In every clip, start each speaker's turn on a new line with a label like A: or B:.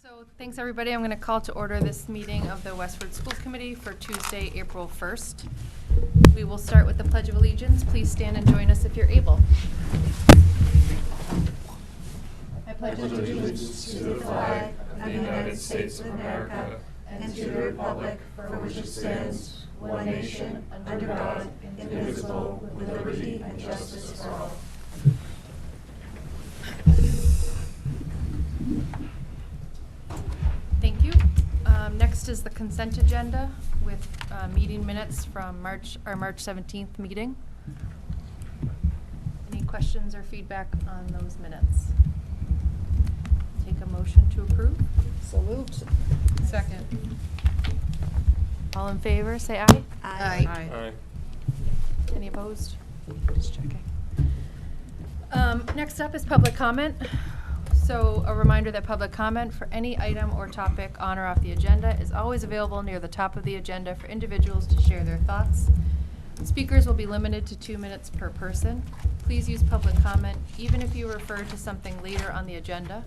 A: So thanks, everybody. I'm going to call to order this meeting of the Westford School Committee for Tuesday, April 1st. We will start with the Pledge of Allegiance. Please stand and join us if you're able. I pledge
B: allegiance to the flag of the United States of America and to the republic for which it stands, one nation, under God, indivisible, with liberty and justice for all.
A: Thank you. Next is the consent agenda with meeting minutes from our March 17th meeting. Any questions or feedback on those minutes? Take a motion to approve.
C: So moved.
A: Second. All in favor, say aye.
C: Aye.
B: Aye.
A: Any opposed? Just checking. Next up is public comment. So a reminder that public comment for any item or topic on or off the agenda is always available near the top of the agenda for individuals to share their thoughts. Speakers will be limited to 2 minutes per person. Please use public comment even if you refer to something later on the agenda.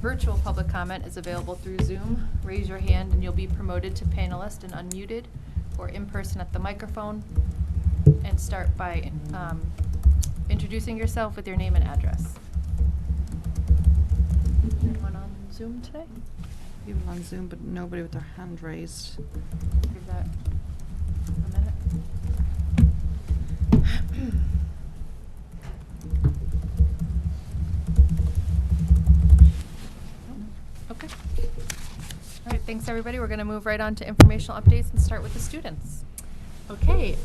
A: Virtual public comment is available through Zoom. Raise your hand and you'll be promoted to panelist and unmuted, or in person at the microphone. And start by introducing yourself with your name and address. Anyone on Zoom today?
C: People on Zoom, but nobody with their hand raised.
A: Give that a minute. Okay. All right, thanks everybody. We're going to move right on to informational updates and start with the students.
D: Okay,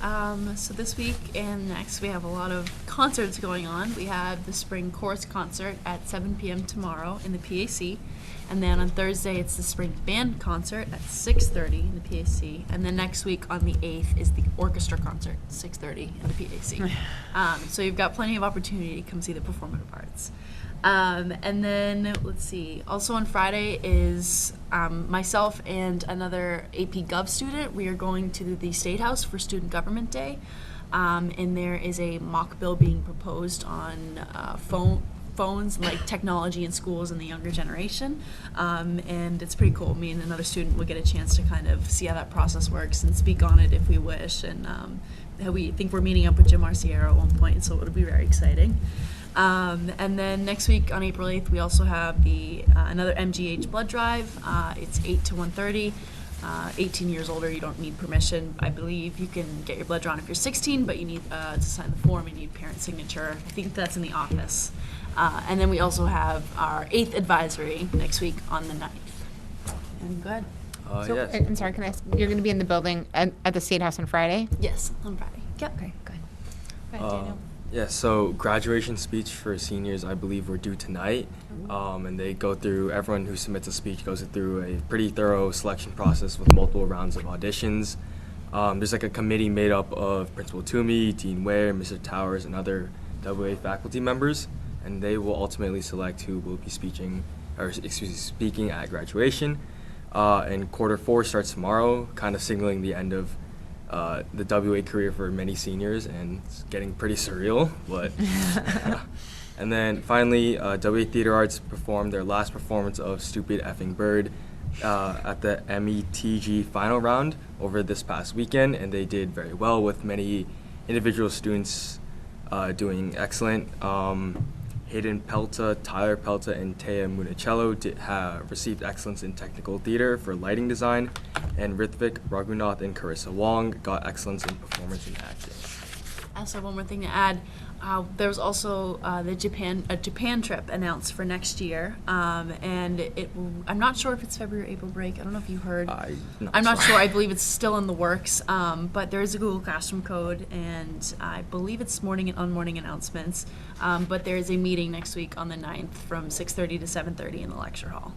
D: so this week and next we have a lot of concerts going on. We have the spring chorus concert at 7 p.m. tomorrow in the PAC. And then on Thursday it's the spring band concert at 6:30 in the PAC. And then next week on the 8th is the orchestra concert at 6:30 in the PAC. So you've got plenty of opportunity to come see the performing arts. And then, let's see, also on Friday is myself and another AP Gov student. We are going to the State House for Student Government Day. And there is a mock bill being proposed on phones, like technology in schools and the younger generation. And it's pretty cool. Me and another student will get a chance to kind of see how that process works and speak on it if we wish. And we think we're meeting up with Jim Arciero at one point, so it'll be very exciting. And then next week on April 8th, we also have the another MGH blood drive. It's 8 to 1:30. 18 years older, you don't need permission. I believe you can get your blood drawn if you're 16, but you need to sign the form. You need parent signature. I think that's in the office. And then we also have our 8th advisory next week on the 9th. And go ahead.
E: So,
B: Yes.
E: I'm sorry, can I ask, you're going to be in the building at the State House on Friday?
D: Yes, on Friday. Yep.
E: Okay, good.
A: Go ahead, Daniel.
F: Yeah, so graduation speech for seniors, I believe, were due tonight. And they go through, everyone who submits a speech goes through a pretty thorough selection process with multiple rounds of auditions. There's like a committee made up of Principal Toomey, Dean Ware, Mr. Towers, and other WA faculty members. And they will ultimately select who will be speaking at graduation. And quarter 4 starts tomorrow, kind of signaling the end of the WA career for many seniors, and it's getting pretty surreal, but and then finally WA Theater Arts performed their last performance of Stupid Effing Bird at the METG final round over this past weekend, and they did very well with many individual students doing excellent. Hayden Pelta, Tyler Pelta, and Taya Municello received excellence in technical theater for lighting design, and Rithvik Raghunath and Carissa Wong got excellence in performance and acting.
D: I also have one more thing to add. There was also a Japan trip announced for next year, and I'm not sure if it's February or April break. I don't know if you heard. I'm not sure. I believe it's still in the works, but there is a Google Classroom code, and I believe it's morning announcements. But there is a meeting next week on the 9th from 6:30 to 7:30 in the lecture hall.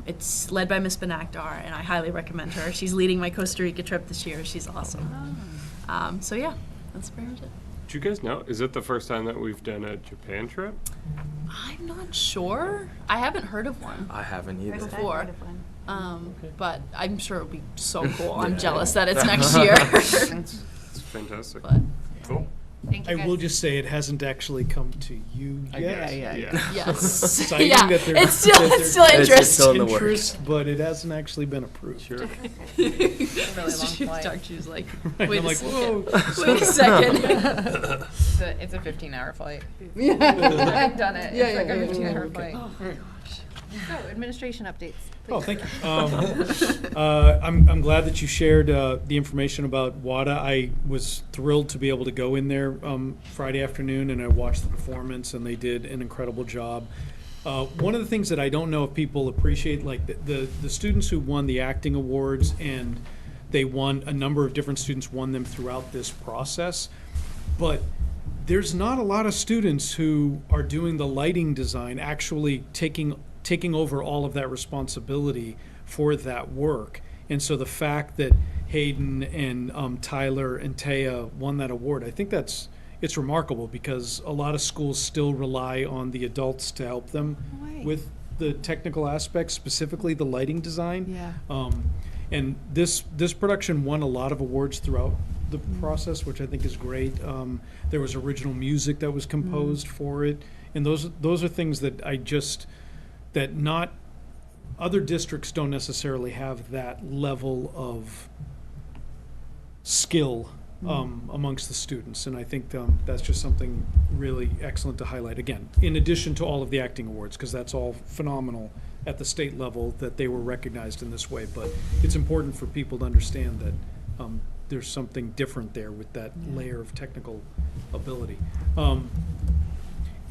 D: It's led by Miss Benakdar, and I highly recommend her. She's leading my Costa Rica trip this year. She's awesome. So yeah, that's pretty much it.
B: Do you guys know, is it the first time that we've done a Japan trip?
D: I'm not sure. I haven't heard of one
F: I haven't either.
D: before. But I'm sure it'll be so cool. I'm jealous that it's next year.
B: It's fantastic.
D: But
B: Cool.
A: Thank you
B: I
A: guys.
B: will just say it hasn't actually come to you yet.
D: Yes.
B: Exciting
D: Yeah,
B: that there-
D: it's still,
B: that
D: it's still
F: It's
D: interest.
F: still in the works.
B: Interest, but it hasn't actually been approved.
F: Sure.
A: really long flight.
D: She was like,
B: Right,
D: wait
B: I'm
D: a
B: like,
D: second.
B: whoa.
D: Wait a second.
G: It's a 15-hour flight.
A: I've done it.
C: Yeah,
A: It's like
C: yeah,
A: a
C: yeah,
A: 15-hour
B: okay.
A: flight. So, administration updates.
B: Oh,
A: please.
B: thank you. I'm glad that you shared the information about WADA. I was thrilled to be able to go in there Friday afternoon, and I watched the performance, and they did an incredible job. One of the things that I don't know if people appreciate, like the students who won the acting awards, and they won, a number of different students won them throughout this process, but there's not a lot of students who are doing the lighting design, actually taking over all of that responsibility for that work. And so the fact that Hayden and Tyler and Taya won that award, I think it's remarkable, because a lot of schools still rely on the adults to help them
C: Right.
B: with the technical aspects, specifically the lighting design.
C: Yeah.
B: And this production won a lot of awards throughout the process, which I think is great. There was original music that was composed for it, and those are things that that not other districts don't necessarily have that level of skill amongst the students, and I think that's just something really excellent to highlight. Again, in addition to all of the acting awards, because that's all phenomenal at the state level that they were recognized in this way. But it's important for people to understand that there's something different there with that layer of technical ability.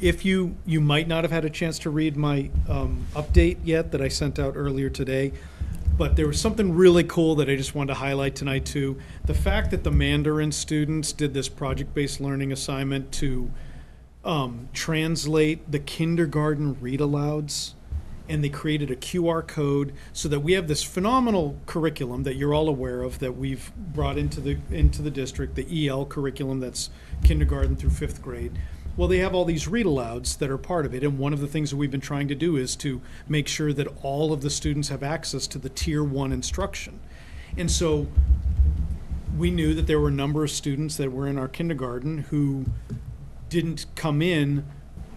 B: If you might not have had a chance to read my update yet that I sent out earlier today, but there was something really cool that I just wanted to highlight tonight too. The fact that the Mandarin students did this project-based learning assignment to translate the kindergarten read-alouds, and they created a QR code so that we have this phenomenal curriculum that you're all aware of that we've brought into the district, the EL curriculum that's kindergarten through 5th grade. Well, they have all these read-alouds that are part of it, and one of the things that we've been trying to do is to make sure that all of the students have access to the Tier 1 instruction. And so we knew that there were a number of students that were in our kindergarten who didn't come in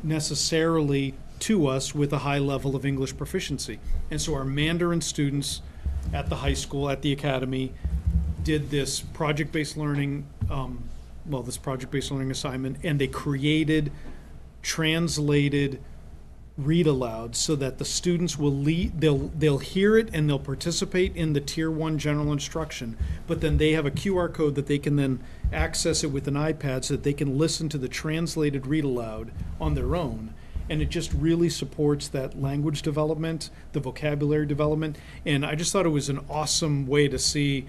B: necessarily to us with a high level of English proficiency. And so our Mandarin students at the high school, at the academy, did this project-based learning assignment, and they created translated read aloud so that the students will they'll hear it and they'll participate in the Tier 1 general instruction, but then they have a QR code that they can then access it with an iPad so that they can listen to the translated read aloud on their own. And it just really supports that language development, the vocabulary development, and I just thought it was an awesome way to see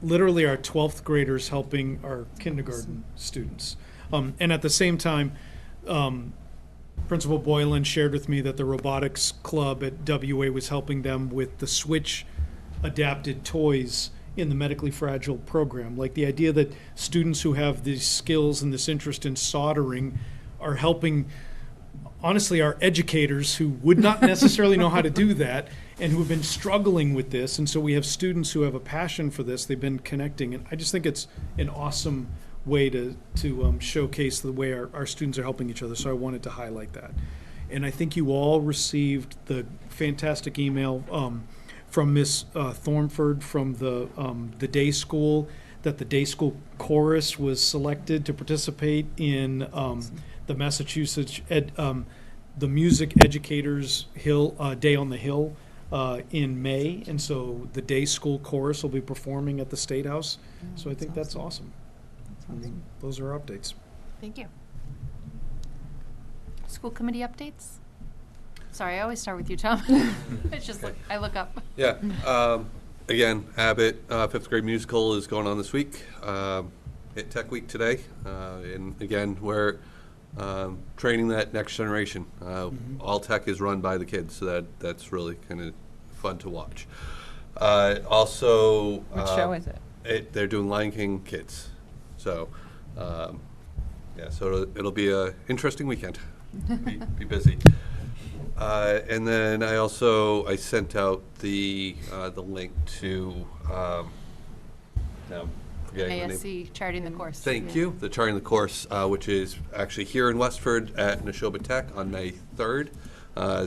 B: literally our 12th graders helping our kindergarten students. And at the same time, Principal Boylan shared with me that the robotics club at WA was helping them with the Switch adapted toys in the medically fragile program. Like the idea that students who have these skills and this interest in soldering are helping, honestly, our educators who would not necessarily know how to do that and who have been struggling with this. And so we have students who have a passion for this. They've been connecting. And I just think it's an awesome way to showcase the way our students are helping each other. So I wanted to highlight that. And I think you all received the fantastic email from Miss Thornford from the day school, that the day school chorus was selected to participate in the Massachusetts the Music Educators Day on the Hill in May, and so the day school chorus will be performing at the State House. So I think that's awesome. Those are our updates.
A: Thank you. School committee updates? Sorry, I always start with you, Tom. It's just I look up.
H: Yeah. Again, Abbott 5th grade musical is going on this week. At Tech Week today, and again we're training that next generation. All tech is run by the kids, so that's really kind of fun to watch. Also,
G: What show is it?
H: They're doing Lion King Kids, so yeah, so it'll be a interesting weekend. Be busy. And then I sent out the link to now I'm forgetting the name.
A: MASC charting the course.
H: Thank you. The Charting the Course, which is actually here in Westford at Neshoba Tech on May 3rd.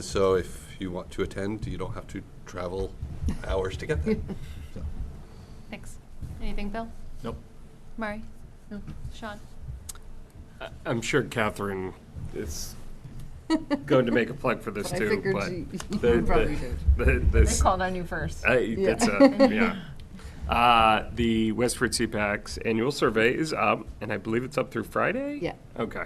H: So if you want to attend, you don't have to travel hours to get there. So.
A: Thanks. Anything, Bill?
B: Nope.
A: Murray? No. Sean?
I: I'm sure Catherine is going to make a plug for this
C: But I
I: too,
C: figured
I: but
C: you
I: the,
C: probably did.
G: They called on you first.
I: That's the Westford CPAC's annual survey is up, and I believe it's up through Friday?
C: Yeah.
I: Okay.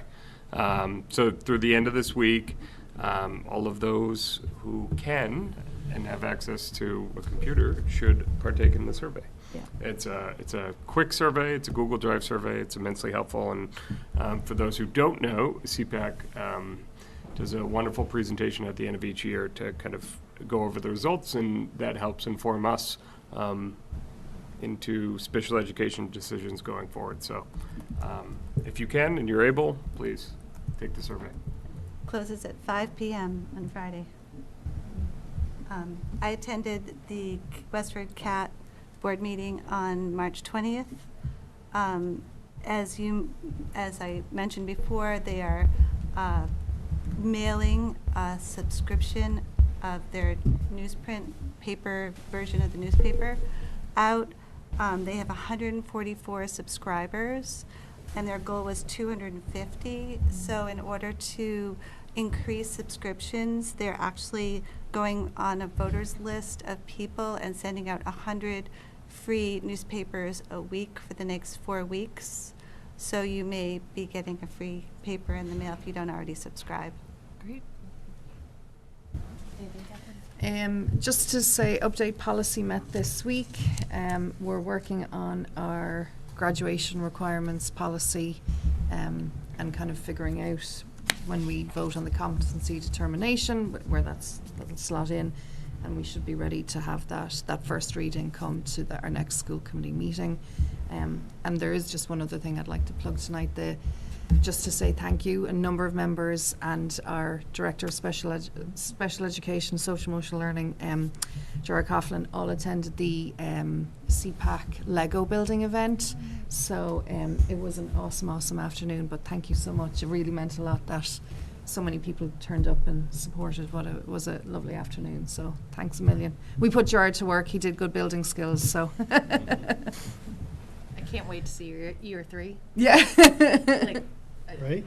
I: So through the end of this week, all of those who can and have access to a computer should partake in the survey.
C: Yeah.
I: It's a quick survey. It's a Google Drive survey. It's immensely helpful. And for those who don't know, CPAC does a wonderful presentation at the end of each year to kind of go over the results, and that helps inform us into special education decisions going forward. So if you can and you're able, please take the survey.
J: Closes at 5 p.m. on Friday. I attended the WestfordCAT board meeting on March 20th. As I mentioned before, they are mailing a subscription of their newsprint paper version of the newspaper out. They have 144 subscribers, and their goal was 250. So in order to increase subscriptions, they're actually going on a voters list of people and sending out 100 free newspapers a week for the next 4 weeks. So you may be getting a free paper in the mail if you don't already subscribe.
A: Great.
C: Just to say, update policy met this week. We're working on our graduation requirements policy and kind of figuring out when we vote on the competency determination where that'll slot in, and we should be ready to have that first reading come to our next school committee meeting. And there is just one other thing I'd like to plug tonight. Just to say thank you, a number of members and our Director of Special Education, Social Emotional Learning, Gerard Coughlin, all attended the CPAC Lego building event. So it was an awesome afternoon, but thank you so much. It really meant a lot that so many people turned up and supported it was a lovely afternoon. So thanks a million. We put Gerard to work. He did good building skills, so.
A: I can't wait to see year 3.
C: Yeah.
B: Right?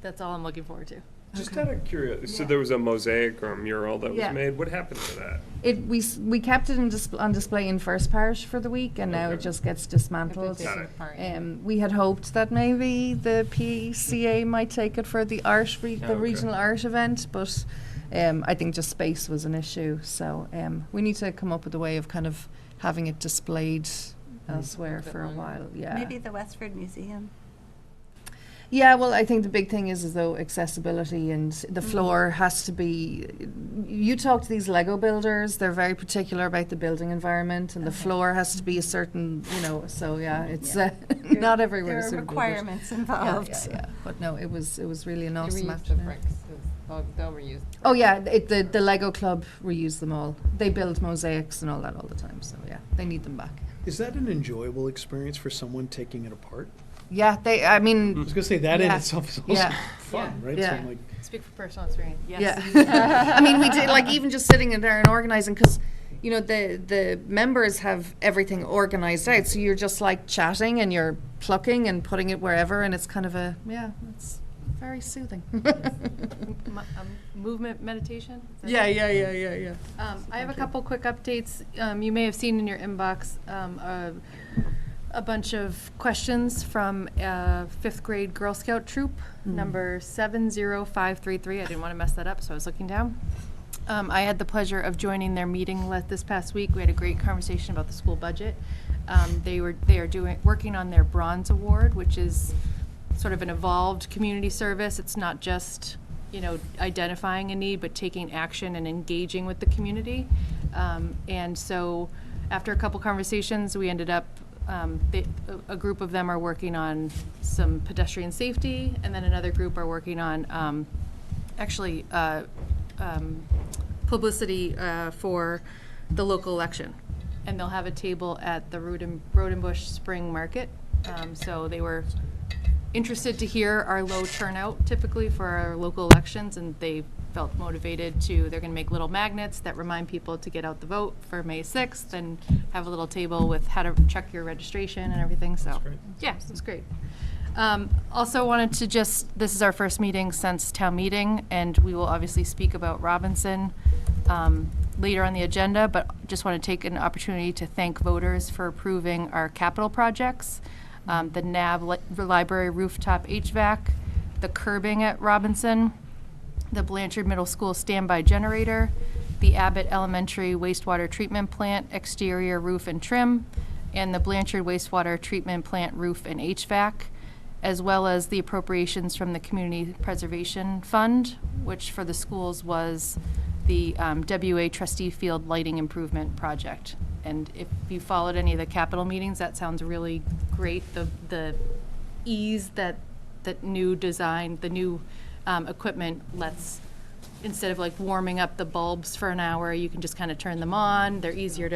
A: That's all I'm looking forward to.
I: Just out of curiosity, so there was a mosaic or a mural that was
C: Yeah.
I: made. What happened to that?
C: We kept it on display in First Parish for the week, and now it
I: Okay.
C: just gets dismantled.
I: Got it.
C: We had hoped that maybe the PCA might take it for the
I: okay.
C: regional art event, but I think just space was an issue. So we need to come up with a way of kind of having it displayed elsewhere for a while. Yeah.
J: Maybe the Westford Museum.
C: Yeah, well, I think the big thing is though accessibility, and the floor has to be. You talk to these Lego builders; they're very particular about the building environment, and the floor has to be a certain, So yeah, it's not everywhere.
J: There are
C: suitable, but-
J: requirements involved.
C: Yeah. But no, it was really an awesome
G: Reuse the
C: afternoon.
G: bricks. They'll reuse.
C: Oh yeah, the Lego Club reuse them all. They build mosaics and all that all the time. So yeah, they need them back.
B: Is that an enjoyable experience for someone taking it apart?
C: Yeah, I mean.
B: I was gonna say that in
C: Yeah.
B: itself is also
C: Yeah.
B: fun, right?
C: Yeah.
B: So I'm like,
A: Speak for personal experience. Yes.
C: Yeah. I mean, we did, like, even just sitting in there and organizing, because, the members have everything organized out. So you're just like chatting and you're plucking and putting it wherever. And it's kind of it's very soothing.
A: Movement meditation. Is that
C: Yeah.
A: it? I have a couple quick updates. You may have seen in your inbox a bunch of questions from 5th grade Girl Scout troop, number 70533. I didn't want to mess that up, so I was looking down. I had the pleasure of joining their meeting this past week. We had a great conversation about the school budget. They are working on their Bronze Award, which is sort of an evolved community service. It's not just identifying a need, but taking action and engaging with the community. And so after a couple conversations, we ended up a group of them are working on some pedestrian safety, and then another group are working on publicity for the local election. and they'll have a table at the Road and Bush Spring Market. So they were interested to hear our low turnout typically for our local elections, and they felt motivated to, they're going to make little magnets that remind people to get out the vote for May 6th and have a little table with how to check your registration and everything. So, yeah, it was great. Also wanted to this is our first meeting since town meeting, and we will obviously speak about Robinson later on the agenda, but just want to take an opportunity to thank voters for approving our capital projects, the NAB library rooftop HVAC, the curbing at Robinson, the Blanchard Middle School standby generator, the Abbott Elementary wastewater treatment plant exterior roof and trim, and the Blanchard wastewater treatment plant roof and HVAC, as well as the appropriations from the Community Preservation Fund, which for the schools was the WA Trustee Field Lighting Improvement Project. And if you followed any of the capital meetings, that sounds really great. The ease that new design, the new equipment lets, instead of like warming up the bulbs for an hour, you can just kind of turn them on. They're easier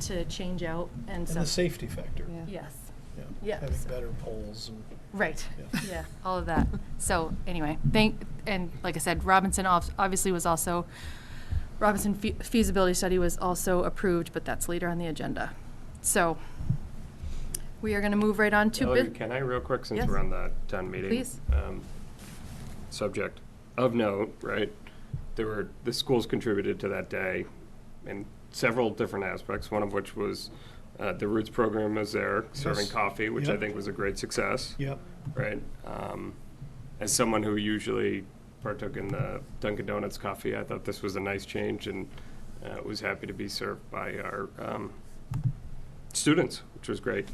A: to change out. And
B: the safety factor.
A: Yes.
B: Yeah. Having better poles and.
A: Right. Yeah, all of that. So anyway, and like I said, Robinson feasibility study was also approved, but that's later on the agenda. So we are going to move right on to
I: Ellie, can I real quick, since
A: Yes.
I: we're on the town meeting
A: Please.
I: Subject of note, right? The schools contributed to that day in several different aspects, one of which was the Roots program was there serving
B: Yes.
I: coffee, which I
B: Yep.
I: think was a great success.
B: Yep.
I: Right. As someone who usually partook in the Dunkin' Donuts coffee, I thought this was a nice change, and was happy to be served by our students, which was great.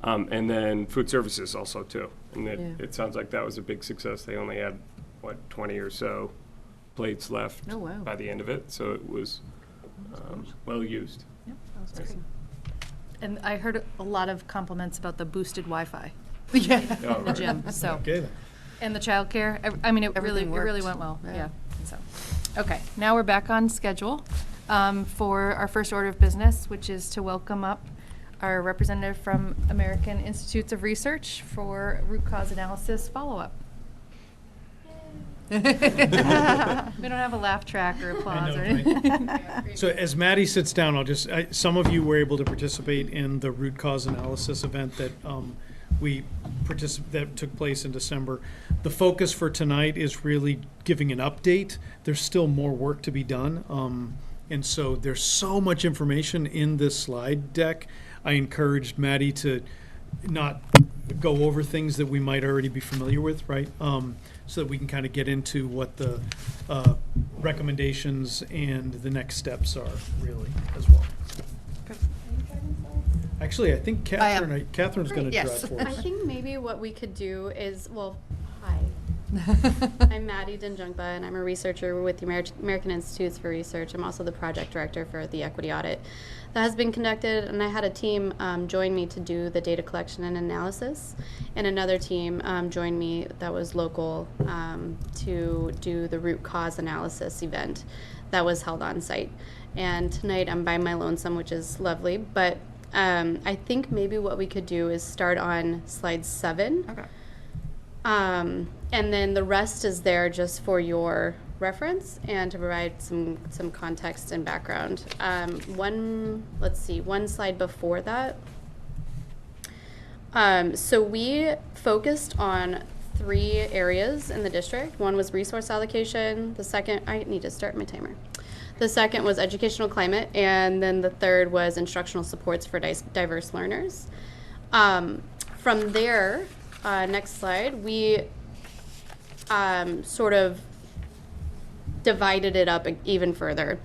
I: And then food services also too. And it sounds like that was a big success. They only had 20 or so plates left
A: Oh, wow.
I: by the end of it, so it was well used.
A: Yep, that was great. And I heard a lot of compliments about the boosted Wi-Fi
I: Oh,
A: in the
I: right.
A: gym. So,
B: Okay then.
A: and the childcare. I mean, it really
C: Everything
A: went
C: worked.
A: well.
C: Yeah.
A: So, okay, now we're back on schedule for our first order of business, which is to welcome up our representative from American Institutes of Research for root cause analysis follow-up. We don't have a laugh track or applause or
B: know, right?
A: anything.
B: So as Maddie sits down, some of you were able to participate in the root cause analysis event that that took place in December. The focus for tonight is really giving an update. There's still more work to be done. And so there's so much information in this slide deck. I encouraged Maddie to not go over things that we might already be familiar with, right? So that we can kind of get into what the recommendations and the next steps are really as well. Actually, I think Catherine's going to
C: Yes.
B: drive for
K: I
B: us.
K: think maybe what we could do is, hi. I'm Maddie Dinjungba, and I'm a researcher with the American Institutes for Research. I'm also the project director for the equity audit that has been conducted, and I had a team join me to do the data collection and analysis, and another team joined me that was local to do the root cause analysis event that was held on site. And tonight I'm by my lonesome, which is lovely, but I think maybe what we could do is start on slide 7.
A: Okay.
K: And then the rest is there just for your reference and to provide some context and background. One slide before that. So we focused on 3 areas in the district. One was resource allocation. The second, I need to start my timer. The second was educational climate, and then the third was instructional supports for diverse learners. From there, next slide, we sort of divided it up even further.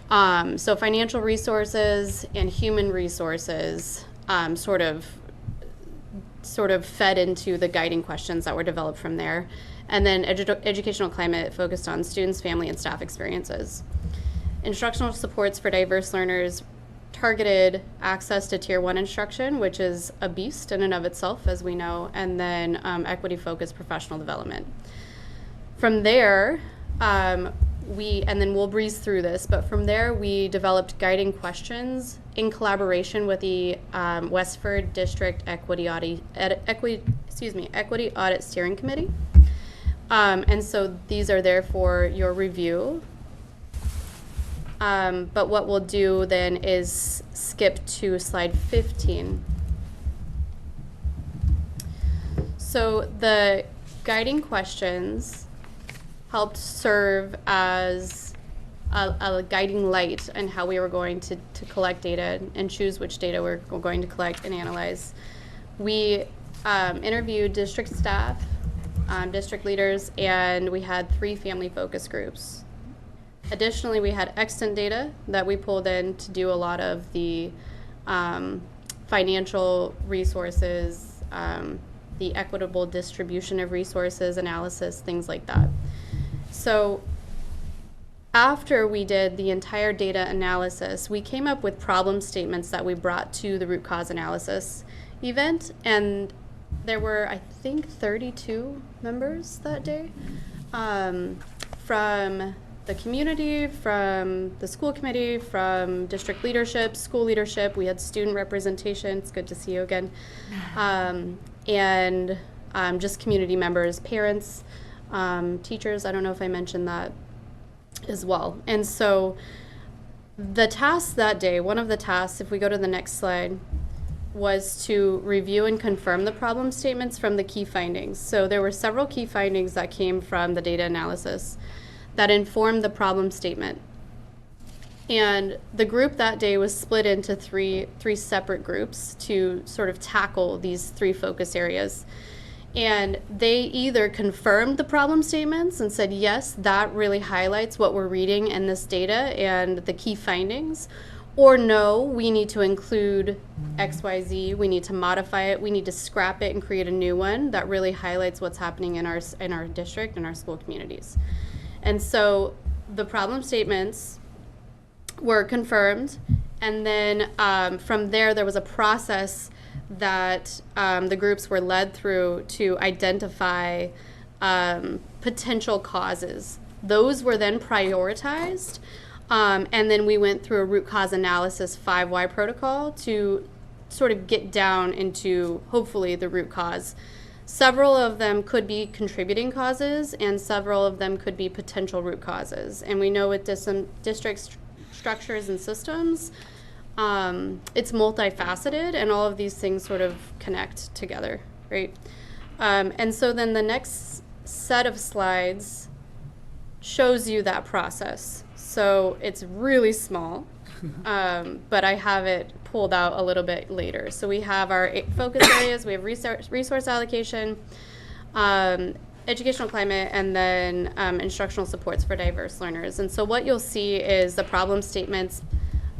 K: So financial resources and human resources sort of fed into the guiding questions that were developed from there. And then educational climate focused on students, family, and staff experiences. Instructional supports for diverse learners targeted access to Tier 1 instruction, which is a beast in and of itself, as we know, and then equity-focused professional development. From there, and then we'll breeze through this, but from there we developed guiding questions in collaboration with the Westford District Equity Audit Steering Committee. And so these are there for your review. But what we'll do then is skip to slide 15. So the guiding questions helped serve as a guiding light on how we were going to collect data and choose which data we're going to collect and analyze. We interviewed district staff, district leaders, and we had 3 family focus groups. Additionally, we had extant data that we pulled in to do a lot of the financial resources, the equitable distribution of resources analysis, things like that. So after we did the entire data analysis, we came up with problem statements that we brought to the root cause analysis event, and there were, I think, 32 members that day, from the community, from the school committee, from district leadership, school leadership. We had student representation. It's good to see you again. And just community members, parents, teachers. I don't know if I mentioned that as well. And so the task that day, one of the tasks, if we go to the next slide, was to review and confirm the problem statements from the key findings. So there were several key findings that came from the data analysis that informed the problem statement. And the group that day was split into three separate groups to sort of tackle these 3 focus areas. And they either confirmed the problem statements and said, yes, that really highlights what we're reading in this data and the key findings, or no, we need to include XYZ, we need to modify it, we need to scrap it and create a new one that really highlights what's happening in our district and our school communities. And so the problem statements were confirmed, and then from there was a process that the groups were led through to identify potential causes. Those were then prioritized, and then we went through a root cause analysis 5Y protocol to sort of get down into, hopefully, the root cause. Several of them could be contributing causes, and several of them could be potential root causes. And we know with district structures and systems, it's multifaceted, and all of these things sort of connect together, right? And so then the next set of slides shows you that process. So it's really small, but I have it pulled out a little bit later. So we have our focus areas, we have resource allocation, educational climate, and then instructional supports for diverse learners. And so what you'll see is the problem statements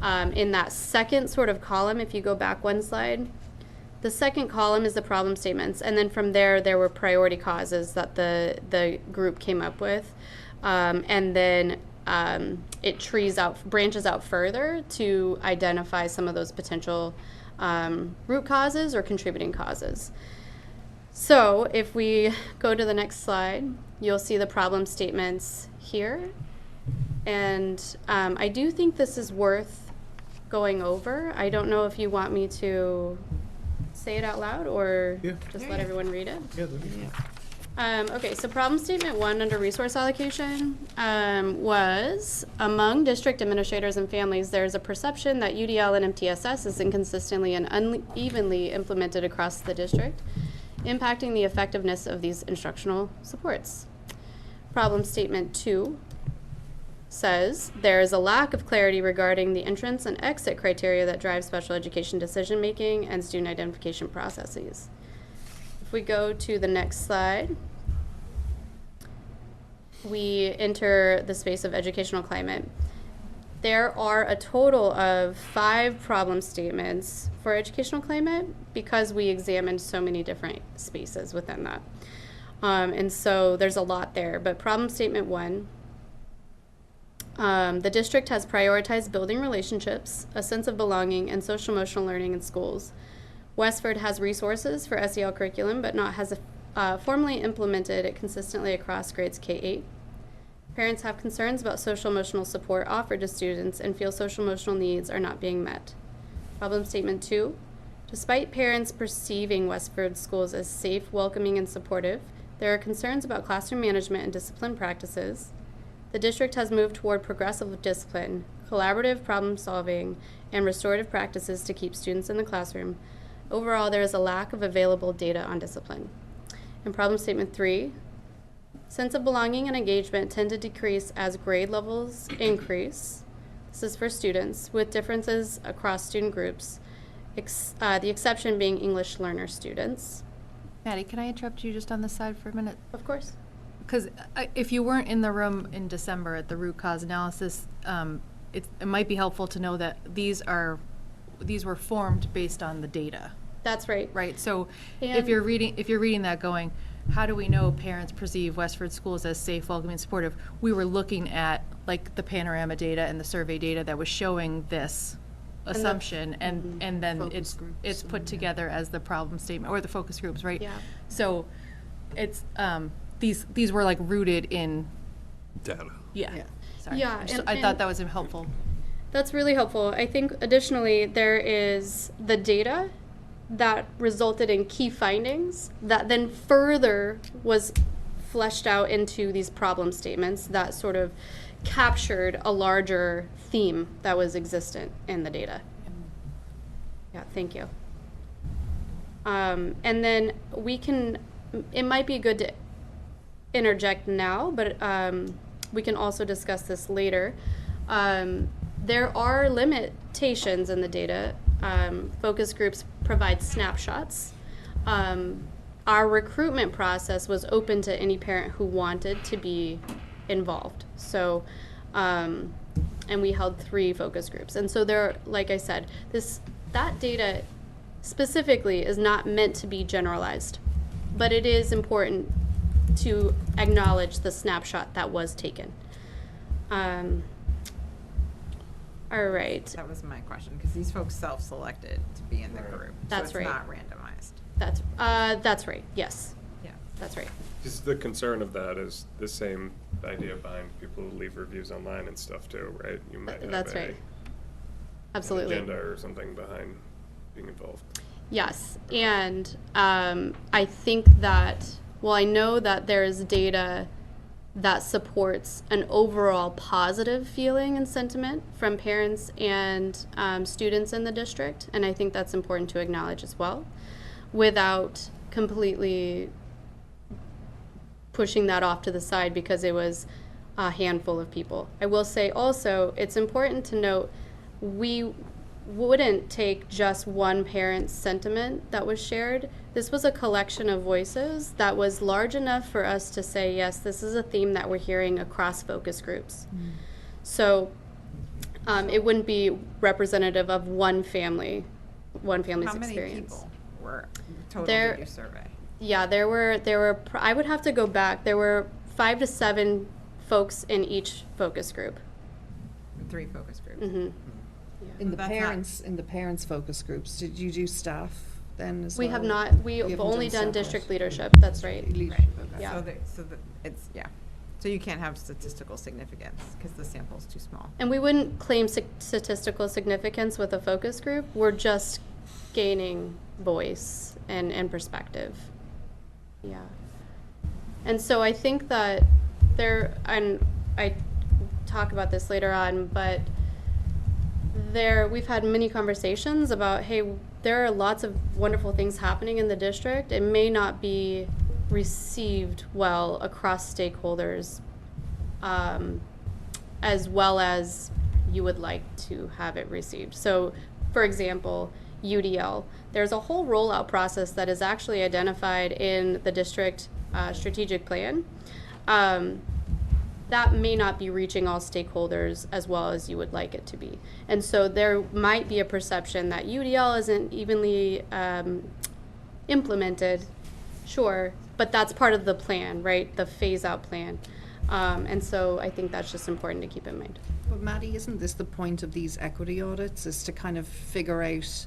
K: in that second sort of column. If you go back one slide, the second column is the problem statements, and then from there were priority causes that the group came up with, and then it branches out further to identify some of those potential root causes or contributing causes. So if we go to the next slide, you'll see the problem statements here. And I do think this is worth going over. I don't know if you want me to say it out loud or just let everyone read it. Okay, so problem statement 1 under resource allocation was, among district administrators and families, there's a perception that UDL and MTSS is inconsistently and unevenly implemented across the district, impacting the effectiveness of these instructional supports. Problem statement 2 says there is a lack of clarity regarding the entrance and exit criteria that drive special education decision making and student identification processes. If we go to the next slide, we enter the space of educational climate. There are a total of 5 problem statements for educational climate because we examined so many different spaces within that. And so there's a lot there, but problem statement 1, the district has prioritized building relationships, a sense of belonging, and social emotional learning in schools. Westford has resources for SEL curriculum, but has formally implemented it consistently across grades K-8. Parents have concerns about social emotional support offered to students and feel social emotional needs are not being met. Problem statement 2. Despite parents perceiving Westford schools as safe, welcoming, and supportive, there are concerns about classroom management and discipline practices. The district has moved toward progressive discipline, collaborative problem solving, and restorative practices to keep students in the classroom. Overall, there is a lack of available data on discipline. And problem statement 3, sense of belonging and engagement tend to decrease as grade levels increase. This is for students with differences across student groups, the exception being English learner students.
A: Maddie, can I interrupt you just on this side for a minute?
K: Of course.
A: Because if you weren't in the room in December at the root cause analysis, it might be helpful to know that these were formed based on the data.
K: That's right.
A: Right. So if
K: And-
A: you're reading that going, how do we know parents perceive Westford schools as safe, welcoming, and supportive? We were looking at like the panorama data and the survey data that was showing this assumption, and then
C: Focus groups
A: it's put
C: and,
A: together as the problem statement or the focus groups, right?
K: Yeah.
A: So it's these were like rooted in
H: Data.
A: yeah.
C: Yeah.
A: Sorry.
K: Yeah,
A: I thought
K: and-
A: that was helpful.
K: That's really helpful. I think additionally, there is the data that resulted in key findings that then further was fleshed out into these problem statements that sort of captured a larger theme that was existent in the data. Yeah, thank you. And then it might be good to interject now, but we can also discuss this later. There are limitations in the data. Focus groups provide snapshots. Our recruitment process was open to any parent who wanted to be involved. So, and we held 3 focus groups. And so there, like I said, that data specifically is not meant to be generalized, but it is important to acknowledge the snapshot that was taken. All right.
G: That was my question, because these folks self-selected to be in the group.
K: That's
G: so
K: right.
G: it's not randomized.
K: That's right. Yes,
G: Yeah.
K: that's right.
I: Just the concern of that is the same idea behind people who leave reviews online and stuff too, right? You might have
K: That's right.
I: an
K: Absolutely.
I: agenda or something behind being involved.
K: Yes, and I think that, well, I know that there is data that supports an overall positive feeling and sentiment from parents and students in the district, and I think that's important to acknowledge as well, without completely pushing that off to the side because it was a handful of people. I will say also, it's important to note, we wouldn't take just one parent's sentiment that was shared. This was a collection of voices that was large enough for us to say, yes, this is a theme that we're hearing across focus groups. So it wouldn't be representative of one family's
G: How many
K: experience.
G: people were total
K: There-
G: did you survey?
K: Yeah, there were, I would have to go back. There were 5 to 7 folks in each focus group.
G: 3 focus groups.
K: Mhm.
C: In the
G: That's not-
C: parents focus groups, did you do staff then as
K: We
C: well?
K: have not,
C: You
K: we've
C: haven't
K: only done
C: staff yet?
K: district leadership, that's right.
C: Leadership, okay.
K: Yeah.
G: So it's, yeah. So you can't have statistical significance because the sample's too small.
K: And we wouldn't claim statistical significance with a focus group. We're just gaining voice and perspective. Yeah. And so I think that and I talk about this later on, but we've had many conversations about, hey, there are lots of wonderful things happening in the district. It may not be received well across stakeholders, as well as you would like to have it received. So, for example, UDL. There's a whole rollout process that is actually identified in the district strategic plan. That may not be reaching all stakeholders as well as you would like it to be. And so there might be a perception that UDL isn't evenly implemented, sure, but that's part of the plan, right? The phase out plan. And so I think that's just important to keep in mind.
C: But Maddie, isn't this the point of these equity audits, is to kind of figure out,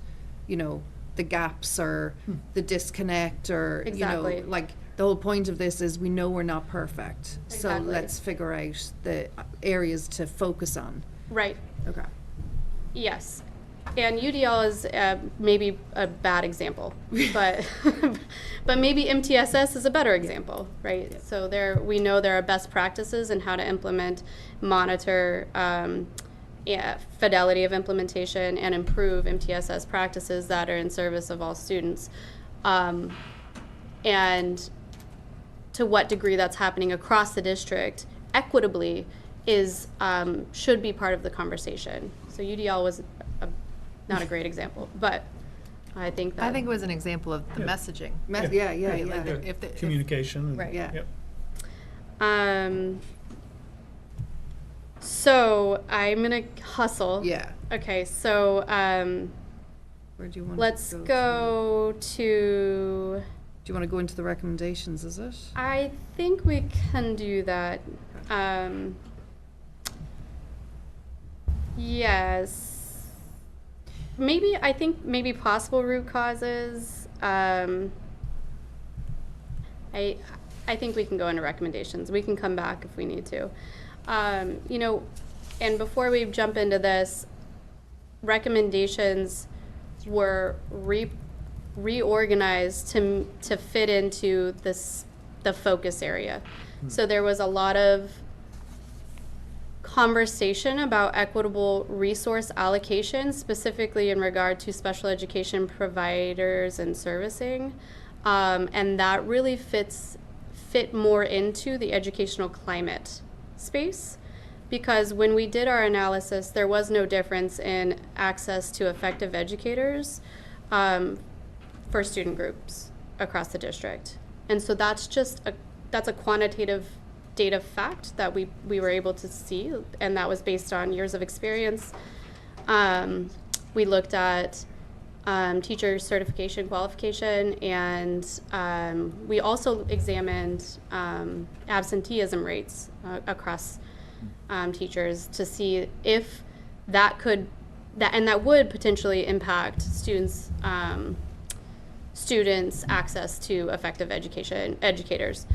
C: the gaps or the disconnect or,
K: Exactly.
C: like the whole point of this is we know we're not perfect. So
K: Exactly.
C: let's figure out the areas to focus on.
K: Right.
C: Okay.
K: Yes. And UDL is maybe a bad example, but but maybe MTSS is a better example, right? So we know there are best practices in how to implement, monitor fidelity of implementation, and improve MTSS practices that are in service of all students. And to what degree that's happening across the district equitably should be part of the conversation. So UDL was not a great example, but I think that.
A: I think it was an example of the messaging.
C: Yeah, yeah,
A: Right,
C: yeah.
A: like if the- if-
B: Communication. and-
A: Right.
C: Yeah.
B: Yep.
K: So I'm gonna hustle.
C: Yeah.
K: Okay, so
C: Where do you want
K: let's
C: to
K: go to.
C: Do you want to go into the recommendations, is it?
K: I think we can do that. Yes. I think maybe possible root causes. I think we can go into recommendations. We can come back if we need to. And before we jump into this, recommendations were reorganized to fit into the focus area. So there was a lot of conversation about equitable resource allocation, specifically in regard to special education providers and servicing, and that really fit more into the educational climate space, because when we did our analysis, there was no difference in access to effective educators for student groups across the district. And so that's a quantitative data fact that we were able to see, and that was based on years of experience. We looked at teacher certification qualification, and we also examined absenteeism rates across teachers to see if that would potentially impact students' access to effective educators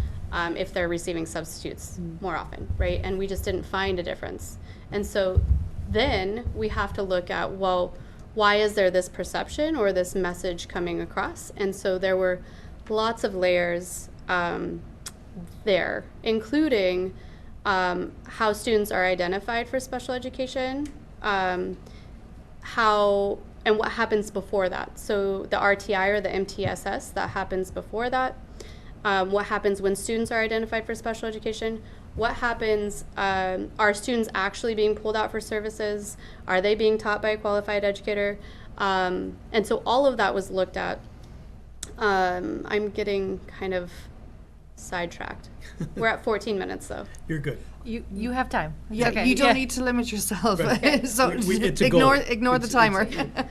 K: if they're receiving substitutes more often, right? And we just didn't find a difference. And so then we have to look at, well, why is there this perception or this message coming across? And so there were lots of layers there, including how students are identified for special education, and what happens before that. So the RTI or the MTSS, that happens before that. What happens when students are identified for special education? What happens, are students actually being pulled out for services? Are they being taught by a qualified educator? And so all of that was looked at. I'm getting kind of sidetracked. We're at 14 minutes though.
B: You're good.
A: You have time. It's
C: Yeah,
A: okay.
C: you don't need to limit yourself.
B: Right.
C: So
B: It's a goal.
C: ignore the
B: It's-
C: timer.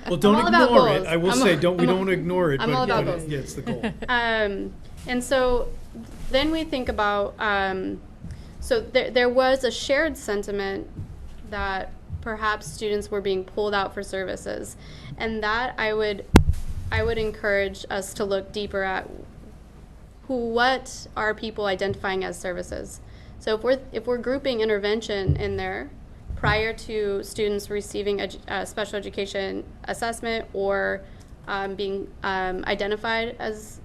B: Well, don't
K: all about
B: ignore it.
K: goals.
B: I will
K: I'm
B: say,
K: all-
B: we don't want to ignore it.
K: I'm
B: but
K: all about
B: yeah,
K: goals.
B: yeah, it's the goal.
K: And so then we think about, so there was a shared sentiment that perhaps students were being pulled out for services. And that I would encourage us to look deeper at what are people identifying as services. So if we're grouping intervention in there prior to students receiving special education assessment or being identified as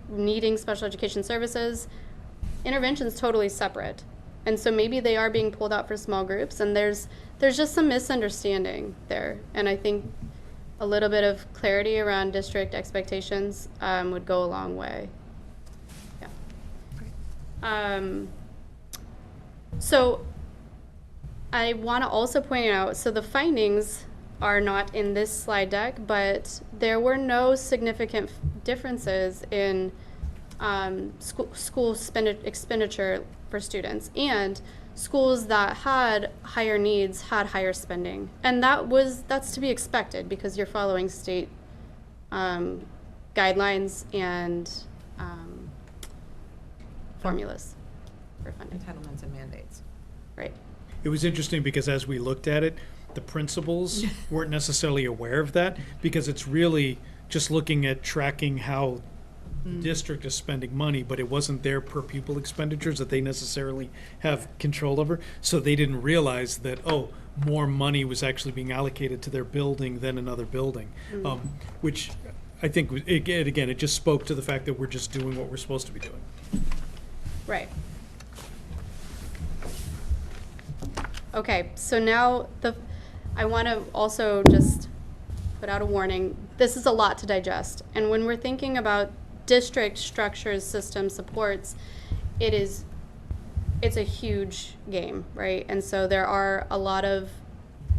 K: needing special education services, intervention is totally separate. And so maybe they are being pulled out for small groups, and there's just some misunderstanding there. And I think a little bit of clarity around district expectations would go a long way. Yeah. So I want to also point out, so the findings are not in this slide deck, but there were no significant differences in school expenditure for students, and schools that had higher needs had higher spending, and that's to be expected because you're following state guidelines and formulas for funding.
G: Entitlements and mandates.
K: Right.
B: It was interesting because as we looked at it, the principals weren't necessarily aware of that because it's really just looking at tracking how
L: district is spending money, but it wasn't their per pupil expenditures that they necessarily have control over. So they didn't realize that, oh, more money was actually being allocated to their building than another building, which I think, again, it just spoke to the fact that we're just doing what we're supposed to be doing.
K: Right. Okay, so now I want to also just put out a warning. This is a lot to digest. And when we're thinking about district structures, systems, supports, it's a huge game, right? And so there are a lot of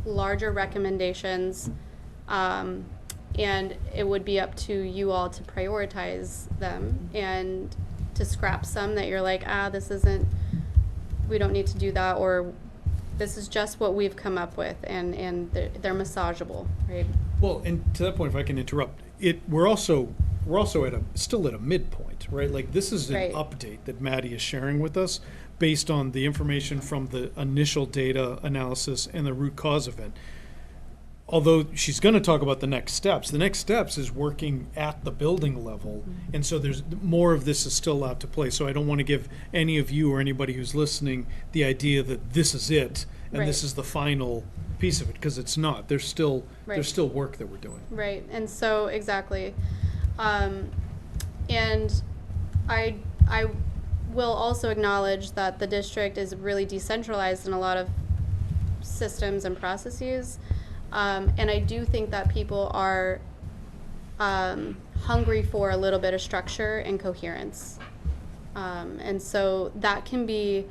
K: larger recommendations, and it would be up to you all to prioritize them and to scrap some that you're like, we don't need to do that, or this is just what we've come up with, and they're massageable, right?
L: Well, and to that point, if I can interrupt, we're also still at a midpoint, right? Like, this is an update that Maddie is sharing with us based on the information from the initial data analysis and the root cause event. Although she's going to talk about the next steps is working at the building level, and so there's more of this is still allowed to play. So I don't want to give any of you or anybody who's listening the idea that this is it and this is the final piece of it, because it's not. There's still work that we're doing.
K: Right, and so exactly, and I will also acknowledge that the district is really decentralized in a lot of systems and processes. And I do think that people are hungry for a little bit of structure and coherence. And so that can be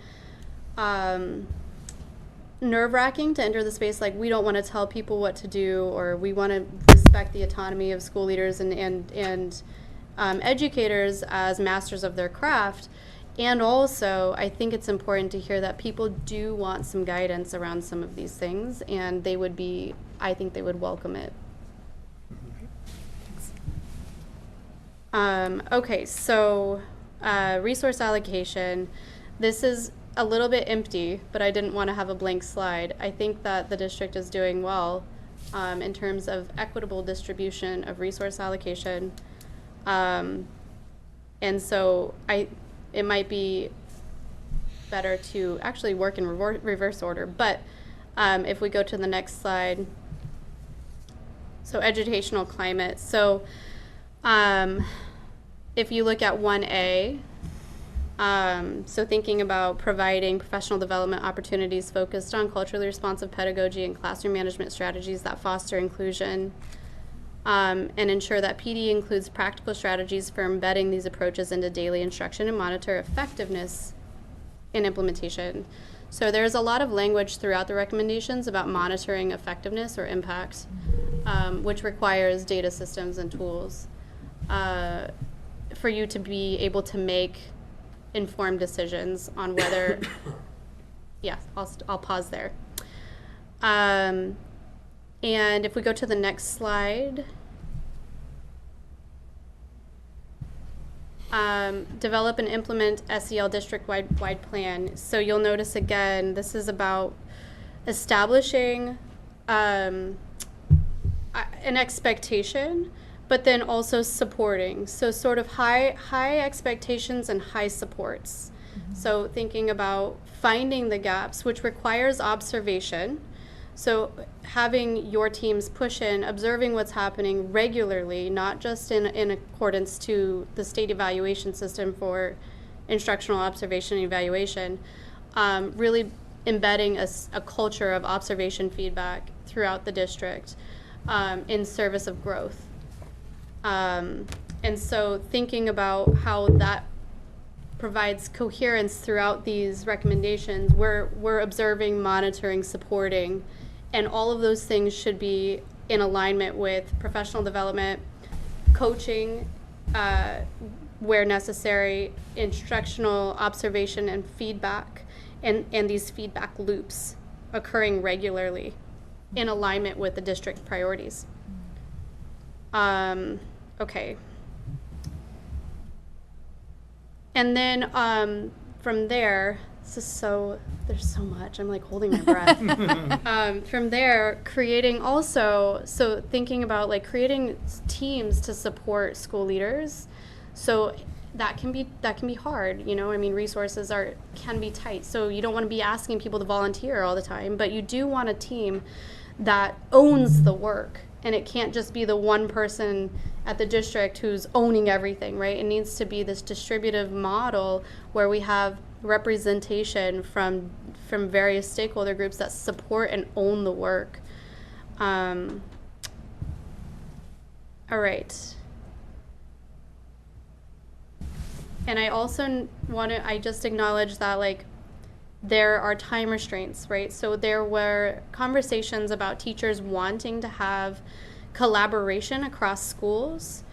K: nerve-wracking to enter the space. Like, we don't want to tell people what to do, or we want to respect the autonomy of school leaders and educators as masters of their craft. And also, I think it's important to hear that people do want some guidance around some of these things, and I think they would welcome it. Okay, so resource allocation. This is a little bit empty, but I didn't want to have a blank slide. I think that the district is doing well in terms of equitable distribution of resource allocation. And so it might be better to actually work in reverse order. But if we go to the next slide, so educational climate. So if you look at 1A, so thinking about providing professional development opportunities focused on culturally responsive pedagogy and classroom management strategies that foster inclusion, and ensure that PD includes practical strategies for embedding these approaches into daily instruction and monitor effectiveness in implementation. So there's a lot of language throughout the recommendations about monitoring effectiveness or impact, which requires data systems and tools for you to be able to make informed decisions on whether, yeah, I'll pause there. And if we go to the next slide, develop and implement SEL district-wide plan. So you'll notice again, this is about establishing an expectation, but then also supporting. So sort of high expectations and high supports. Mm-hmm. So thinking about finding the gaps, which requires observation. So having your teams push in, observing what's happening regularly, not just in accordance to the state evaluation system for instructional observation and evaluation, really embedding a culture of observation feedback throughout the district in service of growth. And so thinking about how that provides coherence throughout these recommendations, we're observing, monitoring, supporting, and all of those things should be in alignment with professional development, coaching where necessary, instructional observation and feedback, and these feedback loops occurring regularly in alignment with the district priorities. Okay. And then from there, there's so much, I'm like holding my breath. From there, creating also, so thinking about like creating teams to support school leaders. So that can be hard, you know. I mean, resources can be tight. So you don't want to be asking people to volunteer all the time, but you do want a team that owns the work. And it can't just be the one person at the district who's owning everything, right? It needs to be this distributive model where we have representation from various stakeholder groups that support and own the work. All right. And I also I just acknowledge that, like, there are time restraints, right? So there were conversations about teachers wanting to have collaboration across schools,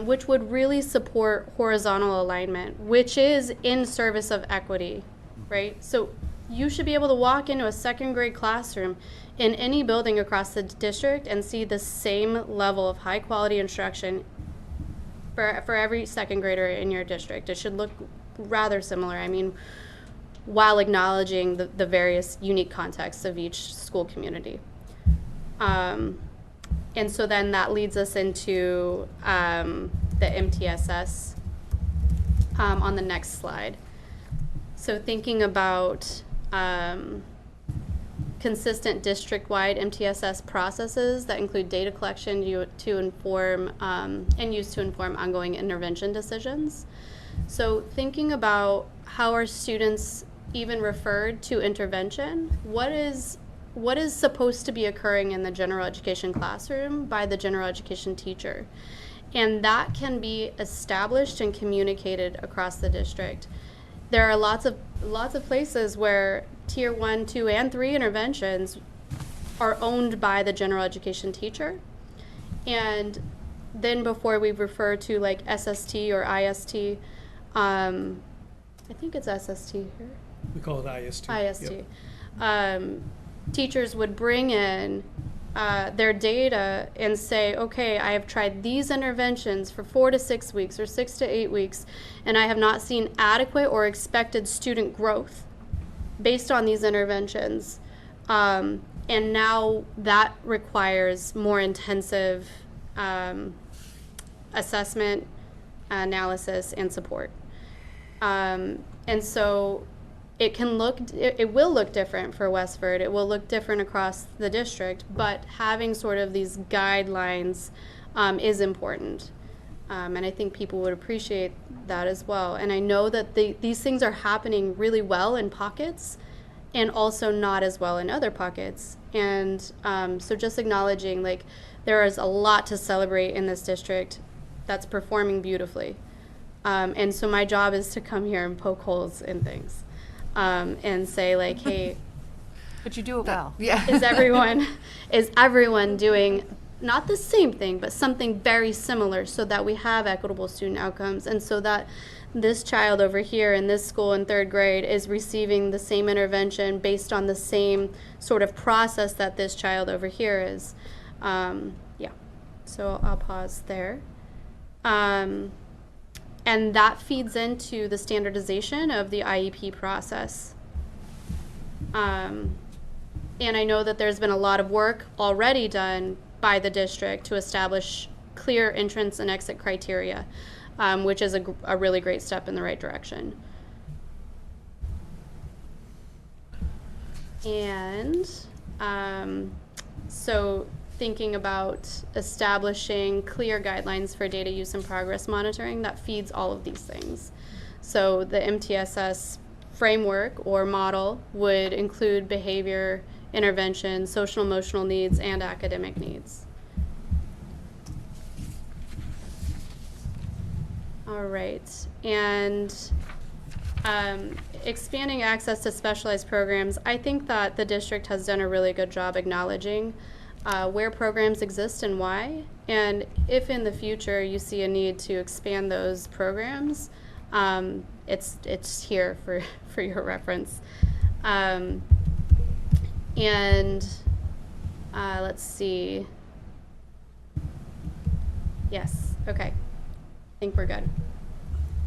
K: which would really support horizontal alignment, which is in service of equity, right? So you should be able to walk into a second grade classroom in any building across the district and see the same level of high quality instruction for every second grader in your district. It should look rather similar. I mean, while acknowledging the various unique contexts of each school community. And so then that leads us into the MTSS on the next slide. So thinking about consistent district-wide MTSS processes that include data collection to inform and used to inform ongoing intervention decisions. So thinking about how our students even referred to intervention, what is supposed to be occurring in the general education classroom by the general education teacher, and that can be established and communicated across the district. There are lots of places where tier 1, 2, and 3 interventions are owned by the general education teacher, and then before we refer to like SST or IST, I think it's SST here.
L: We call it IST.
K: IST.
L: Yep.
K: Teachers would bring in their data and say, okay, I have tried these interventions for 4 to 6 weeks or 6 to 8 weeks, and I have not seen adequate or expected student growth based on these interventions. And now that requires more intensive assessment, analysis, and support. And so it will look different for Westford. It will look different across the district, but having sort of these guidelines is important. And I think people would appreciate that as well. And I know that these things are happening really well in pockets and also not as well in other pockets. And so just acknowledging, like, there is a lot to celebrate in this district that's performing beautifully. And so my job is to come here and poke holes in things and say, like, hey,
A: But you do it well.
C: Yeah.
K: is everyone doing not the same thing, but something very similar, so that we have equitable student outcomes, and so that this child over here in this school in 3rd grade is receiving the same intervention based on the same sort of process that this child over here is. Yeah, so I'll pause there. And that feeds into the standardization of the IEP process. And I know that there's been a lot of work already done by the district to establish clear entrance and exit criteria, which is a really great step in the right direction. And so thinking about establishing clear guidelines for data use and progress monitoring, that feeds all of these things. So the MTSS framework or model would include behavior, intervention, social emotional needs, and academic needs. All right, and expanding access to specialized programs, I think that the district has done a really good job acknowledging where programs exist and why, and if in the future you see a need to expand those programs, it's here for your reference. And let's see. Yes, okay. I think we're good.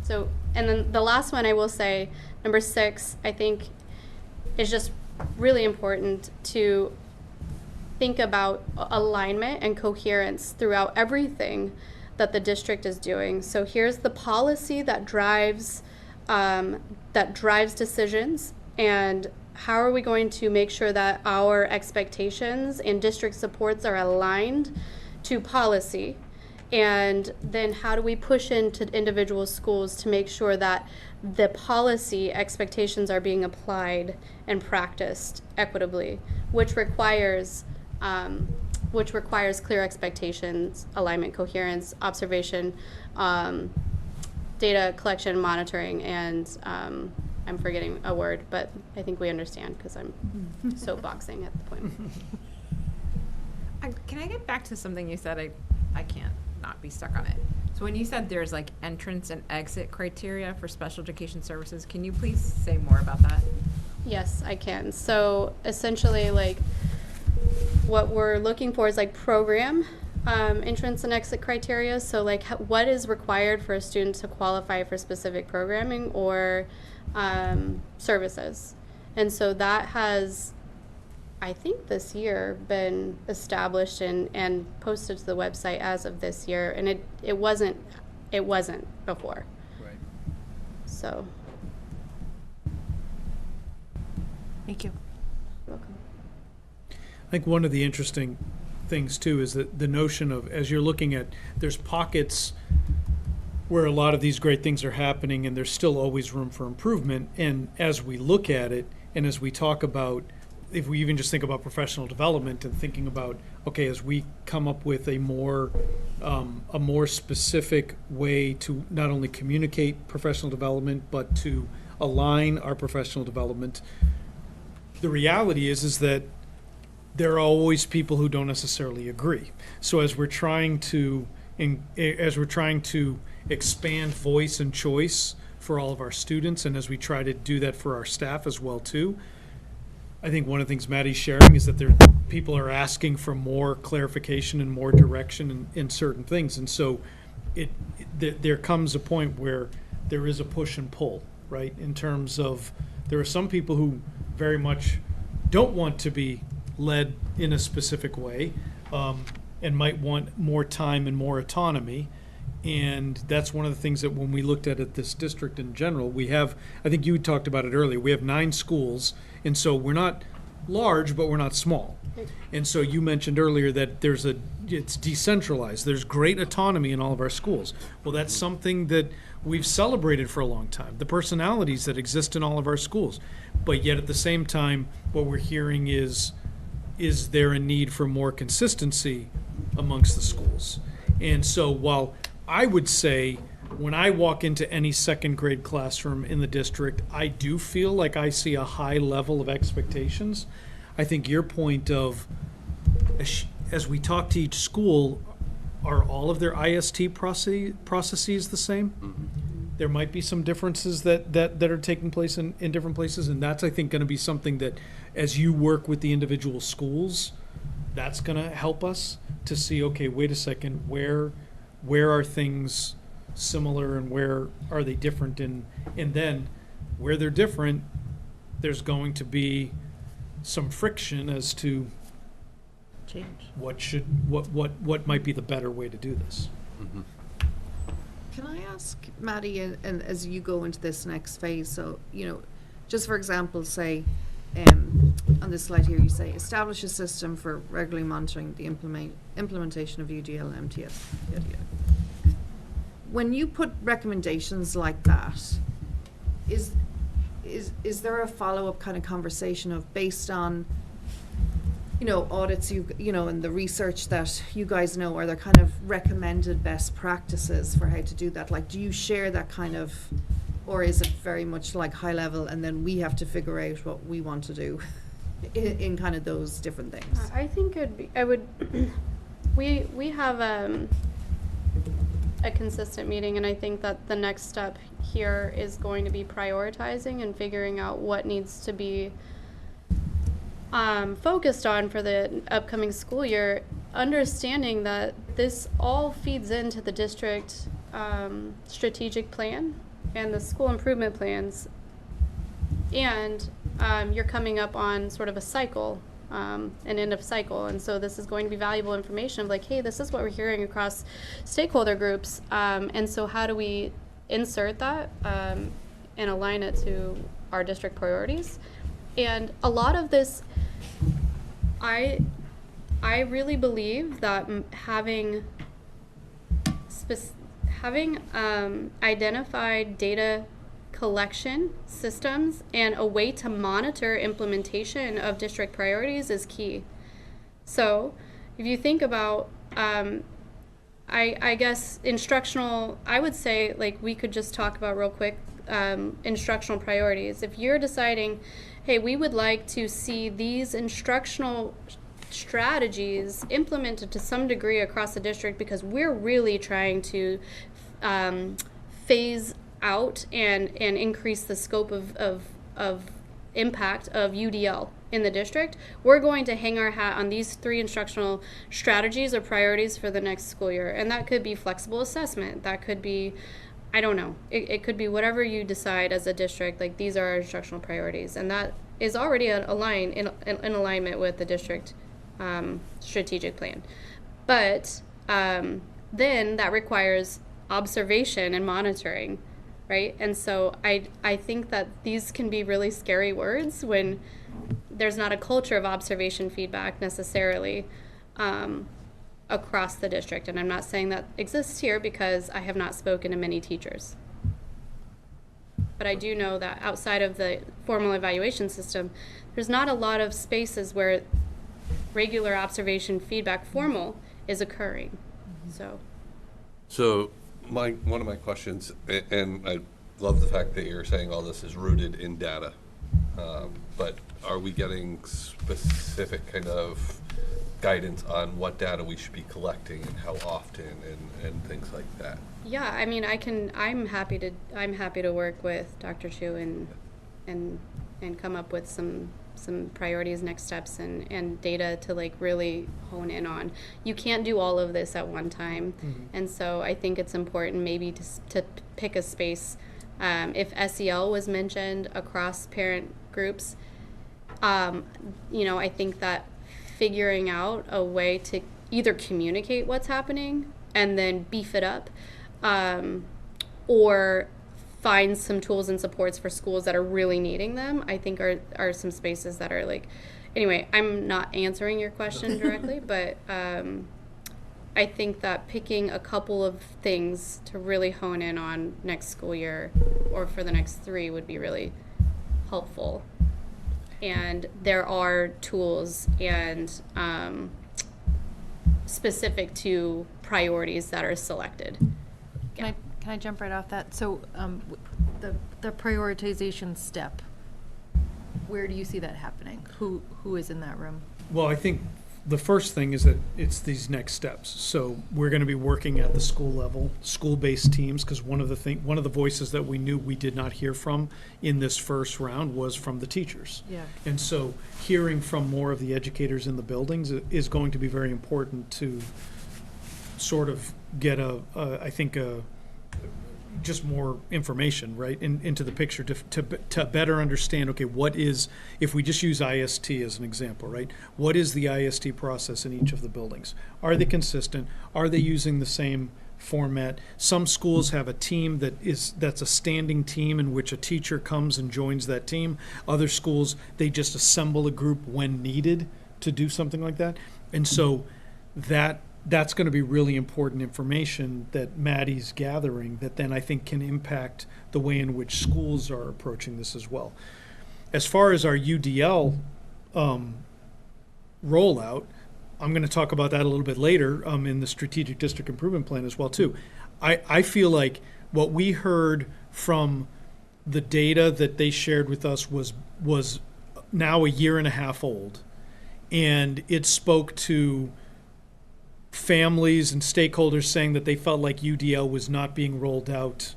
K: So, and then the last one I will say, number 6, I think is just really important to think about alignment and coherence throughout everything that the district is doing. So here's the policy that drives decisions, and how are we going to make sure that our expectations and district supports are aligned to policy? And then how do we push into individual schools to make sure that the policy expectations are being applied and practiced equitably, which requires clear expectations, alignment, coherence, observation, data collection, monitoring, and I'm forgetting a word, but I think we understand because I'm soapboxing at the point.
G: Can I get back to something you said? I can't not be stuck on it. So when you said there's like entrance and exit criteria for special education services, can you please say more about that?
K: Yes, I can. So essentially, like, what we're looking for is like program entrance and exit criteria. So like what is required for a student to qualify for specific programming or services. And so that has, I think this year, been established and posted to the website as of this year, and it wasn't before.
L: Right.
K: So.
C: Thank you.
K: Welcome.
L: I think one of the interesting things too is that the notion of, as you're looking at, there's pockets where a lot of these great things are happening and there's still always room for improvement. And as we look at it and as we talk about, if we even just think about professional development and thinking about, okay, as we come up with a more specific way to not only communicate professional development, but to align our professional development, the reality is that there are always people who don't necessarily agree. So as we're trying to expand voice and choice for all of our students, and as we try to do that for our staff as well too, I think one of the things Maddie's sharing is that people are asking for more clarification and more direction in certain things, and so there comes a point where there is a push and pull, right? In terms of, there are some people who very much don't want to be led in a specific way, and might want more time and more autonomy. And that's one of the things that when we looked at this district in general, we have, I think you talked about it earlier, we have 9 schools, and so we're not large, but we're not small. And so you mentioned earlier that it's decentralized. There's great autonomy in all of our schools. Well, that's something that we've celebrated for a long time, the personalities that exist in all of our schools. But yet at the same time, what we're hearing is there a need for more consistency amongst the schools? And so while I would say when I walk into any second grade classroom in the district, I do feel like I see a high level of expectations. I think your point of, as we talk to each school, are all of their IST processes the same? Mm-hmm. There might be some differences that are taking place in different places, and that's, I think, going to be something that, as you work with the individual schools, that's going to help us to see, okay, wait a second, where are things similar and where are they different? And then where they're different, there's going to be some friction as to
C: change.
L: What might be the better way to do this.
H: Mm-hmm.
C: Can I ask, Maddie, and as you go into this next phase, so, just for example, say, on this slide here, you say, establish a system for regularly monitoring the implementation of UDL and MTS. Yada, yada. When you put recommendations like that, is there a follow-up kind of conversation of, based on, audits and the research that you guys know, are there kind of recommended best practices for how to do that? Like, do you share that kind of, or is it very much like high level and then we have to figure out what we want to do in kind of those different things?
K: I think we have a consistent meeting, and I think that the next step here is going to be prioritizing and figuring out what needs to be focused on for the upcoming school year, understanding that this all feeds into the district strategic plan and the school improvement plans, and you're coming up on sort of a cycle an end of cycle. And so this is going to be valuable information of like, hey, this is what we're hearing across stakeholder groups. And so how do we insert that and align it to our district priorities? And a lot of this, I really believe that having identified data collection systems and a way to monitor implementation of district priorities is key. So if you think about, I guess instructional, I would say like we could just talk about real quick instructional priorities. If you're deciding, hey, we would like to see these instructional strategies implemented to some degree across the district because we're really trying to phase out and increase the scope of impact of UDL in the district, we're going to hang our hat on these 3 instructional strategies or priorities for the next school year. And that could be flexible assessment. That could be, I don't know, it could be whatever you decide as a district, like these are our instructional priorities. And that is already in alignment with the district strategic plan. But then that requires observation and monitoring, right? And so I think that these can be really scary words when there's not a culture of observation feedback necessarily across the district. And I'm not saying that exists here because I have not spoken to many teachers. But I do know that outside of the formal evaluation system, there's not a lot of spaces where regular observation feedback formal is occurring.
H: So one of my questions, and I love the fact that you're saying all this is rooted in data, but are we getting specific kind of guidance on what data we should be collecting and how often and things like that?
K: Yeah, I mean, I'm happy to work with Dr. Chu and come up with some priorities, next steps, and data to like really hone in on. You can't do all of this at one time. And so I think it's important maybe to pick a space. If SEL was mentioned across parent groups, I think that figuring out a way to either communicate what's happening and then beef it up, or find some tools and supports for schools that are really needing them, I think are some spaces that are like, anyway, I'm not answering your question directly, but I think that picking a couple of things to really hone in on next school year or for the next 3 would be really helpful. And there are tools and specific to priorities that are selected.
A: Can I jump right off that? So the prioritization step, where do you see that happening? Who is in that room?
L: Well, I think the first thing is that it's these next steps. So we're going to be working at the school level, school-based teams, because one of the voices that we knew we did not hear from in this first round was from the teachers.
A: Yeah.
L: And so hearing from more of the educators in the buildings is going to be very important to sort of get just more information, right, into the picture to better understand, okay, what is, if we just use IST as an example, right, what is the IST process in each of the buildings? Are they consistent? Are they using the same format? Some schools have a team that's a standing team in which a teacher comes and joins that team. Other schools, they just assemble a group when needed to do something like that. And so that's going to be really important information that Maddie's gathering that then I think can impact the way in which schools are approaching this as well. As far as our UDL rollout, I'm going to talk about that a little bit later in the Strategic District Improvement Plan as well too. I feel like what we heard from the data that they shared with us was now a year and a half old, and it spoke to families and stakeholders saying that they felt like UDL was not being rolled out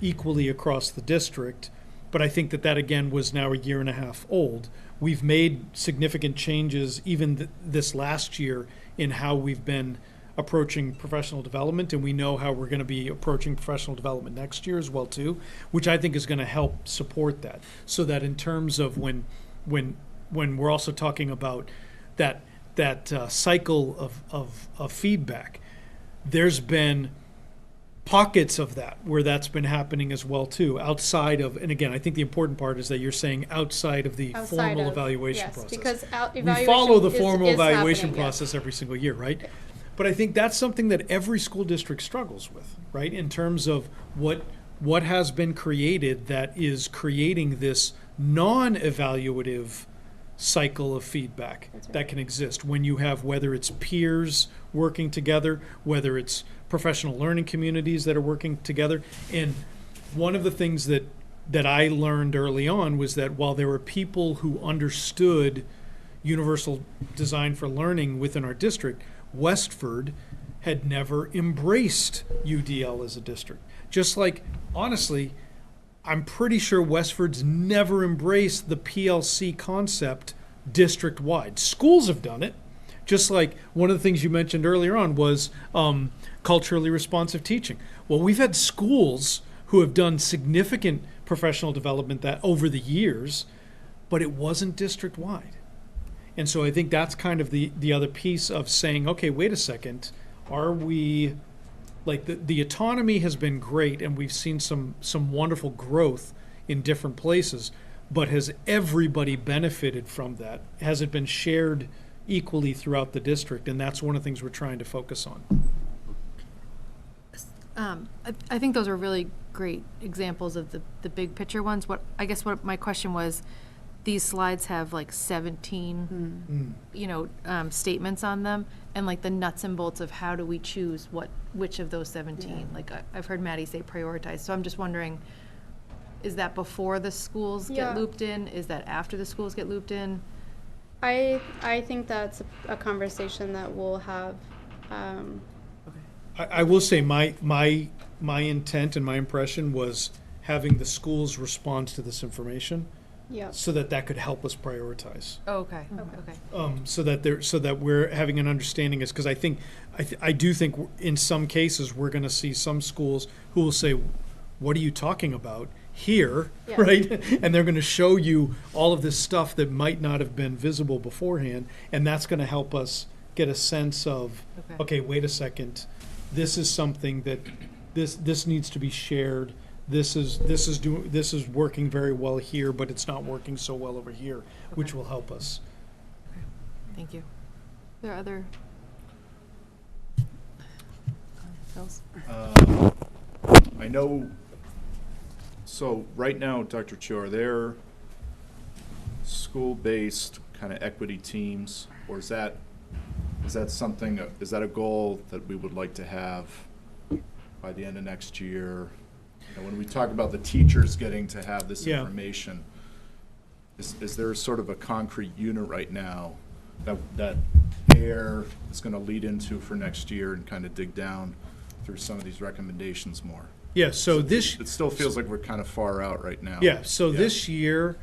L: equally across the district. But I think that again was now a year and a half old. We've made significant changes even this last year in how we've been approaching professional development, and we know how we're going to be approaching professional development next year as well too, which I think is going to help support that. So that in terms of when we're also talking about that cycle of feedback. There's been pockets of that where that's been happening as well too, outside of, and again, I think the important part is that you're saying outside of the formal evaluation process.
K: Because
L: We
K: evaluation
L: follow the
K: is-
L: formal
K: is
L: evaluation
K: happening, yeah.
L: process every single year, right? But I think that's something that every school district struggles with, right? In terms of what has been created that is creating this non-evaluative cycle of feedback
K: That's right.
L: that can exist when you have, whether it's peers working together, whether it's professional learning communities that are working together. And one of the things that I learned early on was that while there were people who understood universal design for learning within our district, Westford had never embraced UDL as a district. Just like, honestly, I'm pretty sure Westford's never embraced the PLC concept district-wide. Schools have done it. Just like one of the things you mentioned earlier on was culturally responsive teaching. Well, we've had schools who have done significant professional development that over the years, but it wasn't district-wide. And so I think that's kind of the other piece of saying, okay, wait a second, are we, like the autonomy has been great and we've seen some wonderful growth in different places, but has everybody benefited from that? Has it been shared equally throughout the district? And that's one of the things we're trying to focus on.
A: I think those are really great examples of the big picture ones. What my question was, these slides have like 17, statements on them, and like the nuts and bolts of how do we choose which of those 17? Like I've heard Maddie say prioritize. So I'm just wondering, is that before the schools
K: Yeah.
A: get looped in? Is that after the schools get looped in?
K: I think that's a conversation that we'll have.
L: I will say my intent and my impression was having the schools respond to this information
K: Yeah.
L: so that could help us prioritize.
A: Oh, okay. Okay.
L: So that we're having an understanding is, because I think I do think in some cases we're going to see some schools who will say, "What are you talking about here?"
K: Yeah.
L: Right? And they're going to show you all of this stuff that might not have been visible beforehand, and that's going to help us get a sense of, okay, wait a second, this is something that this needs to be shared. This is working very well here, but it's not working so well over here, which will help us.
A: Thank you. Are there other? Phils?
B: I know, so right now, Dr. Cho, are there school-based kind of equity teams, or is that something, is that a goal that we would like to have by the end of next year? You know, when we talk about the teachers getting to have this
L: Yeah.
B: information, is there sort of a concrete unit right now that AIR is going to lead into for next year and kind of dig down through some of these recommendations more?
L: Yeah, so this,
B: It still feels like we're kind of far out right now.
L: yeah, so this year,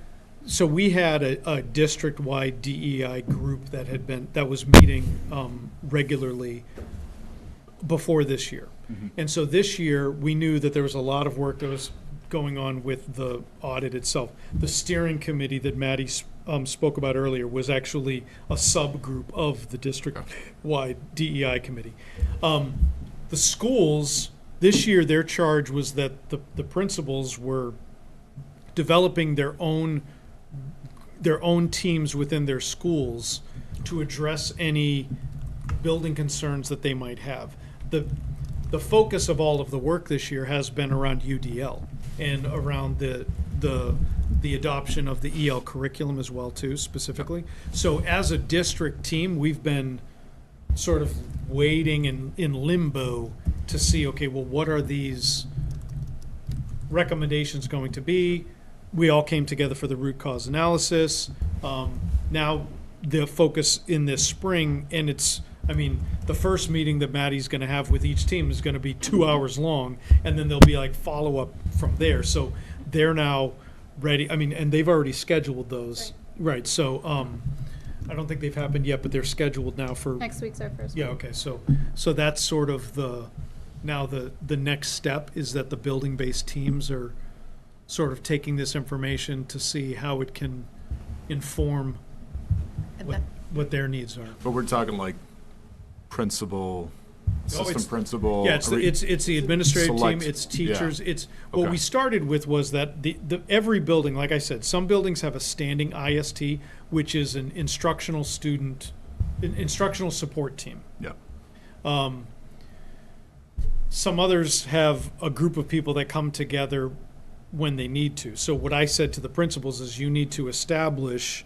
L: so we had a district-wide DEI group that was meeting regularly before this year. And so this year, we knew that there was a lot of work that was going on with the audit itself. The steering committee that Maddie spoke about earlier was actually a subgroup of the district-wide DEI committee. The schools, this year, their charge was that the principals were developing their own teams within their schools to address any building concerns that they might have. The focus of all of the work this year has been around UDL and around the adoption of the EL curriculum as well too, specifically. So as a district team, we've been sort of waiting in limbo to see, okay, well, what are these recommendations going to be? We all came together for the root cause analysis. Now the focus in this spring, and the first meeting that Maddie's going to have with each team is going to be 2 hours long, and then there'll be like follow-up from there. So they're now ready. And they've already scheduled those. Right. So I don't think they've happened yet, but they're scheduled now for
K: Next week's our first
L: Yeah.
K: one.
L: Okay. So that's sort of the next step is that the building-based teams are sort of taking this information to see how it can inform
A: And
L: what their needs are.
B: But we're talking like principal, assistant
L: it's-
B: principal.
L: Yeah, it's the administrative team,
B: select-
L: it's teachers,
B: yeah.
L: it's, what
B: Okay.
L: we started with was that every building, like I said, some buildings have a standing IST, which is an instructional support team.
B: Yeah.
L: Some others have a group of people that come together when they need to. So what I said to the principals is you need to establish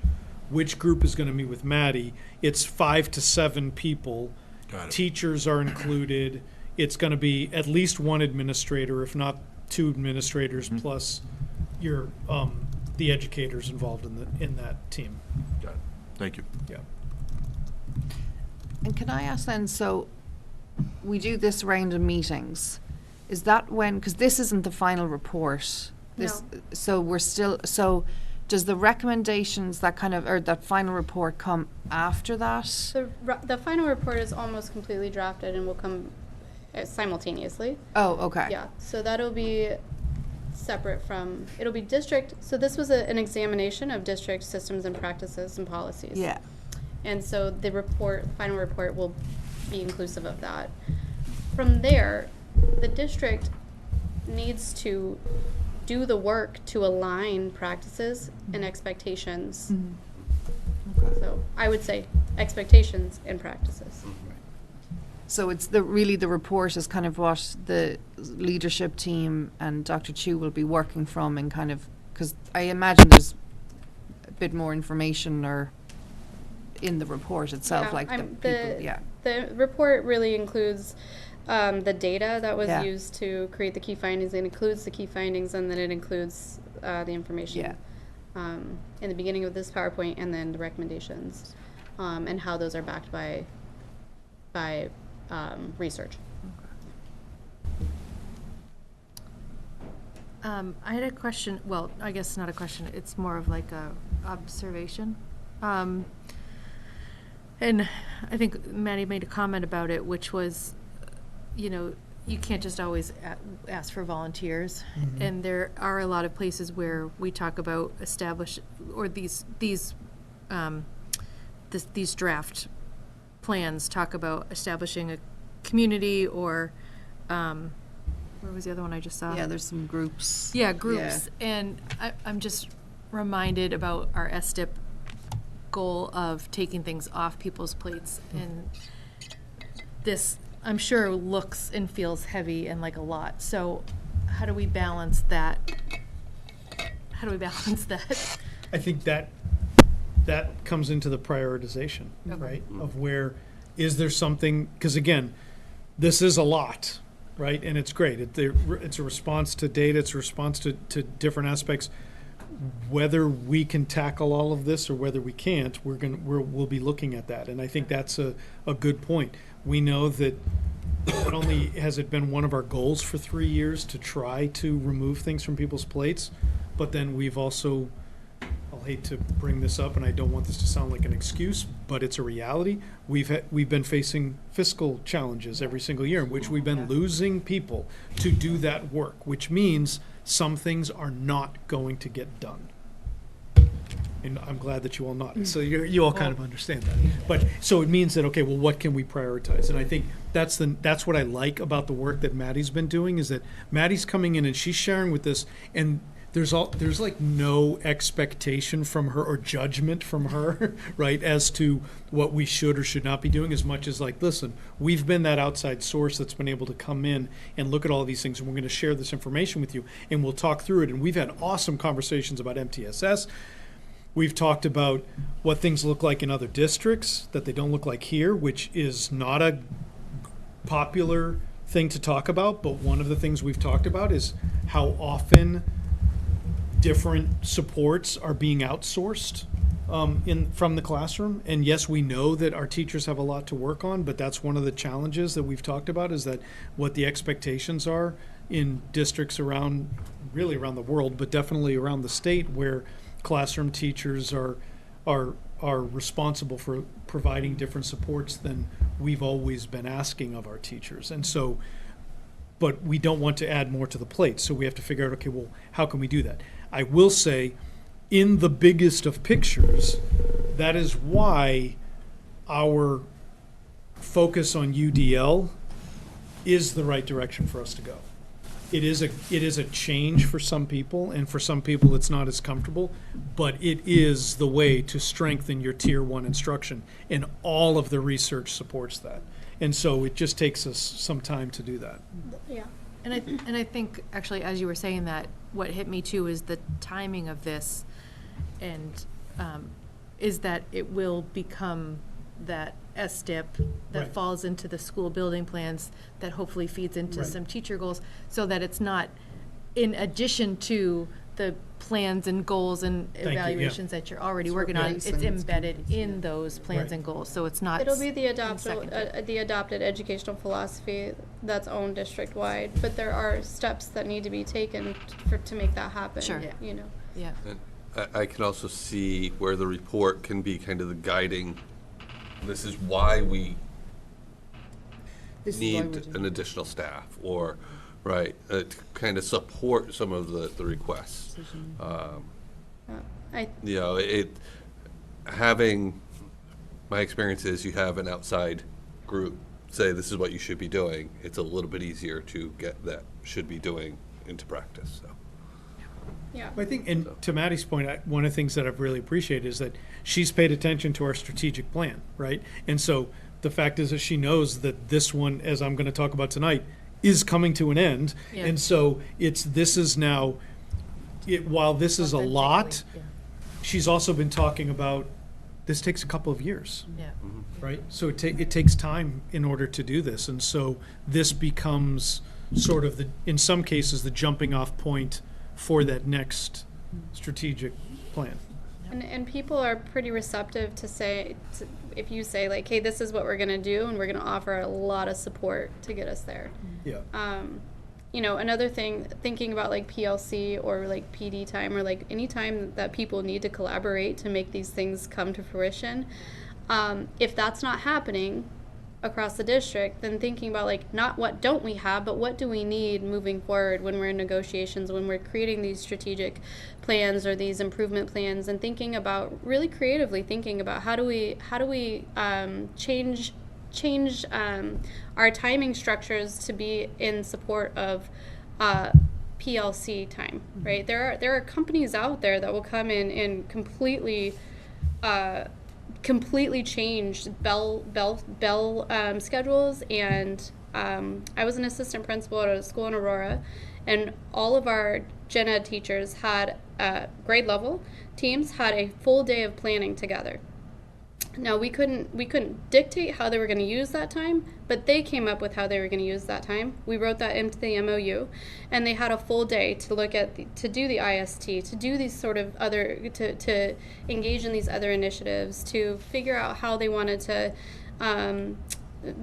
L: which group is going to meet with Maddie. It's 5 to 7 people.
B: Got it.
L: Teachers are included. It's going to be at least one administrator, if not 2 administrators, plus your the educators involved in that team.
B: Got it. Thank you.
L: Yeah.
C: And can I ask then, so we do this round of meetings, is that when, because this isn't the final report, this, so we're still, so does the recommendations that kind of, or that final report come after that?
K: The final report is almost completely drafted and will come simultaneously.
C: Oh, okay.
K: Yeah, so that'll be separate from, it'll be district, so this was an examination of district systems and practices and policies.
C: Yeah.
K: And so the final report will be inclusive of that. From there, the district needs to do the work to align practices and expectations. So I would say expectations and practices.
C: So it's really the report is kind of what the leadership team and Dr. Chu will be working from, and kind of, because I imagine there's a bit more information or in the report itself,
K: Yeah,
C: like the people, yeah.
K: The report really includes the data that was
C: Yeah.
K: used to create the key findings. It includes the key findings, and then it includes the information in the beginning of this PowerPoint, and then the recommendations, and how those are backed by research.
A: I had a question, well, I guess not a question, it's more of like a observation. And I think Maddie made a comment about it, which was, you know, you can't just always ask for volunteers. And there are a lot of places where we talk about or these draft plans talk about establishing a community, or where was the other one I just saw?
C: Yeah, there's some groups.
A: Yeah, groups. And I'm just reminded about our SDIP goal of taking things off people's plates. And this, I'm sure, looks and feels heavy and like a lot. So how do we balance that? How do we balance that?
L: I think that comes into the prioritization, right? Of where, is there something, because again, this is a lot, right? And it's great. It's a response to data, it's a response to different aspects. Whether we can tackle all of this or whether we can't, we'll be looking at that. And I think that's a good point. We know that not only has it been one of our goals for 3 years to try to remove things from people's plates, but then we've also, I'll hate to bring this up, and I don't want this to sound like an excuse, but it's a reality. We've been facing fiscal challenges every single year in which we've been losing people to do that work, which means some things are not going to get done. And I'm glad that you all nodded. So you all kind of understand that. But so it means that, okay, well, what can we prioritize? And I think that's what I like about the work that Maddie's been doing, is that Maddie's coming in and she's sharing with us, and there's like no expectation from her or judgment from her, right, as to what we should or should not be doing, as much as like, listen, we've been that outside source that's been able to come in and look at all of these things, and we're going to share this information with you, and we'll talk through it. And we've had awesome conversations about MTSS. We've talked about what things look like in other districts, that they don't look like here, which is not a popular thing to talk about, but one of the things we've talked about is how often different supports are being outsourced from the classroom. And yes, we know that our teachers have a lot to work on, but that's one of the challenges that we've talked about, is that what the expectations are in districts around the world, but definitely around the state, where classroom teachers are responsible for providing different supports than we've always been asking of our teachers. And so, but we don't want to add more to the plate, so we have to figure out, okay, well, how can we do that? I will say, in the biggest of pictures, that is why our focus on UDL is the right direction for us to go. It is a change for some people, and for some people it's not as comfortable, but it is the way to strengthen your tier 1 instruction, and all of the research supports that. And so it just takes us some time to do that.
K: Yeah.
A: And I think, actually, as you were saying that, what hit me too is the timing of this, and is that it will become that SDIP that
L: Right.
A: falls into the school building plans that hopefully feeds into
L: Right.
A: some teacher goals, so that it's not in addition to the plans and goals and
L: you, yeah.
A: evaluations that you're already working on. It's embedded in those plans
L: Right.
A: and goals, so it's not.
K: It'll be the
A: seconded.
K: the adopted educational philosophy that's owned district-wide, but there are steps that need to be taken to make that happen.
A: Sure. Yeah.
K: You know.
A: Yeah.
H: And I can also see where the report can be kind of the guiding, this is why we need an additional staff, or, right, to kind of support some of the requests. You know, having, my experience is you have an outside group say this is what you should be doing, it's a little bit easier to get that should be doing into practice, so.
K: Yeah.
L: I think, and to Maddie's point, one of the things that I've really appreciated is that she's paid attention to our strategic plan, right? And so the fact is that she knows that this one, as I'm going to talk about tonight, is coming to an end.
A: Yeah.
L: And so this is now, while this is a lot,
A: Yeah.
L: she's also been talking about, this takes a couple of years,
A: Yeah.
L: right? So it takes time in order to do this. And so this becomes sort of in some cases, the jumping off point for that next strategic plan.
K: And people are pretty receptive to say, if you say like, hey, this is what we're gonna do, and we're gonna offer a lot of support to get us there.
L: Yeah.
K: You know, another thing, thinking about like PLC or like PD time, or like any time that people need to collaborate to make these things come to fruition, if that's not happening across the district, then thinking about like not what don't we have, but what do we need moving forward when we're in negotiations, when we're creating these strategic plans or these improvement plans, and thinking about really creatively thinking about how do we change our timing structures to be in support of PLC time, right? There are companies out there that will come in and completely changed bell schedules, and I was an assistant principal at a school in Aurora, and all of our gen ed teachers had grade level teams had a full day of planning together. Now we couldn't dictate how they were going to use that time, but they came up with how they were going to use that time. We wrote that into the MOU, and they had a full day to look at to do the IST, to do these sort of other to engage in these other initiatives, to figure out how they wanted to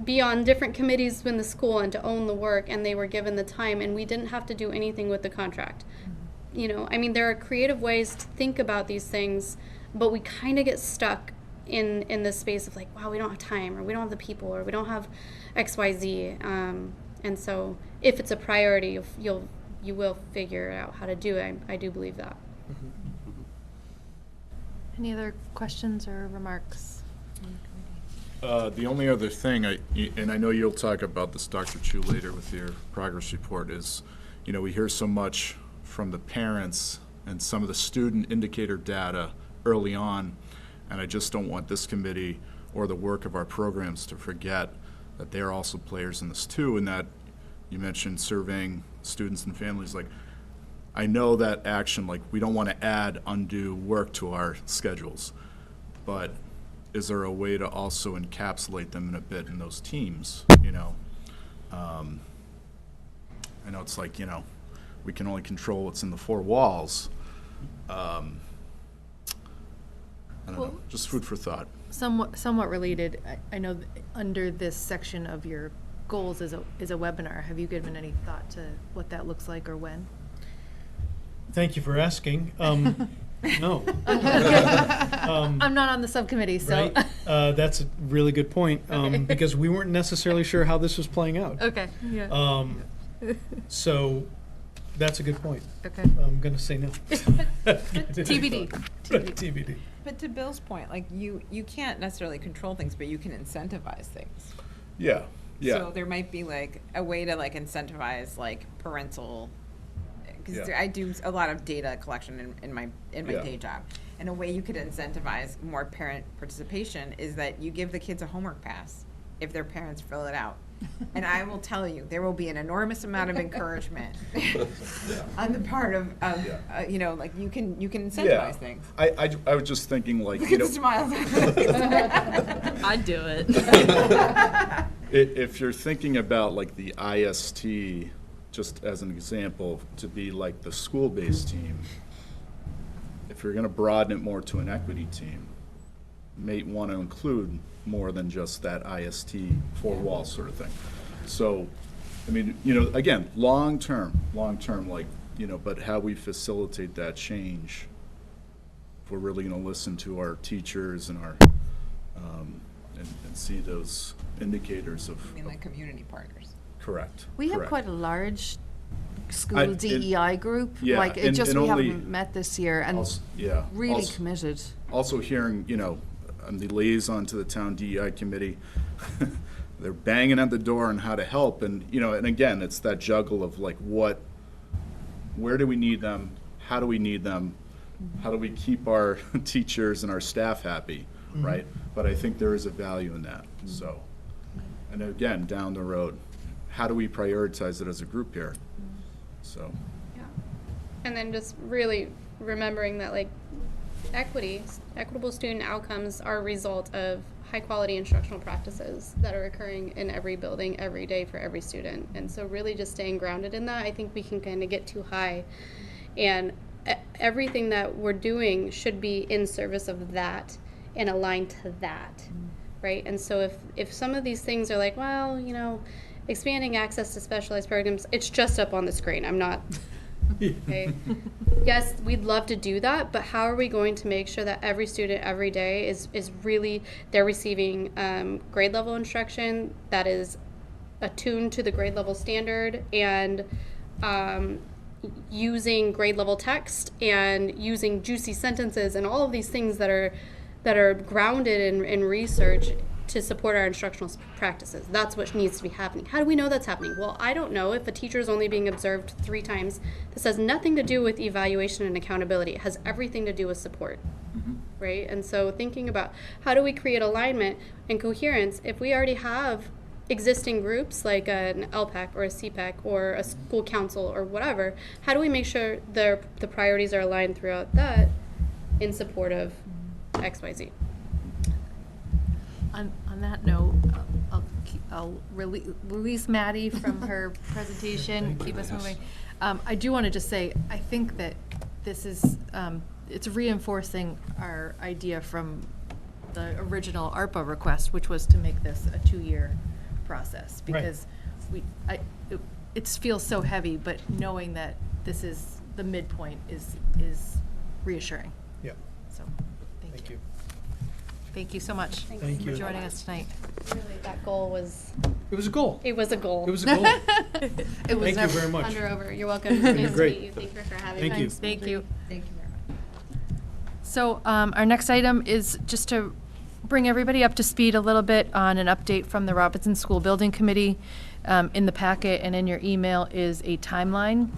K: be on different committees within the school and to own the work, and they were given the time, and we didn't have to do anything with the contract. You know, I mean, there are creative ways to think about these things, but we kind of get stuck in this space of like, wow, we don't have time, or we don't have the people, or we don't have XYZ. And so if it's a priority, you will figure out how to do it. I do believe that.
A: Any other questions or remarks?
M: The only other thing, and I know you'll talk about this, Dr. Chu, later with your progress report, is, you know, we hear so much from the parents and some of the student indicator data early on, and I just don't want this committee or the work of our programs to forget that they're also players in this too, and that you mentioned surveying students and families. Like, I know that action, like, we don't want to add undue work to our schedules, but is there a way to also encapsulate them in a bit in those teams, you know? I know it's like, you know, we can only control what's in the four walls. I don't know, just food for thought.
A: Somewhat related, I know under this section of your goals is a webinar. Have you given any thought to what that looks like or when?
L: Thank you for asking. No.
A: I'm not on the subcommittee, so.
L: Right? That's a really good point,
A: Okay.
L: because we weren't necessarily sure how this was playing out.
A: Okay, yeah.
L: So that's a good point.
A: Okay.
L: I'm going to say no.
A: TBD.
L: TBD.
G: But to Bill's point, like you can't necessarily control things, but you can incentivize things.
M: Yeah, yeah.
G: So there might be like a way to like incentivize like parental, because
M: Yeah.
G: I do a lot of data collection in my
M: Yeah.
G: day job. And a way you could incentivize more parent participation is that you give the kids a homework pass if their parents fill it out. And I will tell you, there will be an enormous amount of encouragement on the part of you know, like you can incentivize things.
M: I was just thinking like,
G: Look
M: you
G: at
M: know.
G: the smiles.
D: I'd do it.
M: If you're thinking about like the IST, just as an example, to be like the school-based team, if you're gonna broaden it more to an equity team, may want to include more than just that IST four-wall sort of thing. So, I mean, you know, again, long-term, like, you know, but how we facilitate that change, if we're really gonna listen to our teachers and our, and see those indicators of.
G: I mean, like community partners.
M: Correct.
C: We have
M: correct.
C: quite a large school
M: And-
C: DEI group.
M: Yeah,
C: Like, it
M: and-
C: just,
M: and
C: we
M: only-
C: haven't met this year and
M: Also- yeah.
C: really
M: Also-
C: committed.
M: Also hearing, you know, I'm the liaison to the town DEI committee. They're banging at the door on how to help, and, you know, and again, it's that juggle of like where do we need them? How do we need them? How do we keep our teachers and our staff happy, right? But I think there is a value in that, so. And again, down the road, how do we prioritize it as a group here? So.
K: And then just really remembering that like equitable student outcomes are a result of high quality instructional practices that are occurring in every building every day for every student. And so really just staying grounded in that, I think we can kind of get too high. And everything that we're doing should be in service of that and aligned to that, right? And so if some of these things are like, well, you know, expanding access to specialized programs, it's just up on the screen. I'm not, okay? Yes, we'd love to do that, but how are we going to make sure that every student every day is really, they're receiving grade level instruction that is attuned to the grade level standard and using grade level text and using juicy sentences and all of these things that are grounded in research to support our instructional practices. That's what needs to be happening. How do we know that's happening? Well, I don't know. If a teacher is only being observed 3 times, this has nothing to do with evaluation and accountability. It has everything to do with support, right? And so thinking about how do we create alignment and coherence if we already have existing groups like an LPAC or a CPAC or a school council or whatever, how do we make sure the priorities are aligned throughout that in support of XYZ?
A: On that note, I'll release Maddie from her presentation, keep us moving. I do want to just say, I think that this is, it's reinforcing our idea from the original ARPA request, which was to make this a 2-year process. Because it feels so heavy, but knowing that this is the midpoint is reassuring.
L: Yeah.
A: So, thank you.
L: you.
A: Thank you so much
L: Thank
A: for
L: you.
A: joining us tonight.
K: Really, that goal was,
L: It was a goal.
K: it was a goal.
L: It was a goal.
A: It was
L: Thank you very much.
K: Under over. You're welcome. Nice to
L: great.
K: meet you. Thank you for having
L: Thank
K: me.
L: you.
A: Thank you.
G: Thank you very much.
A: So our next item is just to bring everybody up to speed a little bit on an update from the Robinson School Building Committee. In the packet and in your email is a timeline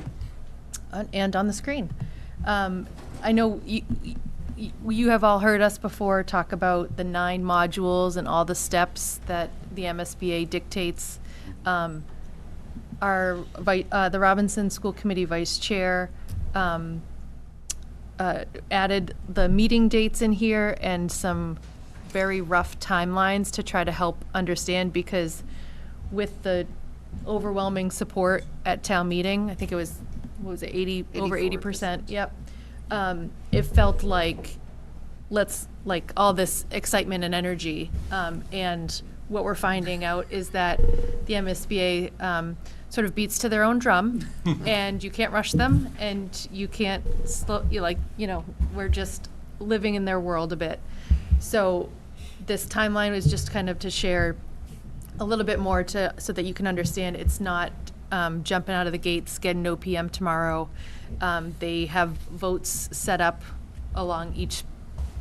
A: and on the screen. I know you have all heard us before talk about the 9 modules and all the steps that the MSBA dictates. The Robinson School Committee Vice Chair added the meeting dates in here and some very rough timelines to try to help understand, because with the overwhelming support at town meeting, I think it was, what was it, 80, over 80%, yep. It felt like, like all this excitement and energy, and what we're finding out is that the MSBA sort of beats to their own drum, and you can't rush them, and you can't we're just living in their world a bit. So this timeline was just kind of to share a little bit more so that you can understand it's not jumping out of the gates, getting no PM tomorrow. They have votes set up along each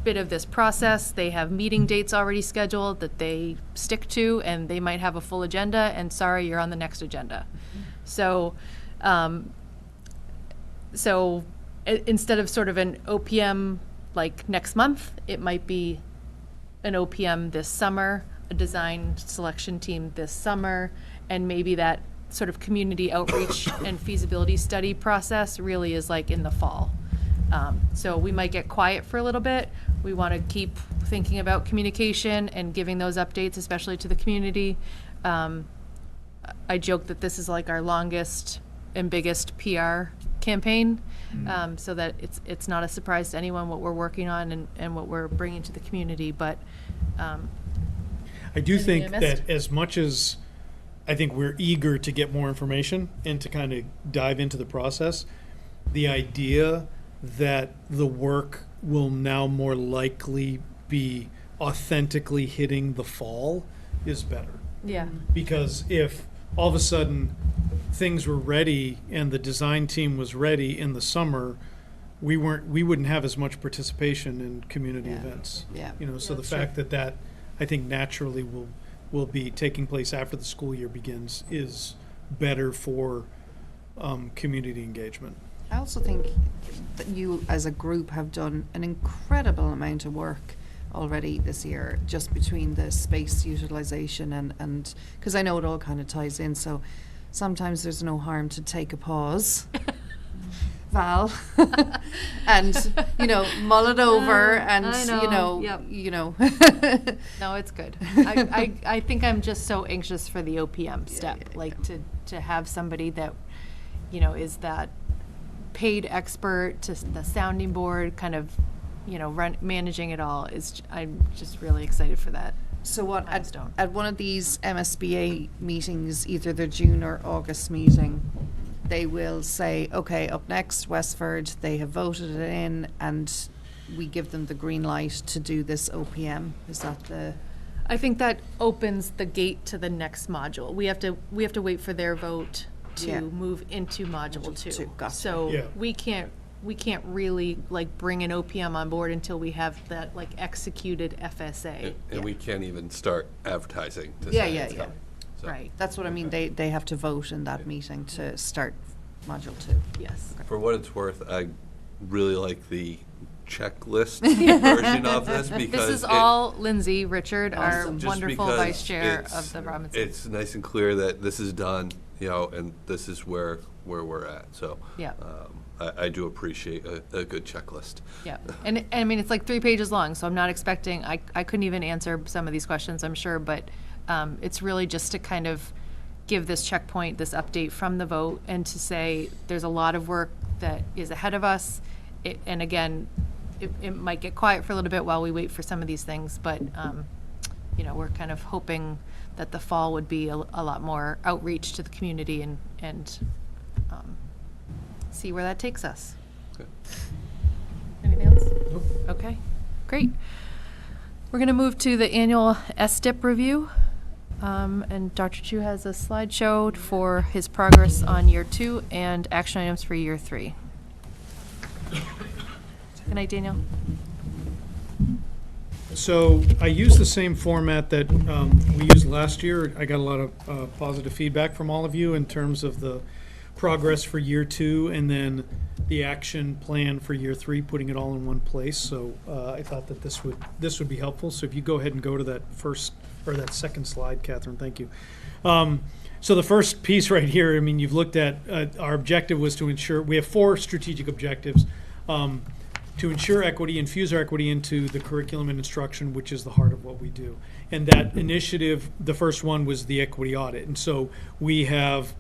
A: bit of this process. They have meeting dates already scheduled that they stick to, and they might have a full agenda, and sorry, you're on the next agenda. So, instead of sort of an OPM like next month, it might be an OPM this summer, a design selection team this summer, and maybe that sort of community outreach and feasibility study process really is like in the fall. So we might get quiet for a little bit. We want to keep thinking about communication and giving those updates, especially to the community. I joke that this is like our longest and biggest PR campaign, so that it's not a surprise to anyone what we're working on and what we're bringing to the community. But
L: I do think
A: I missed?
L: that as much as I think we're eager to get more information and to kind of dive into the process, the idea that the work will now more likely be authentically hitting the fall is better.
A: yeah,
L: Because if all of a sudden things were ready and the design team was ready in the summer, we wouldn't have as much participation in community
C: Yeah.
L: events.
C: Yeah.
L: You know, so
A: Yeah,
L: the
A: sure.
L: fact that I think naturally will be taking place after the school year begins is better for community engagement.
C: I also think that you as a group have done an incredible amount of work already this year, just between the space utilization and because I know it all kind of ties in, so sometimes there's no harm to take a pause, Val, and, you know, mull it over and,
A: I know,
C: you know,
A: yep.
C: you know.
A: no, it's good. I think I'm just so anxious for the OPM step, like to have somebody that, you know, is that paid expert to the sounding board, kind of, you know, managing it all. I'm just really excited for that.
C: So what,
A: Milestone.
C: at one of these MSBA meetings, either their June or August meeting, they will say, okay, up next, Westford, they have voted it in, and we give them the green light to do this OPM. Is that the?
A: I think that opens the gate to the next module. We have to wait for their vote to
C: Yeah.
A: move into module two.
C: Gotcha.
A: So
L: Yeah.
A: we can't really like bring an OPM on board until we have that like executed FSA.
H: And we can't even start advertising to
C: Yeah,
H: say
C: yeah,
H: it's
C: yeah.
H: coming. So,
A: Right,
C: That's what I mean. They have to vote in that meeting to start module 2.
A: yes.
H: For what it's worth, I really like the checklist version of this because
A: This is all Lindsay, Richard, our
C: Awesome.
H: just
A: wonderful
H: because
A: vice chair
H: it's-
A: of the Robinson.
H: It's nice and clear that this is done, you know, and this is where we're at. So
A: Yeah.
H: I do appreciate a good checklist.
A: Yeah, and I mean, it's like 3 pages long, so I'm not expecting, I couldn't even answer some of these questions, I'm sure, but it's really just to kind of give this checkpoint, this update from the vote, and to say there's a lot of work that is ahead of us. And again, it might get quiet for a little bit while we wait for some of these things, but, you know, we're kind of hoping that the fall would be a lot more outreach to the community and see where that takes us.
H: Okay.
A: Anything else? Okay, great. We're going to move to the annual SDIP review. And Dr. Chu has a slideshow for his progress on year 2 and action items for year 3. Good night, Daniel.
L: So I used the same format that we used last year. I got a lot of positive feedback from all of you in terms of the progress for year 2 and then the action plan for year 3, putting it all in one place. So I thought that this would be helpful. So if you go ahead and go to that that second slide, Catherine, thank you. So the first piece right here, I mean, you've looked at, our objective was to ensure, we have 4 strategic objectives. To ensure equity, infuse our equity into the curriculum and instruction, which is the heart of what we do. And that initiative, the first one was the equity audit. And so we have,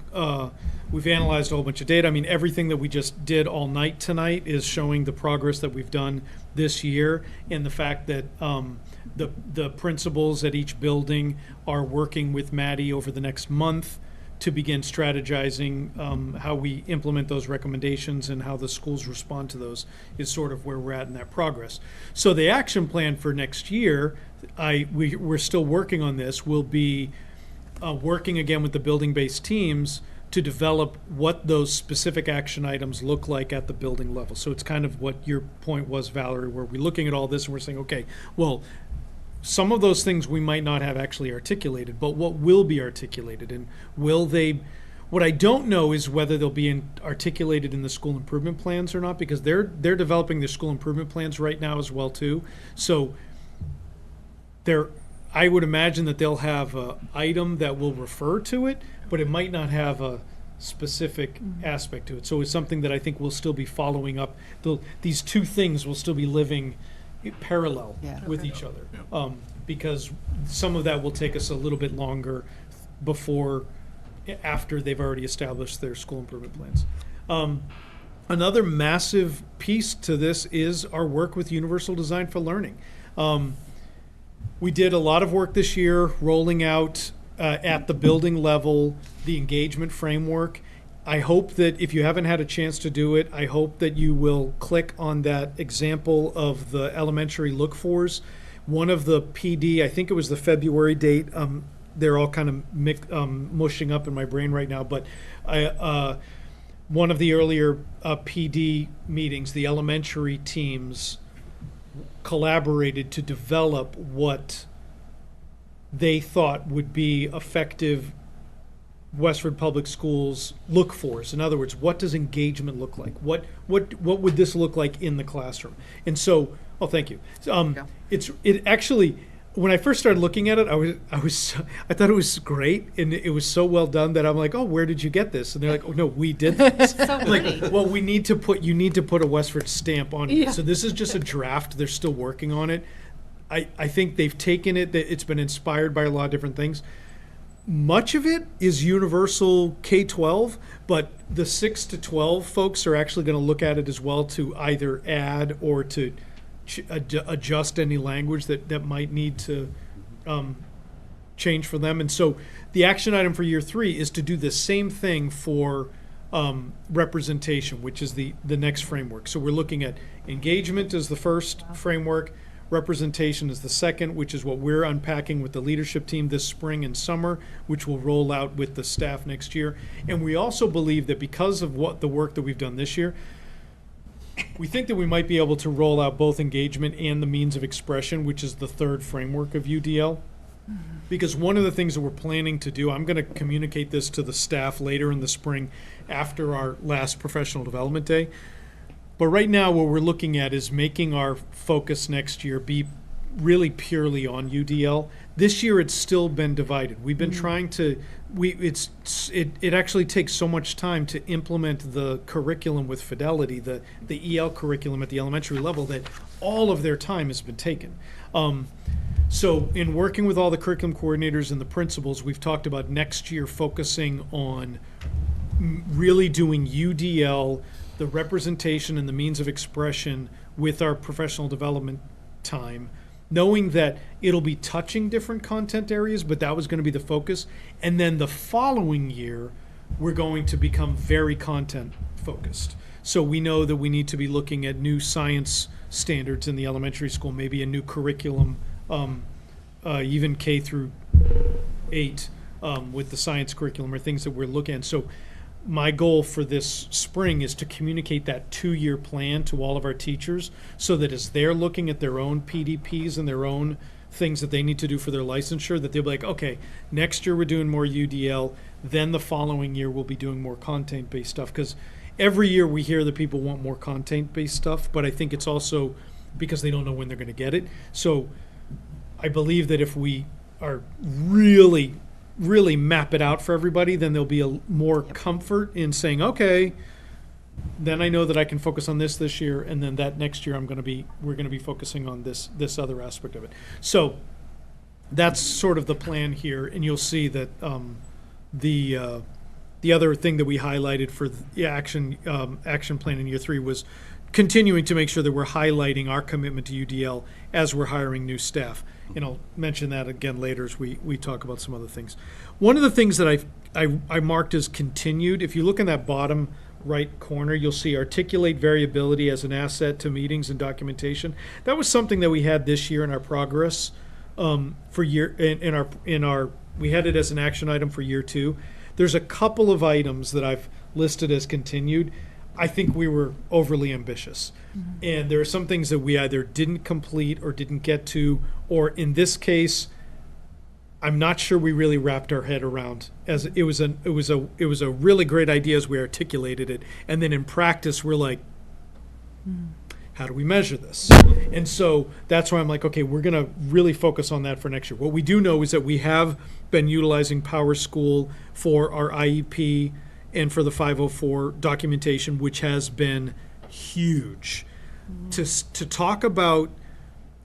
L: we've analyzed a whole bunch of data. I mean, everything that we just did all night tonight is showing the progress that we've done this year and the fact that the principals at each building are working with Maddie over the next month to begin strategizing how we implement those recommendations and how the schools respond to those is sort of where we're at in that progress. So the action plan for next year, we're still working on this, will be working again with the building-based teams to develop what those specific action items look like at the building level. So it's kind of what your point was, Valerie, where we're looking at all this and we're saying, okay, well, some of those things we might not have actually articulated, but what will be articulated, and will they, what I don't know is whether they'll be articulated in the school improvement plans or not, because they're developing their school improvement plans right now as well too. So I would imagine that they'll have an item that will refer to it, but it might not have a specific aspect to it. So it's something that I think we'll still be following up. These two things will still be living parallel with each other, because some of that will take us a little bit longer after they've already established their school improvement plans. Another massive piece to this is our work with Universal Design for Learning. We did a lot of work this year rolling out at the building level the engagement framework. I hope that if you haven't had a chance to do it, I hope that you will click on that example of the elementary look-fors. One of the PD, I think it was the February date, they're all kind of mushing up in my brain right now, but one of the earlier PD meetings, the elementary teams collaborated to develop what they thought would be effective Westford Public Schools look-fors. In other words, what does engagement look like? What would this look like in the classroom? And so, thank you. It actually, when I first started looking at it, I thought it was great, and it was so well done that I'm like, oh, where did you get this? And they're like, oh no, we did this.
A: So
L: like, well, you need to put a Westford stamp on it.
A: Yeah.
L: So this is just a draft. They're still working on it. I think they've taken it, that it's been inspired by a lot of different things. Much of it is universal K-12, but the 6 to 12 folks are actually going to look at it as well to either add or to adjust any language that might need to change for them. And so the action item for year 3 is to do the same thing for representation, which is the next framework. So we're looking at engagement as the first framework, representation is the second, which is what we're unpacking with the leadership team this spring and summer, which will roll out with the staff next year. And we also believe that because of the work that we've done this year, we think that we might be able to roll out both engagement and the means of expression, which is the third framework of UDL. Because one of the things that we're planning to do, I'm going to communicate this to the staff later in the spring after our last professional development day. But right now, what we're looking at is making our focus next year be really purely on UDL. This year, it's still been divided. We've been trying to. It actually takes so much time to implement the curriculum with fidelity, the EL curriculum at the elementary level, that all of their time has been taken. So in working with all the curriculum coordinators and the principals, we've talked about next year focusing on really doing UDL, the representation and the means of expression with our professional development time, knowing that it'll be touching different content areas, but that was going to be the focus. And then the following year, we're going to become very content focused. So we know that we need to be looking at new science standards in the elementary school, maybe a new curriculum, even K through 8 with the science curriculum, or things that we're looking at. So my goal for this spring is to communicate that 2-year plan to all of our teachers, so that as they're looking at their own PDPs and their own things that they need to do for their licensure, that they'll be like, okay, next year we're doing more UDL, then the following year we'll be doing more content-based stuff. Because every year we hear that people want more content-based stuff, but I think it's also because they don't know when they're going to get it. So I believe that if we are really map it out for everybody, then there'll be more comfort in saying, okay, then I know that I can focus on this year, and then that next year we're going to be focusing on this other aspect of it. So that's sort of the plan here, and you'll see that the other thing that we highlighted for the action plan in year 3 was continuing to make sure that we're highlighting our commitment to UDL as we're hiring new staff. And I'll mention that again later as we talk about some other things. One of the things that I marked as continued, if you look in that bottom right corner, you'll see articulate variability as an asset to meetings and documentation. That was something that we had this year in our progress we had it as an action item for year 2. there's a couple of items that I've listed as continued. I think we were overly ambitious. And there are some things that we either didn't complete or didn't get to, or in this case, I'm not sure we really wrapped our head around. As it was a really great idea as we articulated it, and then in practice we're like, how do we measure this? And so that's why I'm like, okay, we're going to really focus on that for next year. What we do know is that we have been utilizing Power School for our IEP and for the 504 documentation, which has been huge. To talk about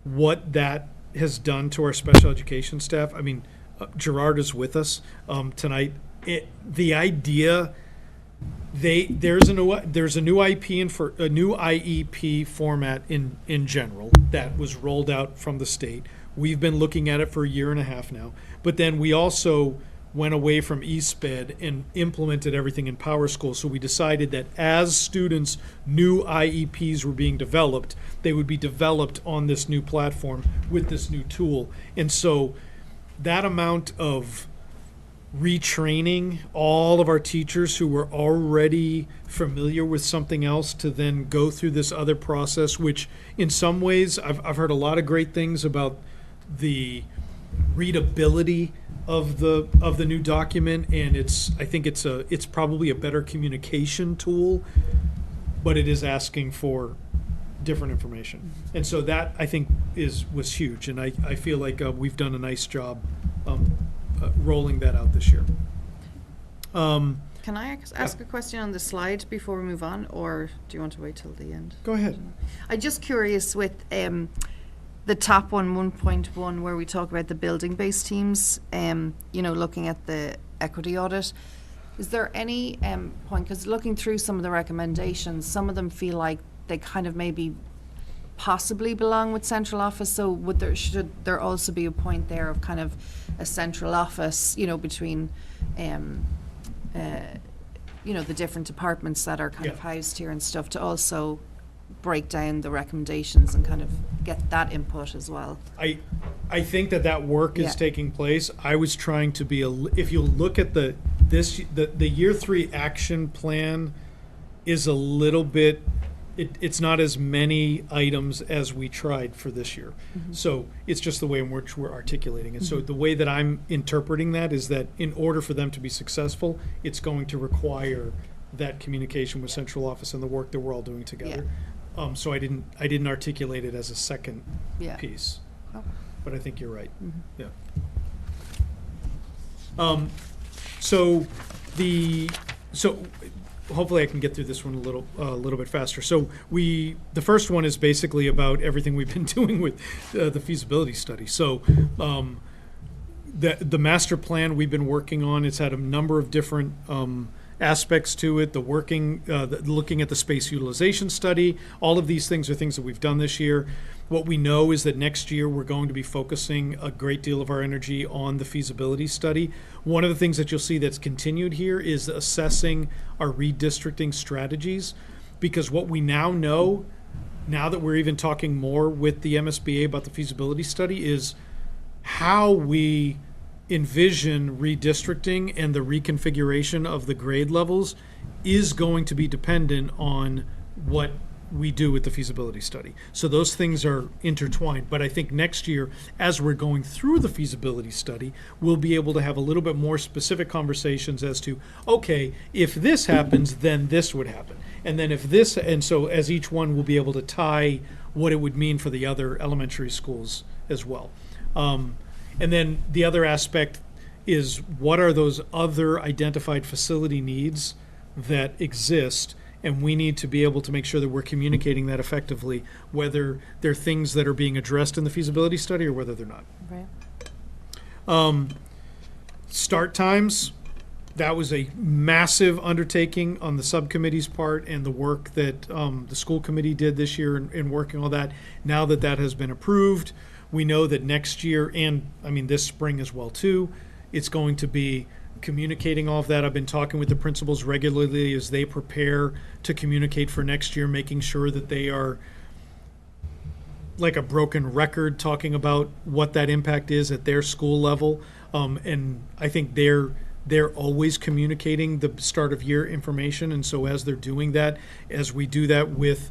L: what that has done to our special education staff, I mean, Gerard is with us tonight. The idea, there's a new IEP and for a new IEP format in general that was rolled out from the state. We've been looking at it for a year and a half now, but then we also went away from eSped and implemented everything in Power School. So we decided that as students' new IEPs were being developed, they would be developed on this new platform with this new tool. And so that amount of retraining all of our teachers who were already familiar with something else to then go through this other process, which in some ways I've heard a lot of great things about the readability of the new document, and I think it's probably a better communication tool, but it is asking for different information. And so that I think was huge, and I feel like we've done a nice job rolling that out this year.
C: Can I ask a question on the slide before we move on, or do you want to wait till the end?
L: Go ahead.
C: I'm just curious with the top one, 1.1, where we talk about the building-based teams, looking at the equity audit. Is there any point, because looking through some of the recommendations, some of them feel like they kind of maybe possibly belong with central office, so should there also be a point there of kind of a central office, between the different departments that are kind of housed here and stuff, to also break down the recommendations and kind of get that input as well?
L: I think that work is taking place. I was trying to be if you look at the year 3 action plan is a little bit, it's not as many items as we tried for this year. So it's just the way in which we're articulating it. So the way that I'm interpreting that is that in order for them to be successful, it's going to require that communication with central office and the work that we're all doing together. So I didn't articulate it as a second piece, but I think you're right. So hopefully I can get through this one a little bit faster. So the first one is basically about everything we've been doing with the feasibility study. So the master plan we've been working on, it's had a number of different aspects to it, looking at the space utilization study. All of these things are things that we've done this year. What we know is that next year we're going to be focusing a great deal of our energy on the feasibility study. One of the things that you'll see that's continued here is assessing our redistricting strategies, because what we now know, now that we're even talking more with the MSBA about the feasibility study, is how we envision redistricting and the reconfiguration of the grade levels is going to be dependent on what we do with the feasibility study. So those things are intertwined. But I think next year, as we're going through the feasibility study, we'll be able to have a little bit more specific conversations as to, okay, if this happens, then this would happen. And then if this, and so as each one will be able to tie what it would mean for the other elementary schools as well. And then the other aspect is, what are those other identified facility needs that exist? And we need to be able to make sure that we're communicating that effectively, whether they're things that are being addressed in the feasibility study or whether they're not.
C: Right.
L: Start times, that was a massive undertaking on the subcommittee's part, and the work that the school committee did this year in working on that. Now that has been approved, we know that next year, and this spring as well too, it's going to be communicating all of that. I've been talking with the principals regularly as they prepare to communicate for next year, making sure that they are like a broken record talking about what that impact is at their school level. And I think they're they're always communicating the start of year information. And so as they're doing that, as we do that with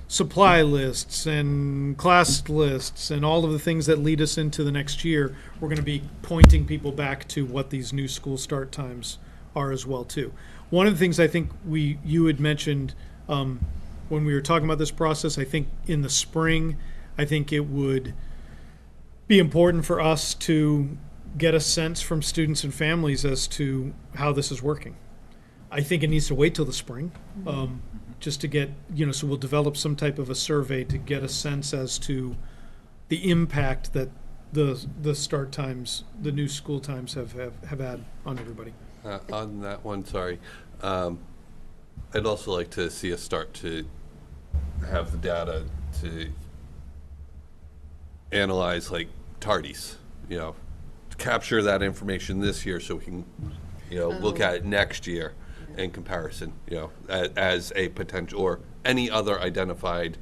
L: supply lists and class lists and all of the things that lead us into the next year, we're going to be pointing people back to what these new school start times are as well too. One of the things I think you had mentioned when we were talking about this process, I think in the spring, I think it would be important for us to get a sense from students and families as to how this is working. I think it needs to wait till the spring, just to get, so we'll develop some type of a survey to get a sense as to the impact that the start times, the new school times have had on everybody.
H: On that one, sorry. I'd also like to see us start to have the data to analyze like tardies, to capture that information this year so we can, look at it next year in comparison, as a potential or any other identified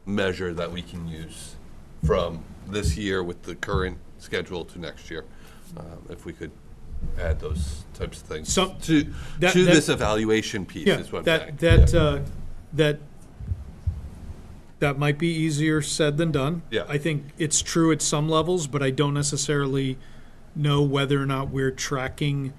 H: measure that we can use from this year with the current schedule to next year. If we could add those types of things to this evaluation piece is what I'm saying. That might be easier said than done.
L: Yeah. I think it's true at some levels, but I don't necessarily know whether or not we're tracking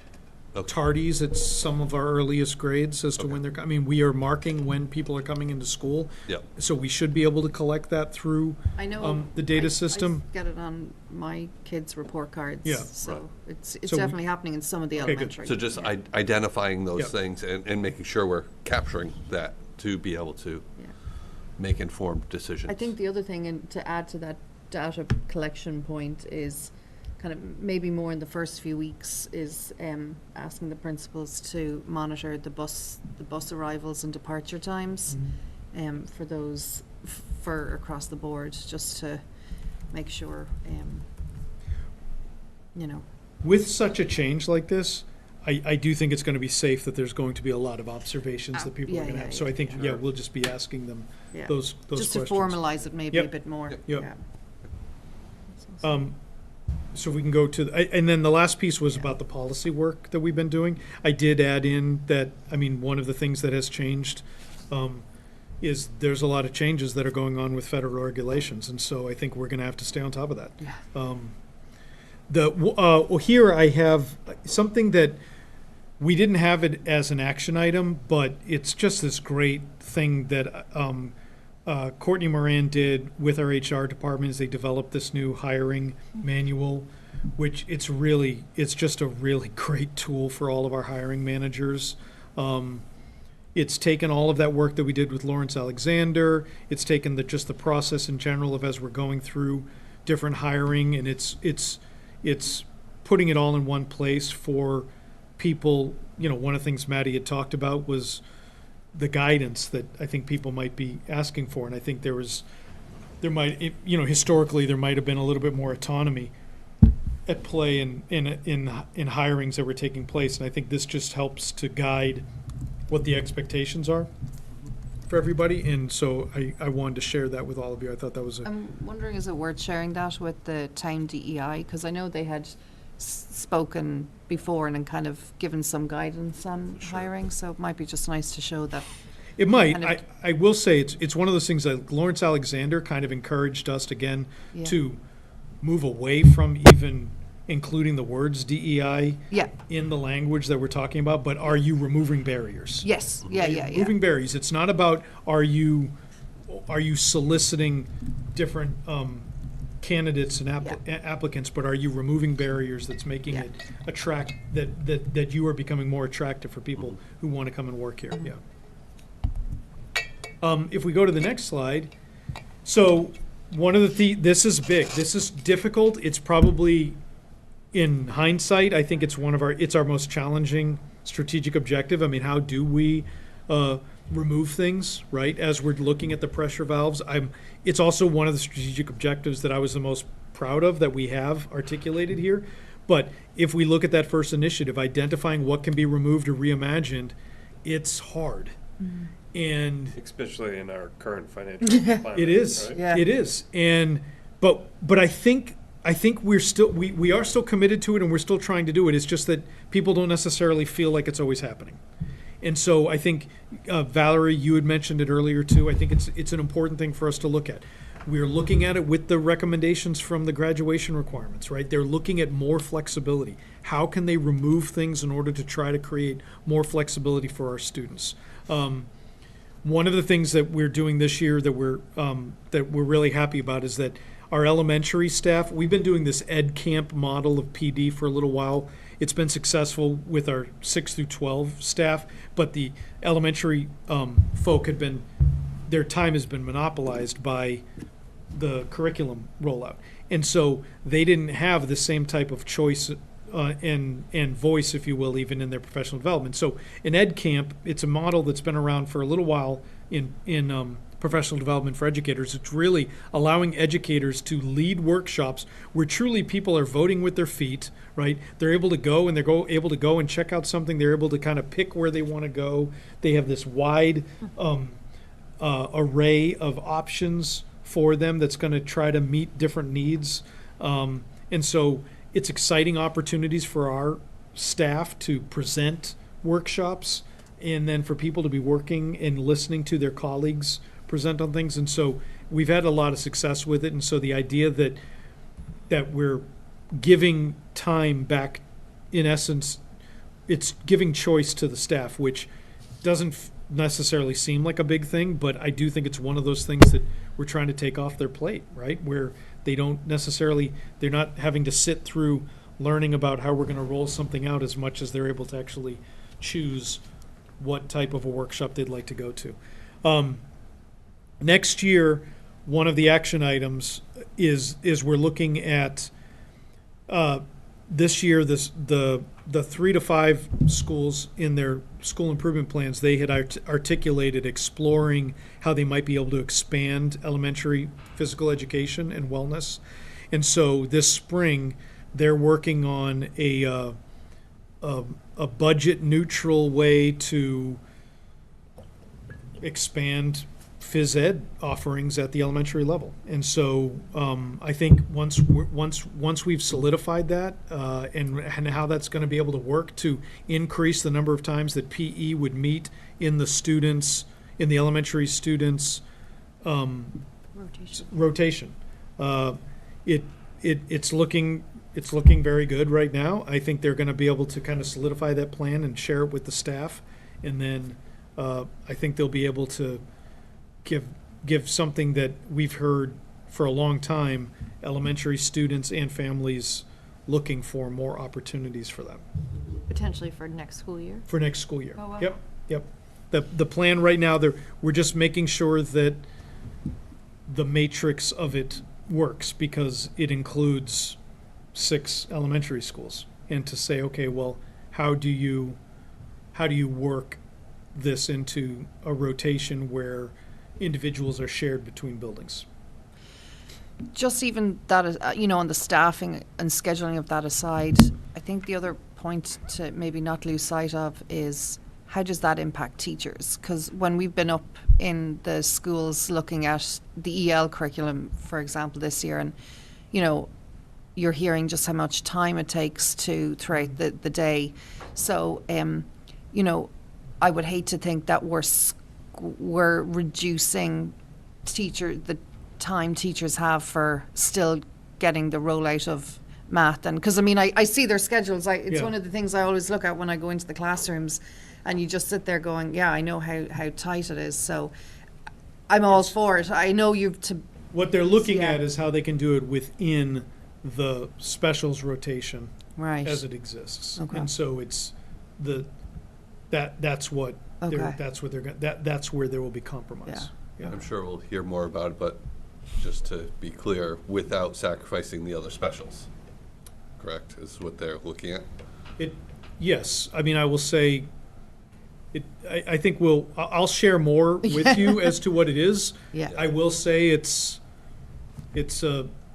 L: tardies at some of our earliest grades as to when they're coming. We are marking when people are coming into school.
H: Yeah.
L: So we should be able to collect that through
C: I know
L: the data system.
C: I get it on my kids' report cards.
L: Yeah.
C: So
H: Right.
C: it's
L: So
C: definitely happening in some of the
L: Okay, good.
C: elementary.
H: So just identifying those
L: Yeah.
H: things and making sure we're capturing that to be able to
C: Yeah.
H: make informed decisions.
C: I think the other thing, and to add to that data collection point, is kind of maybe more in the first few weeks is asking the principals to monitor the bus arrivals and departure times for those for across the board, just to make sure
L: With such a change like this, I do think it's going to be safe that there's going to be a lot of observations that people are going to have. So I think, we'll just be asking them those
C: just
L: questions.
C: to formalize it maybe
L: Yep.
C: a bit more.
L: Yep. So we can go to, and then the last piece was about the policy work that we've been doing. I did add in that, one of the things that has changed is there's a lot of changes that are going on with federal regulations, and so I think we're going to have to stay on top of that.
C: Yeah.
L: Here I have something that we didn't have it as an action item, but it's just this great thing that Courtney Moran did with our HR department. Is they developed this new hiring manual, which it's just a really great tool for all of our hiring managers. It's taken all of that work that we did with Lawrence Alexander. It's taken just the process in general of as we're going through different hiring, and it's putting it all in one place for people. One of the things Maddie had talked about was the guidance that I think people might be asking for, and I think historically there might have been a little bit more autonomy at play in hirings that were taking place, and I think this just helps to guide what the expectations are for everybody, and so I wanted to share that with all of you. I thought that was
C: I'm wondering, is it worth sharing that with the town DEI? Because I know they had spoken before and kind of given some guidance on hiring, so it might be just nice to show that.
L: It might.
C: kind of-
L: I will say it's one of those things that Lawrence Alexander kind of encouraged us again
C: Yeah.
L: to move away from even including the words DEI
C: Yeah.
L: in the language that we're talking about, but are you removing barriers?
C: Yes. Yeah.
L: Removing barriers. It's not about are you soliciting different candidates and applicants, but are you removing barriers that's making it that you are becoming more attractive for people who want to come and work here? Yeah. If we go to the next slide, so one of the this is big. This is difficult. It's probably, in hindsight, I think it's our most challenging strategic objective. How do we remove things, right, as we're looking at the pressure valves? It's also one of the strategic objectives that I was the most proud of that we have articulated here. But if we look at that first initiative, identifying what can be removed or reimagined, it's hard. And
I: Especially in our current financial climate.
L: it is.
I: right?
C: Yeah.
L: It is. And but I think I think we are still committed to it, and we're still trying to do it. It's just that people don't necessarily feel like it's always happening. And so I think, Valerie, you had mentioned it earlier too. I think it's an important thing for us to look at. We're looking at it with the recommendations from the graduation requirements, right? They're looking at more flexibility. How can they remove things in order to try to create more flexibility for our students? One of the things that we're doing this year that we're really happy about is that our elementary staff, we've been doing this ed camp model of PD for a little while. It's been successful with our 6 through 12 staff, but the elementary folk their time has been monopolized by the curriculum rollout. And so they didn't have the same type of choice and voice, if you will, even in their professional development. So in ed camp, it's a model that's been around for a little while in professional development for educators. It's really allowing educators to lead workshops where truly people are voting with their feet, right? They're able to go and able to go and check out something. They're able to kind of pick where they want to go. They have this wide array of options for them that's going to try to meet different needs. And so it's exciting opportunities for our staff to present workshops and then for people to be working and listening to their colleagues present on things. And so we've had a lot of success with it. And so the idea that we're giving time back, in essence, it's giving choice to the staff, which doesn't necessarily seem like a big thing, but I do think it's one of those things that we're trying to take off their plate, right? Where they're not having to sit through learning about how we're going to roll something out as much as they're able to actually choose what type of a workshop they'd like to go to. Next year, one of the action items is we're looking at this year, the 3 to 5 schools in their school improvement plans, they had articulated exploring how they might be able to expand elementary physical education and wellness. And so this spring, they're working on a budget neutral way to expand phys ed offerings at the elementary level. And so I think once we've solidified that and how that's going to be able to work to increase the number of times that PE would meet in the elementary students rotation. It's looking very good right now. I think they're going to be able to kind of solidify that plan and share it with the staff, and then I think they'll be able to give something that we've heard for a long time, elementary students and families looking for more opportunities for them.
A: Potentially for next school year?
L: For next school year.
A: Oh, wow.
L: Yep. The plan right now, we're just making sure that the matrix of it works, because it includes 6 elementary schools. And to say, okay, well, how do you work this into a rotation where individuals are shared between buildings?
C: Just even that, on the staffing and scheduling of that aside, I think the other point to maybe not lose sight of is how does that impact teachers? Because when we've been up in the schools looking at the EL curriculum, for example, this year, and, you're hearing just how much time it takes throughout the day. So, I would hate to think that we're reducing the time teachers have for still getting the rollout of math. And because I see their schedules. It's one of the things I always look at when I go into the classrooms, and you just sit there going, yeah, I know how tight it is. So I'm all for it. I know
L: what they're looking at is how they can do it within the specials rotation as it exists.
C: Okay.
L: And so it's that's what that's where there will be compromise.
C: Yeah.
H: I'm sure we'll hear more about it, but just to be clear, without sacrificing the other specials, correct, is what they're looking at?
L: Yes. I will say, I think I'll share more with you as to what it is.
C: Yeah.
L: I will say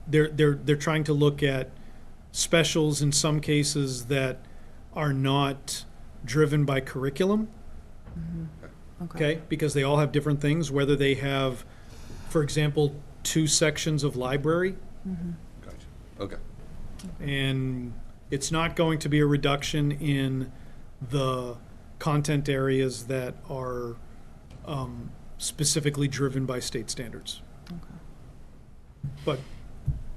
L: they're trying to look at specials in some cases that are not driven by curriculum.
C: Mm-hmm.
L: Okay, because they all have different things, whether they have, for example, 2 sections of library.
C: Mm-hmm.
H: Gotcha. Okay.
L: And it's not going to be a reduction in the content areas that are specifically driven by state standards. But,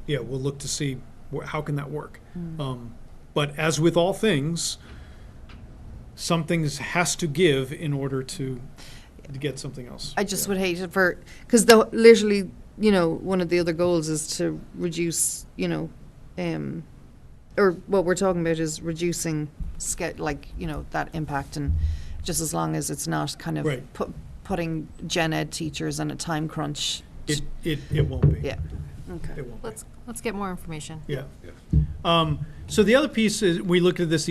L: yeah, we'll look to see how can that work. But as with all things, some things has to give in order to get something else.
C: I just would hate it for, because literally, you know, one of the other goals is to reduce, you know, or what we're talking about is reducing, like, you know, that impact, and just as long as it's not kind of
L: Right.
C: putting gen ed teachers on a time crunch.
L: It won't be.
C: Yeah, okay.
L: It won't be.
A: Let's get more information.
L: Yeah. So the other piece is, we looked at this,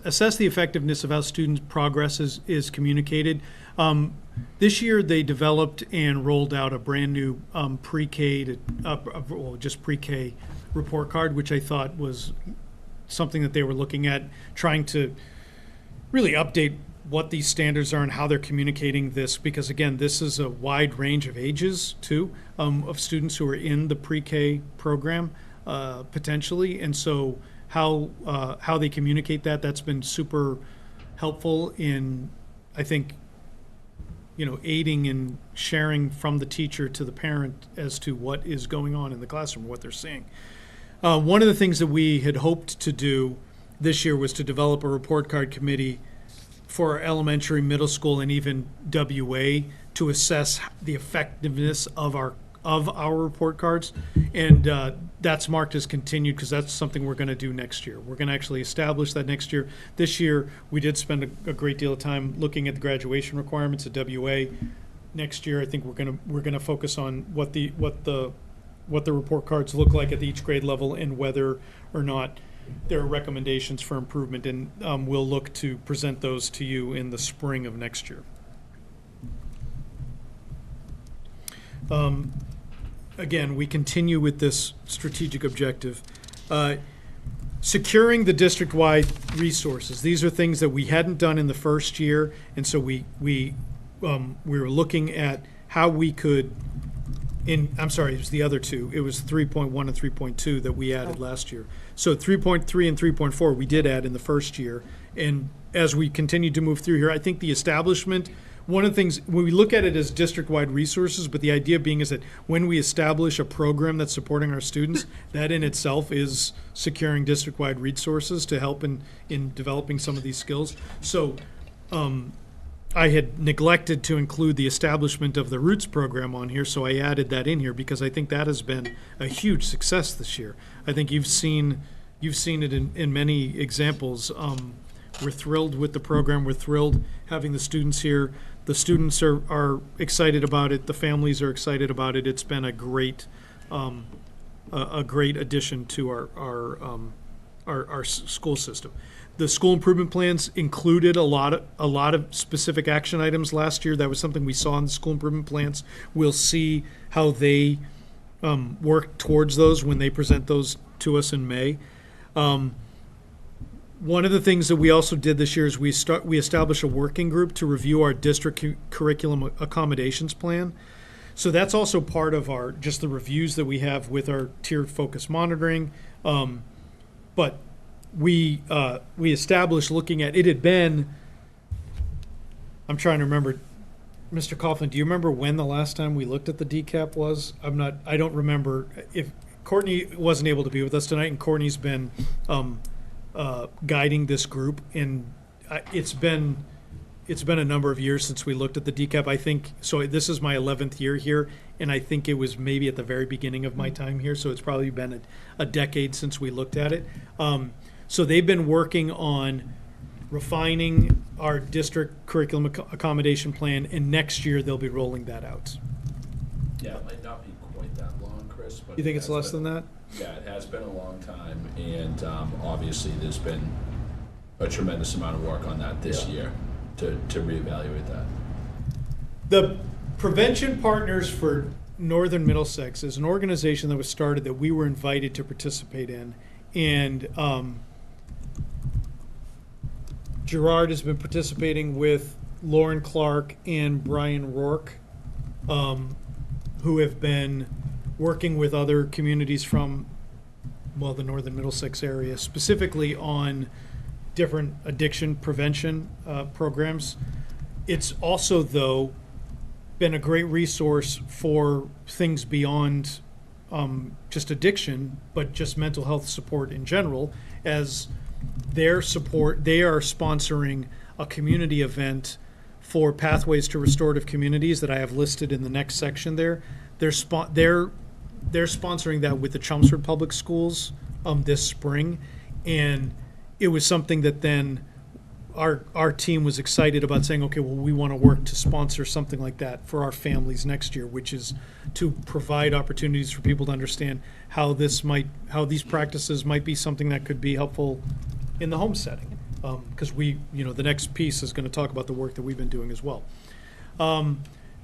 L: assess the effectiveness of how students' progress is communicated. This year, they developed and rolled out a brand-new pre-K just pre-K report card, which I thought was something that they were looking at, trying to really update what these standards are and how they're communicating this, because again, this is a wide range of ages too, of students who are in the pre-K program potentially, and so how they communicate that's been super helpful in, I think, you know, aiding and sharing from the teacher to the parent as to what is going on in the classroom, what they're seeing. One of the things that we had hoped to do this year was to develop a report card committee for elementary, middle school, and even WA to assess the effectiveness of our report cards. And that's marked as continued because that's something we're going to do next year. We're going to actually establish that next year. This year, we did spend a great deal of time looking at the graduation requirements at WA. Next year, I think we're going to focus on what the report cards look like at each grade level and whether or not there are recommendations for improvement, and we'll look to present those to you in the spring of next year. Again, we continue with this strategic objective. Securing the district-wide resources. These are things that we hadn't done in the first year, and so we were looking at how we could, I'm sorry, it was the other two. It was 3.1 and 3.2 that we added last year. So 3.3 and 3.4 we did add in the first year. And as we continue to move through here, I think the establishment, one of the things, when we look at it as district-wide resources, but the idea being is that when we establish a program that's supporting our students, that in itself is securing district-wide resources to help in developing some of these skills. So I had neglected to include the establishment of the Roots program on here, so I added that in here because I think that has been a huge success this year. I think you've seen it in many examples. We're thrilled with the program. We're thrilled having the students here. The students are excited about it. The families are excited about it. It's been a great addition to our school system. The school improvement plans included a lot of specific action items last year. That was something we saw in the school improvement plans. We'll see how they work towards those when they present those to us in May. One of the things that we also did this year is we established a working group to review our district curriculum accommodations plan. So that's also part of just the reviews that we have with our tiered focus monitoring. But we established, looking at it, had been, I'm trying to remember, Mr. Coughlin, do you remember when the last time we looked at the DCAP was? I don't remember. If Courtney wasn't able to be with us tonight, and Courtney's been guiding this group, and it's been a number of years since we looked at the DCAP. I think so. This is my 11th year here, and I think it was maybe at the very beginning of my time here. So it's probably been a decade since we looked at it. So they've been working on refining our district curriculum accommodation plan, and next year they'll be rolling that out.
N: Yeah, it might not be quite that long, Chris, but.
L: You think it's less than that?
N: Yeah, it has been a long time, and obviously there's been a tremendous amount of work on that this year to reevaluate that.
L: The Prevention Partners for Northern Middlesex is an organization that was started that we were invited to participate in, and Gerard has been participating with Lauren Clark and Brian Rourke, who have been working with other communities from the northern Middlesex area, specifically on different addiction prevention programs. It's also, though, been a great resource for things beyond just addiction, but just mental health support in general, as they are sponsoring a community event for Pathways to Restorative Communities that I have listed in the next section there. They're sponsoring that with the Chelmsford Public Schools this spring, and it was something that then our team was excited about, saying, okay, well, we want to work to sponsor something like that for our families next year, which is to provide opportunities for people to understand how these practices might be something that could be helpful in the home setting. Because the next piece is going to talk about the work that we've been doing as well.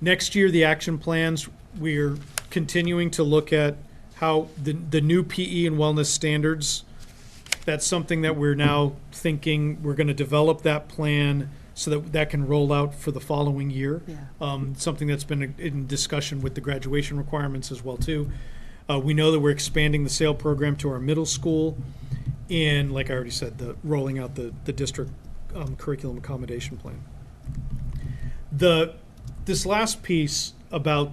L: Next year, the action plans, we're continuing to look at how the new PE and wellness standards. That's something that we're now thinking we're going to develop that plan so that can roll out for the following year.
C: Yeah.
L: Something that's been in discussion with the graduation requirements as well too. We know that we're expanding the SAIL program to our middle school, and like I already said, rolling out the district curriculum accommodation plan. This last piece about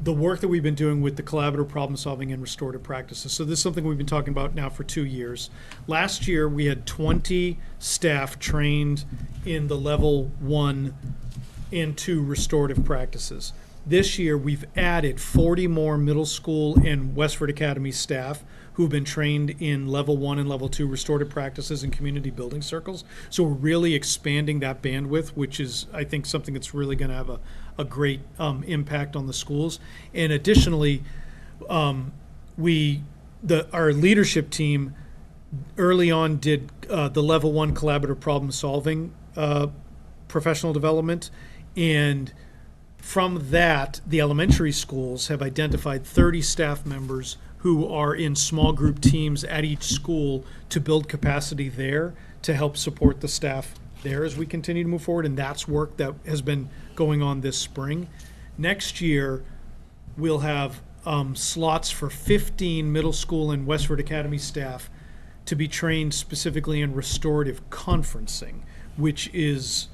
L: the work that we've been doing with the collaborative problem solving and restorative practices. So this is something we've been talking about now for 2 years. Last year, we had 20 staff trained in the level 1 and 2 restorative practices. This year, we've added 40 more middle school and Westford Academy staff who've been trained in level 1 and level 2 restorative practices and community building circles. So we're really expanding that bandwidth, which is, I think, something that's really going to have a great impact on the schools. And additionally, our leadership team early on did the level 1 collaborative problem solving professional development, and from that, the elementary schools have identified 30 staff members who are in small group teams at each school to build capacity there to help support the staff there as we continue to move forward, and that's work that has been going on this spring. Next year, we'll have slots for 15 middle school and Westford Academy staff to be trained specifically in restorative conferencing, which is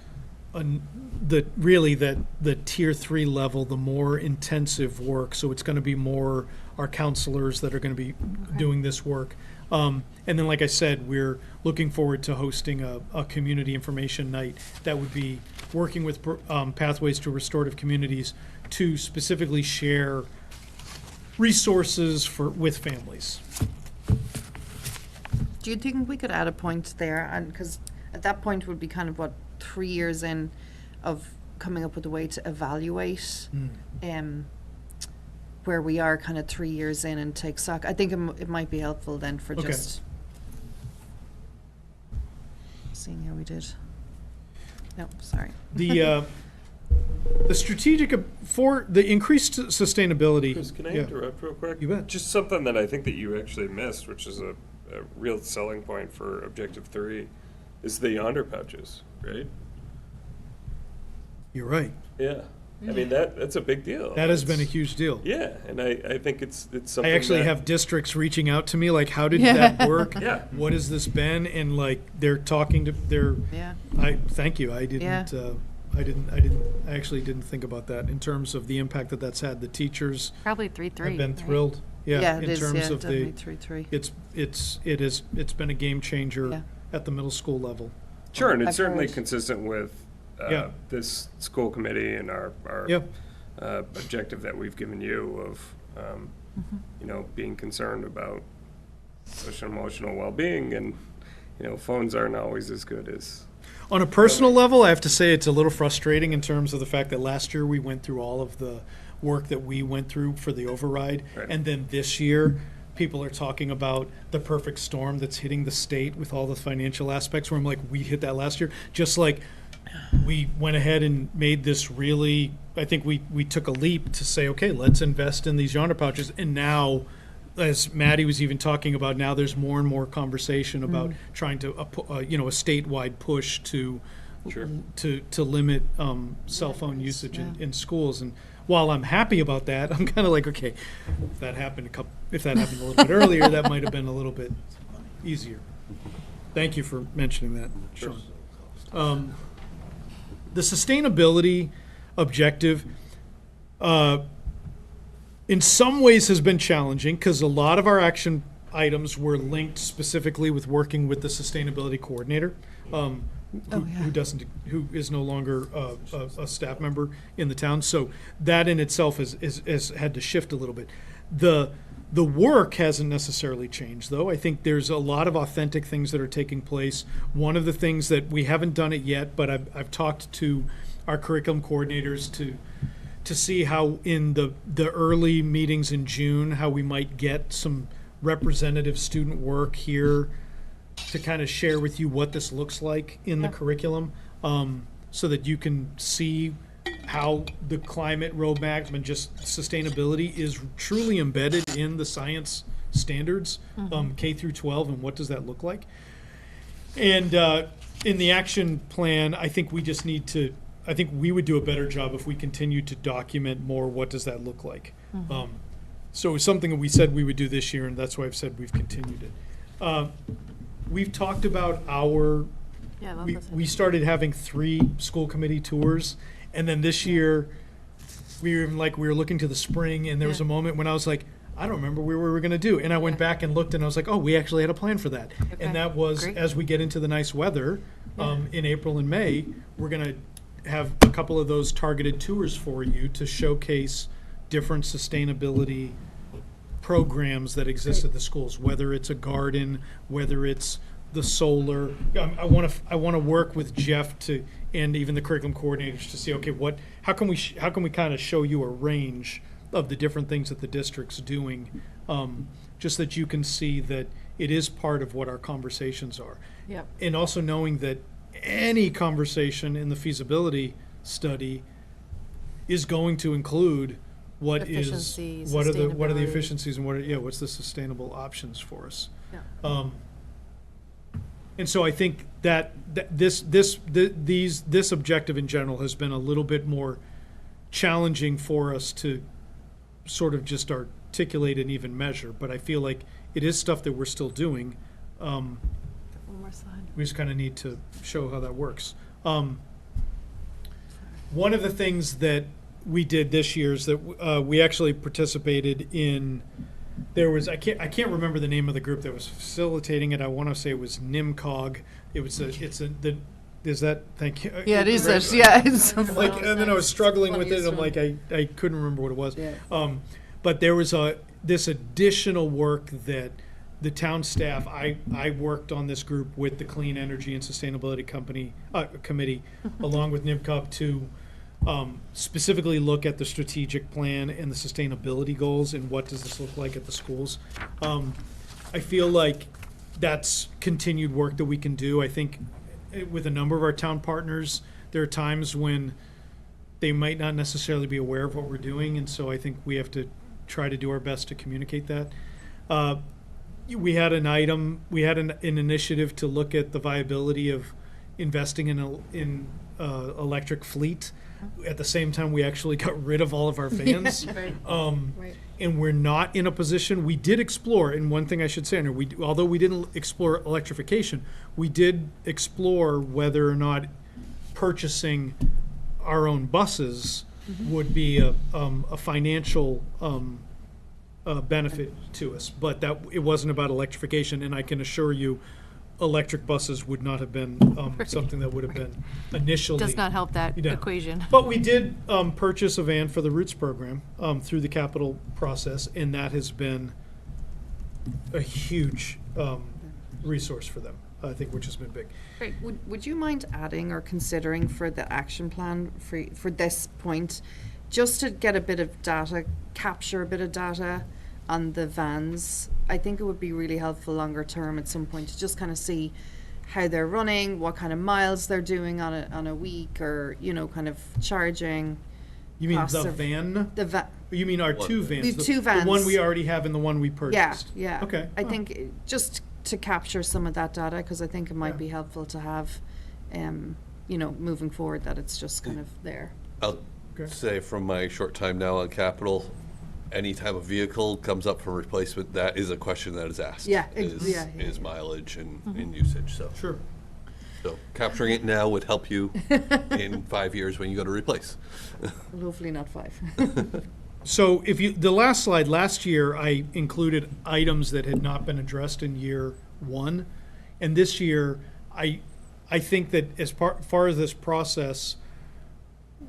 L: the tier 3 level, the more intensive work. So it's going to be more our counselors that are going to be doing this work. And then, like I said, we're looking forward to hosting a community information night that would be working with Pathways to Restorative Communities to specifically share resources with families.
C: Do you think we could add a point there? And because at that point would be kind of 3 years in of coming up with a way to evaluate where we are kind of 3 years in and take stock. I think it might be helpful then for just seeing how we did. No, sorry.
L: The strategic for the increased sustainability.
I: Chris, can I interrupt real quick?
L: You bet.
I: Just something that I think that you actually missed, which is a real selling point for Objective 3, is the yonder pouches, right?
L: You're right.
I: Yeah. I mean, that's a big deal.
L: That has been a huge deal.
I: Yeah, and I think it's something
L: I actually have districts reaching out to me, like, how did that work?
I: Yeah.
L: What has this been? And like, they're talking to thank you. I actually didn't think about that in terms of the impact that that's had. The teachers
B: Probably 3-3.
L: have been thrilled.
C: Yeah,
L: in terms of the
C: definitely
L: 3-3. It's been a game changer at the middle school level.
I: Sure, and it's
C: I've
I: certainly
C: heard.
I: consistent with this school committee and our objective that we've given you of being concerned about social and emotional well-being, and phones aren't always as good as.
L: On a personal level, I have to say it's a little frustrating in terms of the fact that last year we went through all of the work that we went through for the override, and then this year people are talking about the perfect storm that's hitting the state with all the financial aspects, where I'm like, we hit that last year. Just like we went ahead and made this really, I think we took a leap to say, okay, let's invest in these yonder pouches. And now, as Maddie was even talking about, now there's more and more conversation about trying to, a statewide push to limit cell phone usage in schools. And while I'm happy about that, I'm kind of like, okay, if that happened a little bit earlier, that might have been a little bit easier. Thank you for mentioning that, Sean. The sustainability objective, in some ways has been challenging because a lot of our action items were linked specifically with working with the sustainability coordinator, who is no longer a staff member in the town. So that in itself has had to shift a little bit. The work hasn't necessarily changed, though. I think there's a lot of authentic things that are taking place. One of the things that we haven't done it yet, but I've talked to our curriculum coordinators to see how in the early meetings in June, how we might get some representative student work here to kind of share with you what this looks like in the curriculum, so that you can see how the climate roadmap and just sustainability is truly embedded in the science standards, K through 12, and what does that look like. And in the action plan, I think we just need to, I think we would do a better job if we continued to document more what does that look like. So it's something that we said we would do this year, and that's why I've said we've continued it. We've talked about we started having 3 school committee tours, and then this year we were looking to the spring, and there was a moment when I was like, I don't remember where we were going to do, and I went back and looked, and I was like, oh, we actually had a plan for that. And that was, as we get into the nice weather in April and May, we're going to have a couple of those targeted tours for you to showcase different sustainability programs that exist at the schools, whether it's a garden, whether it's the solar. I want to work with Jeff and even the curriculum coordinators to see, okay, how can we kind of show you a range of the different things that the district's doing, just that you can see that it is part of what our conversations are.
A: Yep.
L: And also knowing that any conversation in the feasibility study is going to include what are the efficiencies and what's the sustainable options for us.
A: Yeah.
L: And so I think that this objective in general has been a little bit more challenging for us to sort of just articulate and even measure, but I feel like it is stuff that we're still doing.
A: One more slide.
L: We just kind of need to show how that works. One of the things that we did this year is that we actually participated in. There was I can't remember the name of the group that was facilitating it. I want to say it was NIMCOG. Thank you.
C: Yeah, it is. It's
L: like, and then I was struggling with it. And I'm like, I couldn't remember what it was.
C: Yeah.
L: But there was this additional work that the town staff. I worked on this group with the Clean Energy and Sustainability Committee, along with NIMCOG to specifically look at the strategic plan and the sustainability goals and what does this look like at the schools. I feel like that's continued work that we can do. I think with a number of our town partners, there are times when they might not necessarily be aware of what we're doing, and so I think we have to try to do our best to communicate that. We had an initiative to look at the viability of investing in electric fleet. At the same time, we actually got rid of all of our vans.
A: Right.
L: And we're not in a position, we did explore, and one thing I should say, although we didn't explore electrification, we did explore whether or not purchasing our own buses would be a financial benefit to us. But that it wasn't about electrification, and I can assure you, electric buses would not have been something that would have been initially.
A: Does not help that equation.
L: But we did purchase a van for the Roots program through the capital process, and that has been a huge resource for them, I think, which has been big.
C: Great. Would you mind adding or considering for the action plan for this point, just to get a bit of data, capture a bit of data on the vans? I think it would be really helpful longer term at some point to just kind of see how they're running, what kind of miles they're doing on a week, or kind of charging.
L: You mean the van?
C: The van.
L: You mean our 2 vans?
C: We have 2 vans.
L: The one we already have and the one we purchased.
C: Yeah.
L: Okay.
C: I think just to capture some of that data, because I think it might be helpful to have, moving forward, that it's just kind of there.
L: Okay.
H: say from my short time now on capital, any time a vehicle comes up for replacement, that is a question that is asked.
C: Yeah,
H: Is mileage and usage, so.
L: Sure.
H: So capturing it now would help you in 5 years when you go to replace.
C: Hopefully not 5.
L: So the last slide, last year, I included items that had not been addressed in year 1. And this year, I think that as far as this process,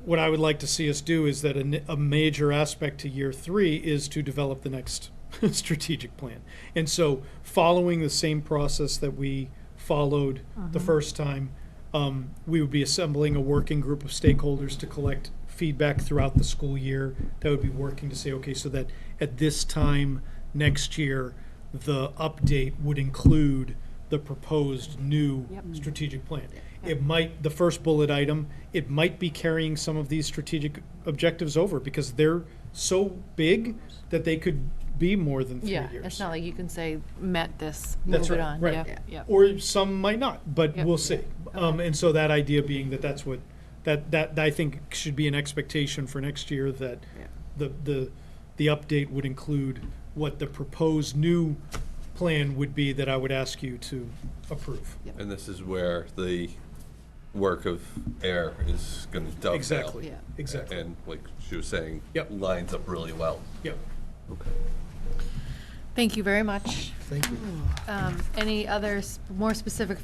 L: what I would like to see us do is that a major aspect to year 3 is to develop the next strategic plan. And so following the same process that we followed the first time, we would be assembling a working group of stakeholders to collect feedback throughout the school year that would be working to say, okay, so that at this time next year, the update would include the proposed new strategic plan. It might, the first bullet item, it might be carrying some of these strategic objectives over because they're so big that they could be more than 3 years.
A: Yeah, it's not like you can say, met this,
L: That's
A: move it
L: right,
A: on.
L: right.
A: Yep, yep.
L: Or some might not, but
A: Yep.
L: we'll see. And so that idea being that that's what, that I think should be an expectation for next year, that the update would include what the proposed new plan would be that I would ask you to approve.
H: And this is where the work of AIR is going to dovetail.
L: Exactly,
A: Yeah.
L: exactly.
H: And like she was saying,
L: Yep.
H: lines up really well.
L: Yep.
H: Okay.
A: Thank you very much.
L: Thank you.
A: Any other more specific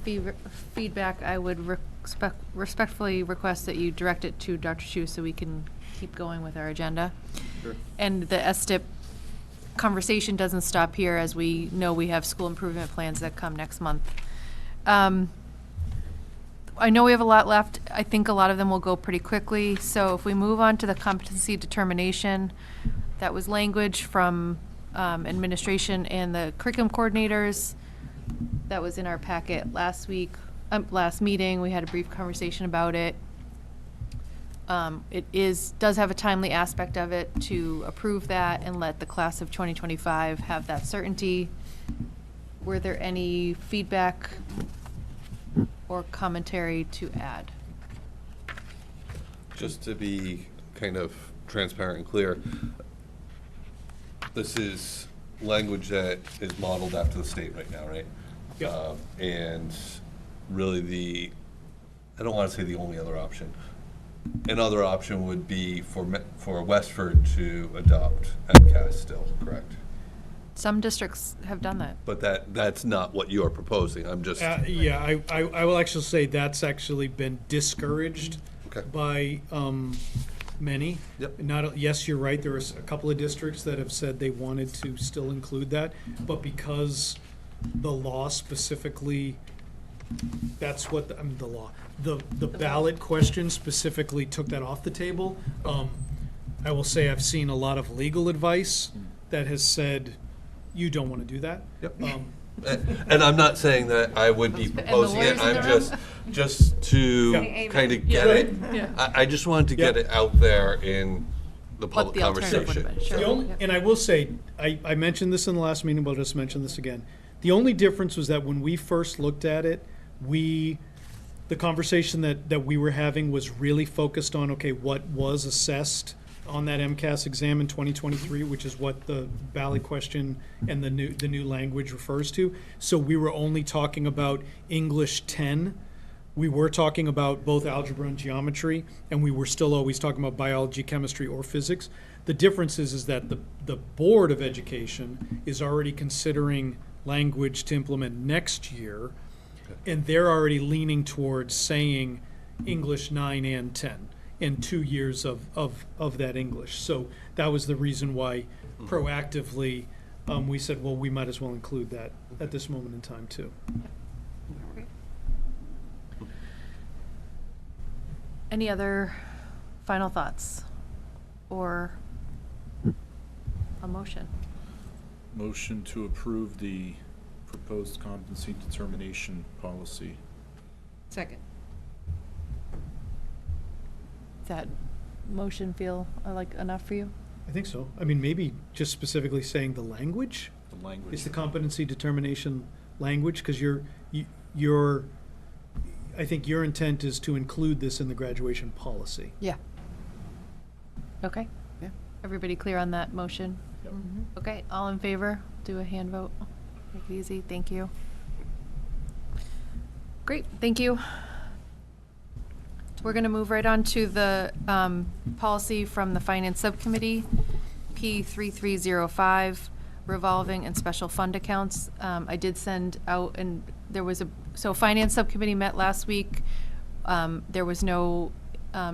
A: feedback, I would respectfully request that you direct it to Dr. Chu so we can keep going with our agenda.
H: Sure.
A: And the STIP conversation doesn't stop here, as we know we have school improvement plans that come next month. I know we have a lot left. I think a lot of them will go pretty quickly. So if we move on to the competency determination, that was language from administration and the curriculum coordinators. That was in our packet last week, last meeting. We had a brief conversation about it. It does have a timely aspect of it to approve that and let the class of 2025 have that certainty. Were there any feedback or commentary to add?
H: Just to be kind of transparent and clear, this is language that is modeled after the state right now, right?
L: Yeah.
H: And really I don't want to say the only other option. Another option would be for Westford to adopt MCAS still, correct?
A: Some districts have done that.
H: But that's not what you are proposing. I'm just,
L: Yeah, I will actually say that's actually been discouraged
H: Okay.
L: by many.
H: Yep.
L: Yes, you're right, there are a couple of districts that have said they wanted to still include that, but because the law specifically, that's what, the law, the ballot question specifically took that off the table. I will say I've seen a lot of legal advice that has said, you don't want to do that.
H: Yep. And I'm not saying that I would be proposing it, I'm just to
L: Yeah.
H: kind of get it.
A: Yeah.
H: I just wanted to get it out there in the public
A: the alternative would have
H: conversation.
A: been, sure.
L: The only,
A: Yep.
L: and I will say, I mentioned this in the last meeting, but I'll just mention this again. The only difference was that when we first looked at it, the conversation that we were having was really focused on, okay, what was assessed on that MCAS exam in 2023, which is what the ballot question and the new language refers to. So we were only talking about English 10. We were talking about both algebra and geometry, and we were still always talking about biology, chemistry, or physics. The difference is that the Board of Education is already considering language to implement next year, and they're already leaning towards saying English 9 and 10 in 2 years of that English. So that was the reason why proactively we said, well, we might as well include that at this moment in time too.
A: Any other final thoughts or a motion?
M: Motion to approve the proposed competency determination policy.
G: Second.
A: Does that motion feel like enough for you?
L: I think so. I mean, maybe just specifically saying the language
M: The language.
L: is the competency determination language, because I think your intent is to include this in the graduation policy.
A: Yeah. Okay.
C: Yeah.
A: Everybody clear on that motion?
I: Yep.
A: Okay, all in favor? Do a hand vote. Make it easy. Thank you. Great, thank you. We're going to move right on to the policy from the Finance Subcommittee, P3305, revolving and special fund accounts. I did send out, and there was so Finance Subcommittee met last week. There was no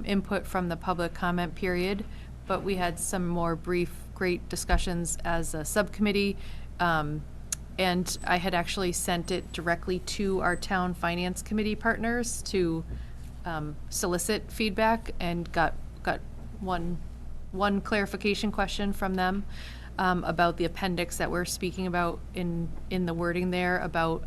A: input from the public comment period, but we had some more brief, great discussions as a subcommittee. And I had actually sent it directly to our town finance committee partners to solicit feedback, and got one clarification question from them about the appendix that we're speaking about in the wording there about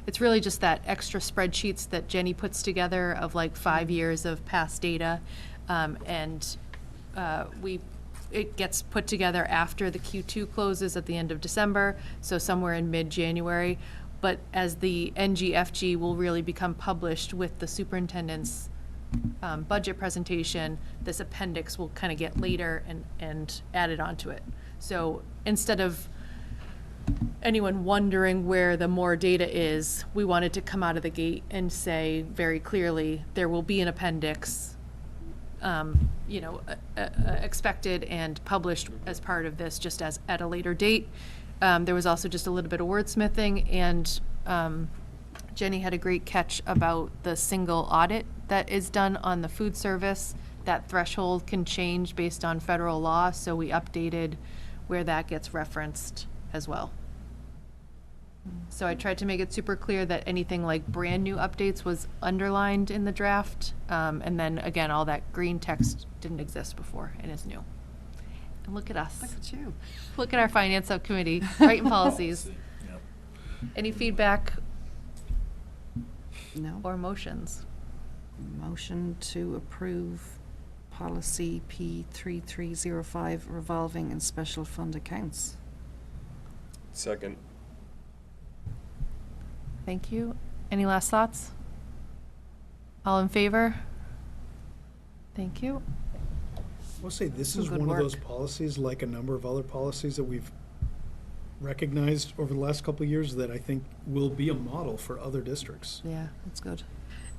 A: it's really just that extra spreadsheets that Jenny puts together of like 5 years of past data, and it gets put together after the Q2 closes at the end of December, so somewhere in mid-January. But as the NGFG will really become published with the superintendent's budget presentation, this appendix will kind of get later and added onto it. So instead of anyone wondering where the more data is, we wanted to come out of the gate and say very clearly, there will be an appendix expected and published as part of this, just as at a later date. There was also just a little bit of wordsmithing, and Jenny had a great catch about the single audit that is done on the food service. That threshold can change based on federal law, so we updated where that gets referenced as well. So I tried to make it super clear that anything like brand new updates was underlined in the draft. And then again, all that green text didn't exist before and is new. And look at us.
C: Look at you.
A: Look at our finance subcommittee, writing policies. Any feedback
C: No.
A: or motions?
C: Motion to approve policy P3305, revolving and special fund accounts.
I: Second.
A: Thank you. Any last thoughts? All in favor? Thank you.
L: I'll say this
C: Some
L: is
C: good
L: one of those
C: work.
L: policies, like a number of other policies that we've recognized over the last couple of years, that I think will be a model for other districts.
C: Yeah, that's good.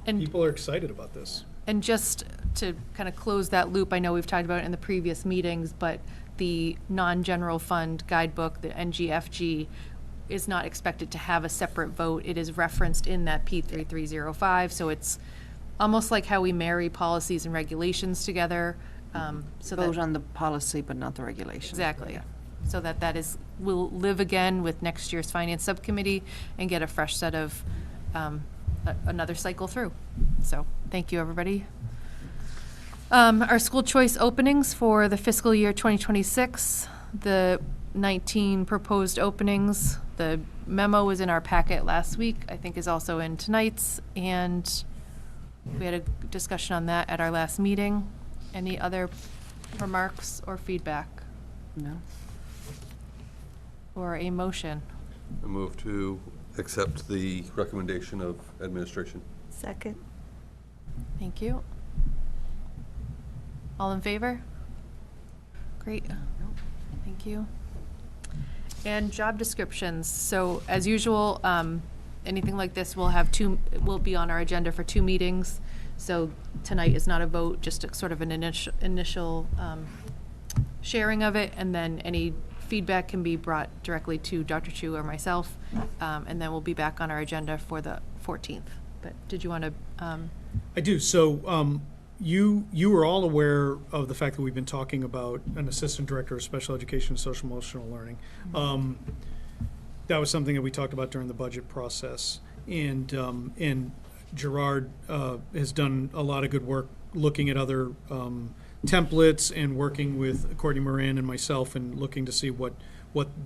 A: And
L: People are excited about this.
A: And just to kind of close that loop, I know we've talked about it in the previous meetings, but the non-general fund guidebook, the NGFG, is not expected to have a separate vote. It is referenced in that P3305, so it's almost like how we marry policies and regulations together. So
C: Vote
A: that,
C: on the policy, but not the regulation.
A: exactly. So that will live again with next year's finance subcommittee and get a fresh set of another cycle through. So thank you, everybody. Our school choice openings for the fiscal year 2026, the 19 proposed openings. The memo was in our packet last week, I think is also in tonight's, and we had a discussion on that at our last meeting. Any other remarks or feedback
C: No.
A: or a motion?
H: I move to accept the recommendation of administration.
J: Second.
A: Thank you. All in favor? Great. Thank you. And job descriptions. So as usual, anything like this will be on our agenda for 2 meetings. So tonight is not a vote, just a sort of an initial sharing of it, and then any feedback can be brought directly to Dr. Chu or myself, and then we'll be back on our agenda for the 14th. But did you want to?
L: I do. So you were all aware of the fact that we've been talking about an assistant director of special education and social emotional learning. That was something that we talked about during the budget process, and Gerard has done a lot of good work looking at other templates and working with Courtney Moran and myself and looking to see what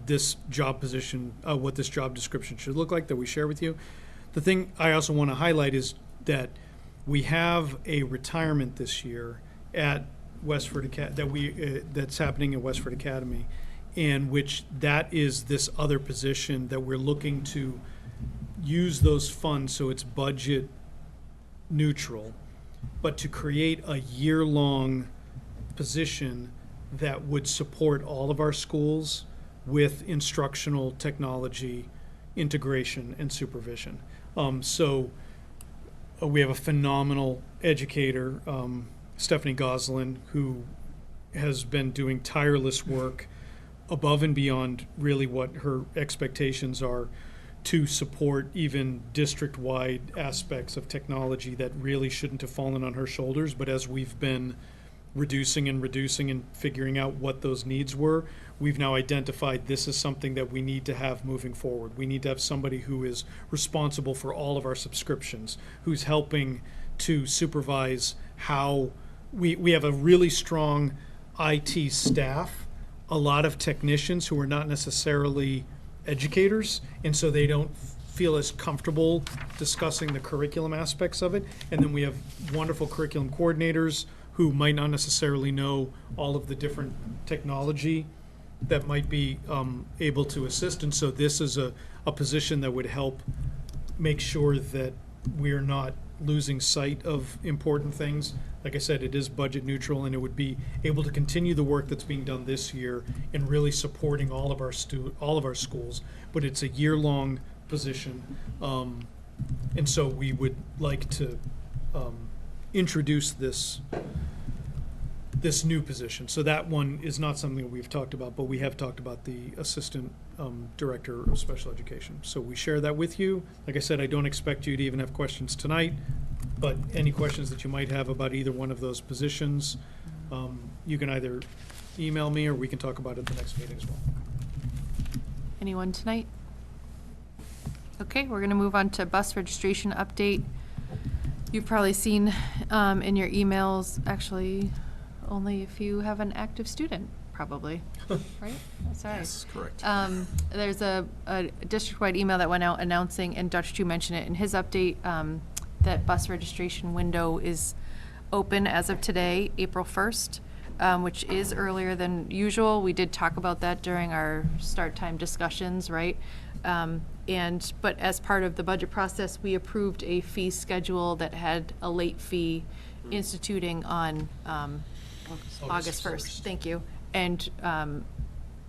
L: this job position, what this job description should look like that we share with you. The thing I also want to highlight is that we have a retirement this year at Westford Academy that's happening at Westford Academy, in which that is this other position that we're looking to use those funds so it's budget neutral, but to create a year-long position that would support all of our schools with instructional technology integration and supervision. We have a phenomenal educator, Stephanie Goslin, who has been doing tireless work above and beyond really what her expectations are to support even district-wide aspects of technology that really shouldn't have fallen on her shoulders. But as we've been reducing and figuring out what those needs were, we've now identified this is something that we need to have moving forward. We need to have somebody who is responsible for all of our subscriptions, who's helping to supervise how we have a really strong IT staff, a lot of technicians who are not necessarily educators, and so they don't feel as comfortable discussing the curriculum aspects of it. And then we have wonderful curriculum coordinators who might not necessarily know all of the different technology that might be able to assist. And so this is a position that would help make sure that we're not losing sight of important things. Like I said, it is budget neutral, and it would be able to continue the work that's being done this year in really supporting all of our schools. But it's a year-long position, and so we would like to introduce this new position. So that one is not something that we've talked about, but we have talked about the assistant director of special education. So we share that with you. Like I said, I don't expect you to even have questions tonight, but any questions that you might have about either one of those positions, you can either email me or we can talk about it at the next meeting as well.
A: Anyone tonight? Okay, we're going to move on to bus registration update. You've probably seen in your emails, actually, only if you have an active student, probably, right? Sorry.
M: Yes, correct.
A: There's a district-wide email that went out announcing, and Dr. Chu mentioned it in his update, that bus registration window is open as of today, April 1st, which is earlier than usual. We did talk about that during our start time discussions, right? But as part of the budget process, we approved a fee schedule that had a late fee instituting on August 1st. Thank you. And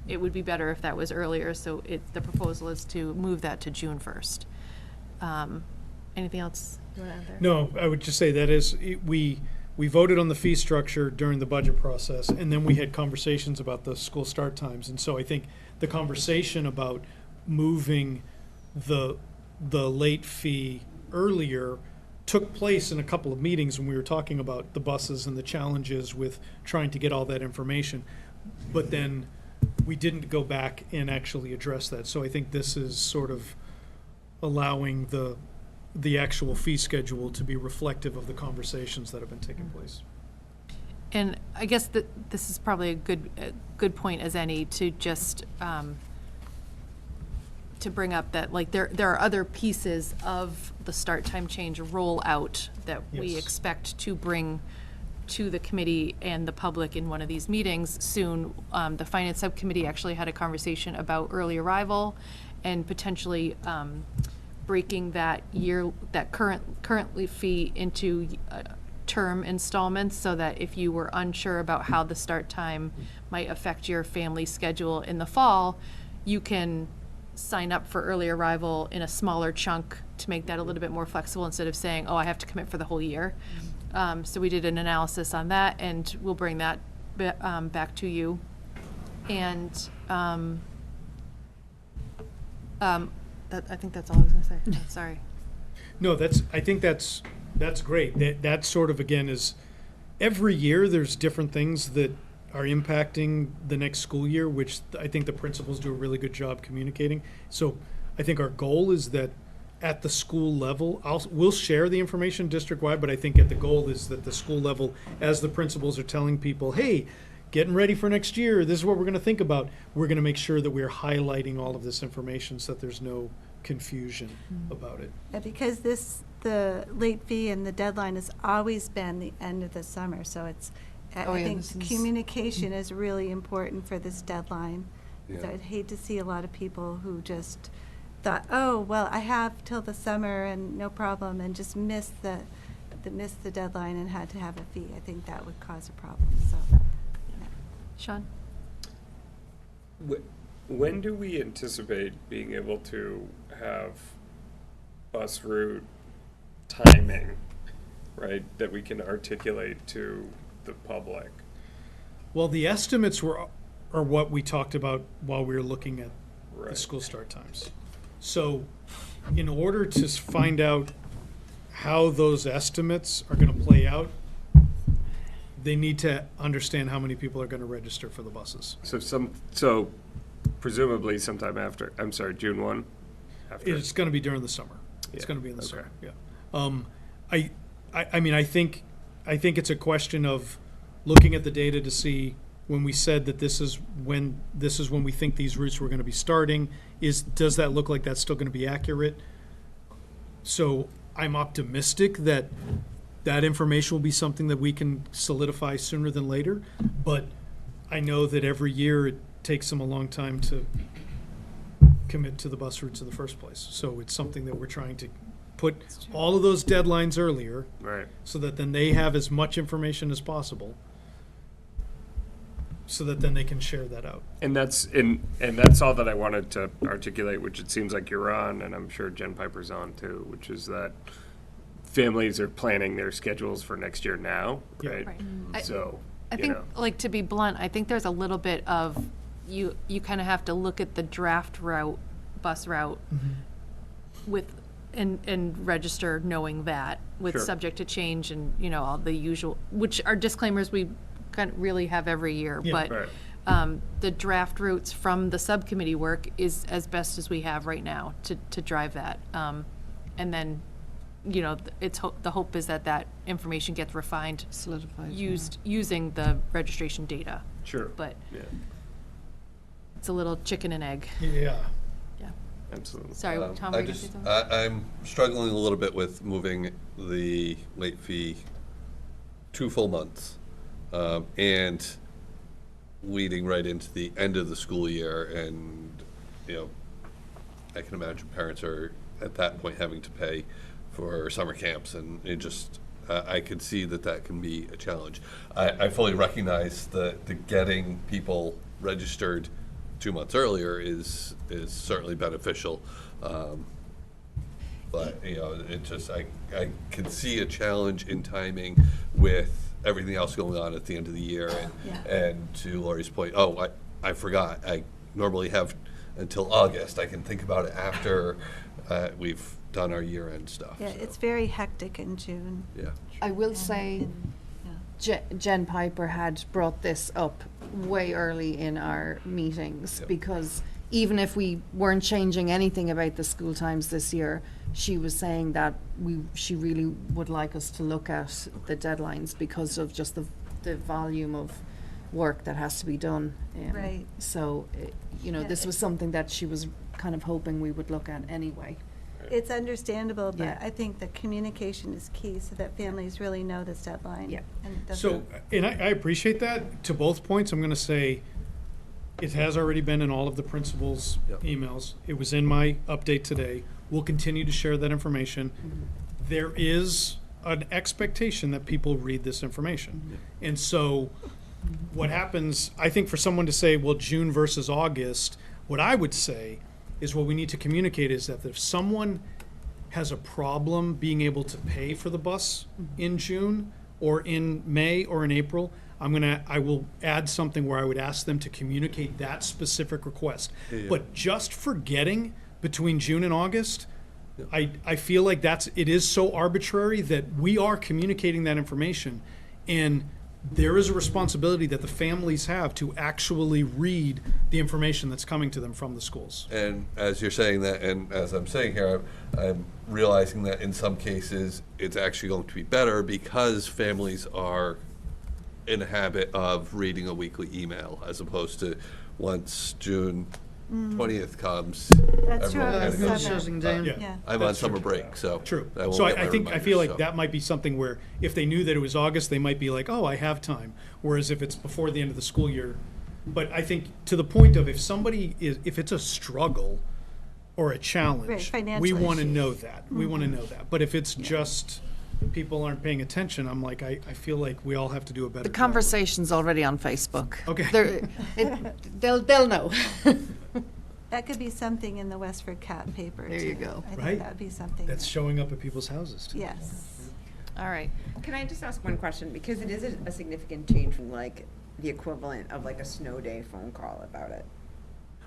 A: it would be better if that was earlier, so the proposal is to move that to June 1st. Anything else you want to add there?
L: No, I would just say that is, we voted on the fee structure during the budget process, and then we had conversations about the school start times. And so I think the conversation about moving the late fee earlier took place in a couple of meetings when we were talking about the buses and the challenges with trying to get all that information. But then we didn't go back and actually address that. So I think this is sort of allowing the actual fee schedule to be reflective of the conversations that have been taking place.
A: And I guess that this is probably a good point as any to just to bring up that, like, there are other pieces of the start time change rollout that we
L: Yes.
A: expect to bring to the committee and the public in one of these meetings soon. The finance subcommittee actually had a conversation about early arrival and potentially breaking that currently fee into term installments, so that if you were unsure about how the start time might affect your family schedule in the fall, you can sign up for early arrival in a smaller chunk to make that a little bit more flexible instead of saying, oh, I have to commit for the whole year. So we did an analysis on that, and we'll bring that back to you. And I think that's all I was going to say. Sorry.
L: No, I think that's great. That sort of, again, is every year there's different things that are impacting the next school year, which I think the principals do a really good job communicating. So I think our goal is that at the school level, we'll share the information district-wide, but I think the goal is that the school level, as the principals are telling people, hey, getting ready for next year, this is what we're going to think about, we're going to make sure that we're highlighting all of this information so that there's no confusion about it.
J: Yeah, because the late fee and the deadline has always been the end of the summer, so it's, I think communication is really important for this deadline.
H: Yeah.
J: So I'd hate to see a lot of people who just thought, oh, well, I have till the summer and no problem, and just missed the deadline and had to have a fee. I think that would cause a problem, so
A: Sean?
I: When do we anticipate being able to have bus route timing, right, that we can articulate to the public?
L: Well, the estimates are what we talked about while we were looking at the
I: Right.
L: school start times. So in order to find out how those estimates are going to play out, they need to understand how many people are going to register for the buses.
I: So presumably sometime after, I'm sorry, June 1? After.
L: It's going to be during the summer. It's
I: Yeah,
L: going to be in the
I: okay.
L: summer, yeah. I mean, I think it's a question of looking at the data to see when we said that this is when we think these routes were going to be starting, does that look like that's still going to be accurate? So I'm optimistic that that information will be something that we can solidify sooner than later, but I know that every year it takes them a long time to commit to the bus routes in the first place. So it's something that we're trying to put all of those deadlines earlier,
I: Right.
L: so that then they have as much information as possible, so that then they can share that out.
I: And that's all that I wanted to articulate, which it seems like you're on, and I'm sure Jen Piper's on too, which is that families are planning their schedules for next year now,
L: Yeah.
I: right?
A: Right.
I: So,
A: I
I: you
A: think,
I: know.
A: like, to be blunt, I think there's a little bit of, you kind of have to look at the draft route, bus route, with, and register knowing that, with
I: Sure.
A: subject to change and, all the usual, which are disclaimers we kind of really have every year.
L: Yeah.
A: But
I: Right.
A: the draft routes from the subcommittee work is as best as we have right now to drive that. And then, the hope is that information gets refined,
C: Solidified.
A: using the registration data.
I: Sure.
A: But
I: Yeah,
A: it's a little chicken and egg.
L: Yeah.
A: Yeah.
I: absolutely.
A: Sorry, Tom, were you gonna say something?
H: I'm struggling a little bit with moving the late fee 2 full months, and leading right into the end of the school year, and, I can imagine parents are at that point having to pay for summer camps, and it just, I could see that can be a challenge. I fully recognize that the getting people registered 2 months earlier is certainly beneficial. But, it just, I can see a challenge in timing with everything else going on at the end of the year. And to Lori's point, I forgot, I normally have until August. I can think about it after we've done our year-end stuff.
J: Yeah,
H: so,
J: it's very hectic in June.
H: Yeah.
C: I will say, Jen Piper had brought this up way early in our meetings,
H: Yep.
C: because even if we weren't changing anything about the school times this year, she was saying that she really would like us to look at the deadlines because of just the volume of work that has to be done.
J: Right.
C: So, this was something that she was kind of hoping we would look at anyway.
J: It's understandable, but
C: Yeah.
J: I think the communication is key so that families really know this deadline.
C: Yeah.
J: And it doesn't-
L: So, and I appreciate that. To both points, I'm going to say, it has already been in all of the principals'
H: Yep.
L: emails. It was in my update today. We'll continue to share that information. There is an expectation that people read this information. And so what happens, I think for someone to say, well, June versus August, what I would say is what we need to communicate is that if someone has a problem being able to pay for the bus in June or in May or in April, I will add something where I would ask them to communicate that specific request. But just forgetting between June and August, I feel like it is so arbitrary that we are communicating that information, and there is a responsibility that the families have to actually read the information that's coming to them from the schools.
H: And as you're saying that, and as I'm saying here, I'm realizing that in some cases, it's actually going to be better because families are in a habit of reading a weekly email, as opposed to once June 20th comes.
J: That's true,
H: everyone
J: on
H: kinda
J: the
H: goes,
J: seventh.
L: Yeah.
H: I'm on summer break, so.
L: True.
H: I won't
L: So
H: get my
L: I feel
H: reminders,
L: like
H: so.
L: that might be something where if they knew that it was August, they might be like, oh, I have time. Whereas if it's before the end of the school year, but I think to the point of if it's a struggle or a challenge, we
J: financial
L: want to
J: issue.
L: know that. We want to know that. But if it's just people aren't paying attention, I'm like, I feel like we all have to do a better
C: The
L: job.
C: conversation's already on Facebook.
L: Okay.
C: They'll know.
J: That could be something in the Westford.CAT paper,
C: There you
J: too.
C: go.
J: I
L: Right.
J: think that would be something.
L: That's showing up at people's houses, too.
J: Yes.
A: All right.
G: Can I just ask one question? Because it is a significant change from like the equivalent of like a snow day phone call about it.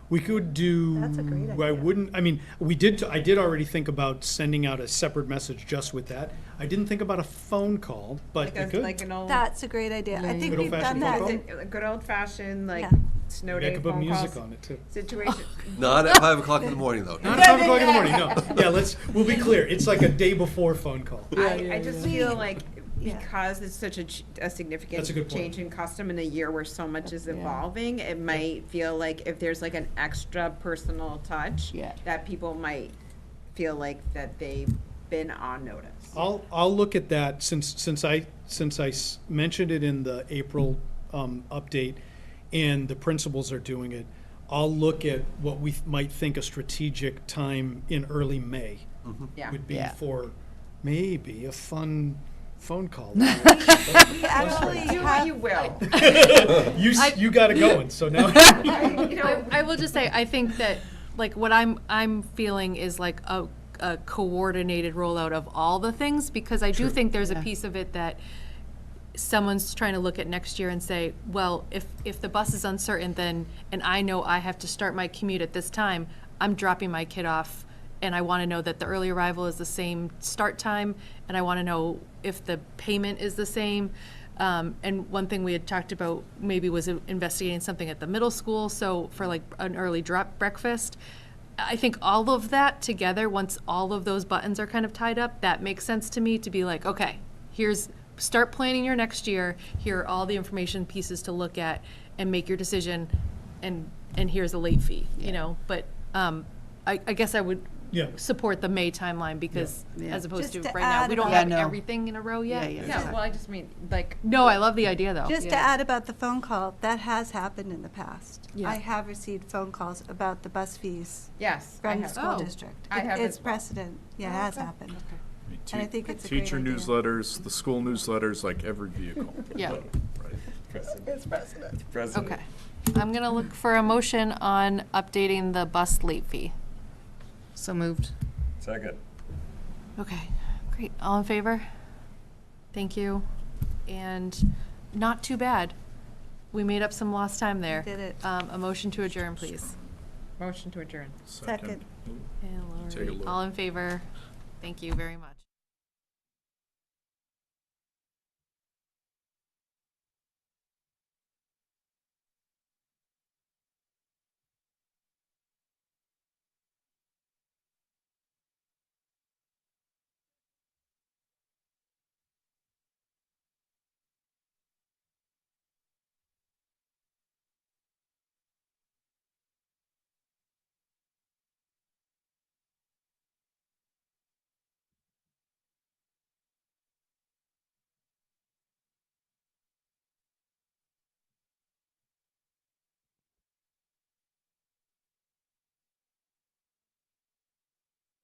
L: We could do.
J: That's a great
L: I
J: idea.
L: wouldn't, I mean, I did already think about sending out a separate message just with that. I didn't think about a phone call, but we could.
G: Like an old.
J: That's a great idea. I think
L: Good
J: we've done
L: old-fashioned phone
J: that.
L: call?
G: A good old fashioned like
J: Yeah.
G: snow
L: Maybe I
G: day
L: could put
G: phone
L: music
G: call
L: on it, too.
G: situation.
H: Not at 5 o'clock in the morning, though.
L: Not at 5 o'clock in the morning, no. Yeah, we'll be clear. It's like a day before phone call.
G: I just feel like
J: Yeah.
G: because it's such a significant
L: That's a good point.
G: change in custom in a year where so much is evolving, it might feel like if there's like an extra personal touch,
C: Yeah.
G: that people might feel like that they've been on notice.
L: I'll look at that since I mentioned it in the April update, and the principals are doing it. I'll look at what we might think a strategic time in early May
G: Yeah.
L: would be
C: Yeah.
L: for maybe a fun phone call.
J: We actually
G: Do what
J: have,
G: you will.
L: You got it going, so now.
G: You know,
A: I will just say, I think that, like, what I'm feeling is like a coordinated rollout of all the things, because I do think there's a piece of it that someone's trying to look at next year and say, well, if the bus is uncertain, then, and I know I have to start my commute at this time, I'm dropping my kid off, and I want to know that the early arrival is the same start time, and I want to know if the payment is the same. And one thing we had talked about maybe was investigating something at the middle school, so for like an early drop breakfast. I think all of that together, once all of those buttons are kind of tied up, that makes sense to me to be like, okay, start planning your next year, here are all the information pieces to look at and make your decision, and here's a late fee, you know? But I guess I would
L: Yeah.
A: support the May timeline, because
C: Yeah.
A: as opposed
J: Just
A: to
J: to
A: right now,
J: add
A: we don't
J: about-
A: have
C: Yeah, no.
A: everything in a row yet.
C: Yeah.
G: yeah, well, I just mean, like,
A: No, I love the idea, though.
J: just to add about the phone call, that has happened in the past.
A: Yeah.
J: I have received phone calls about the bus fees
G: yes. I
J: from the
G: have.
J: school
A: Oh.
J: district.
G: I have
J: It's
G: as well.
J: precedent. Yeah, it has happened.
M: I mean,
J: And I think it's a great
M: Teacher
J: idea.
M: newsletters, the school newsletters, like every vehicle.
A: Yeah.
G: It's precedent.
A: Okay. I'm gonna look for a motion on updating the bus late fee.
C: So moved.
I: Second.
A: Okay, great. All in favor? Thank you. And not too bad. We made up some lost time there.
J: did it.
A: A motion to adjourn, please.
G: Motion to adjourn.
J: Second.
A: And
M: Take it,
A: Lori.
M: Lori.
A: All in favor? Thank you very much.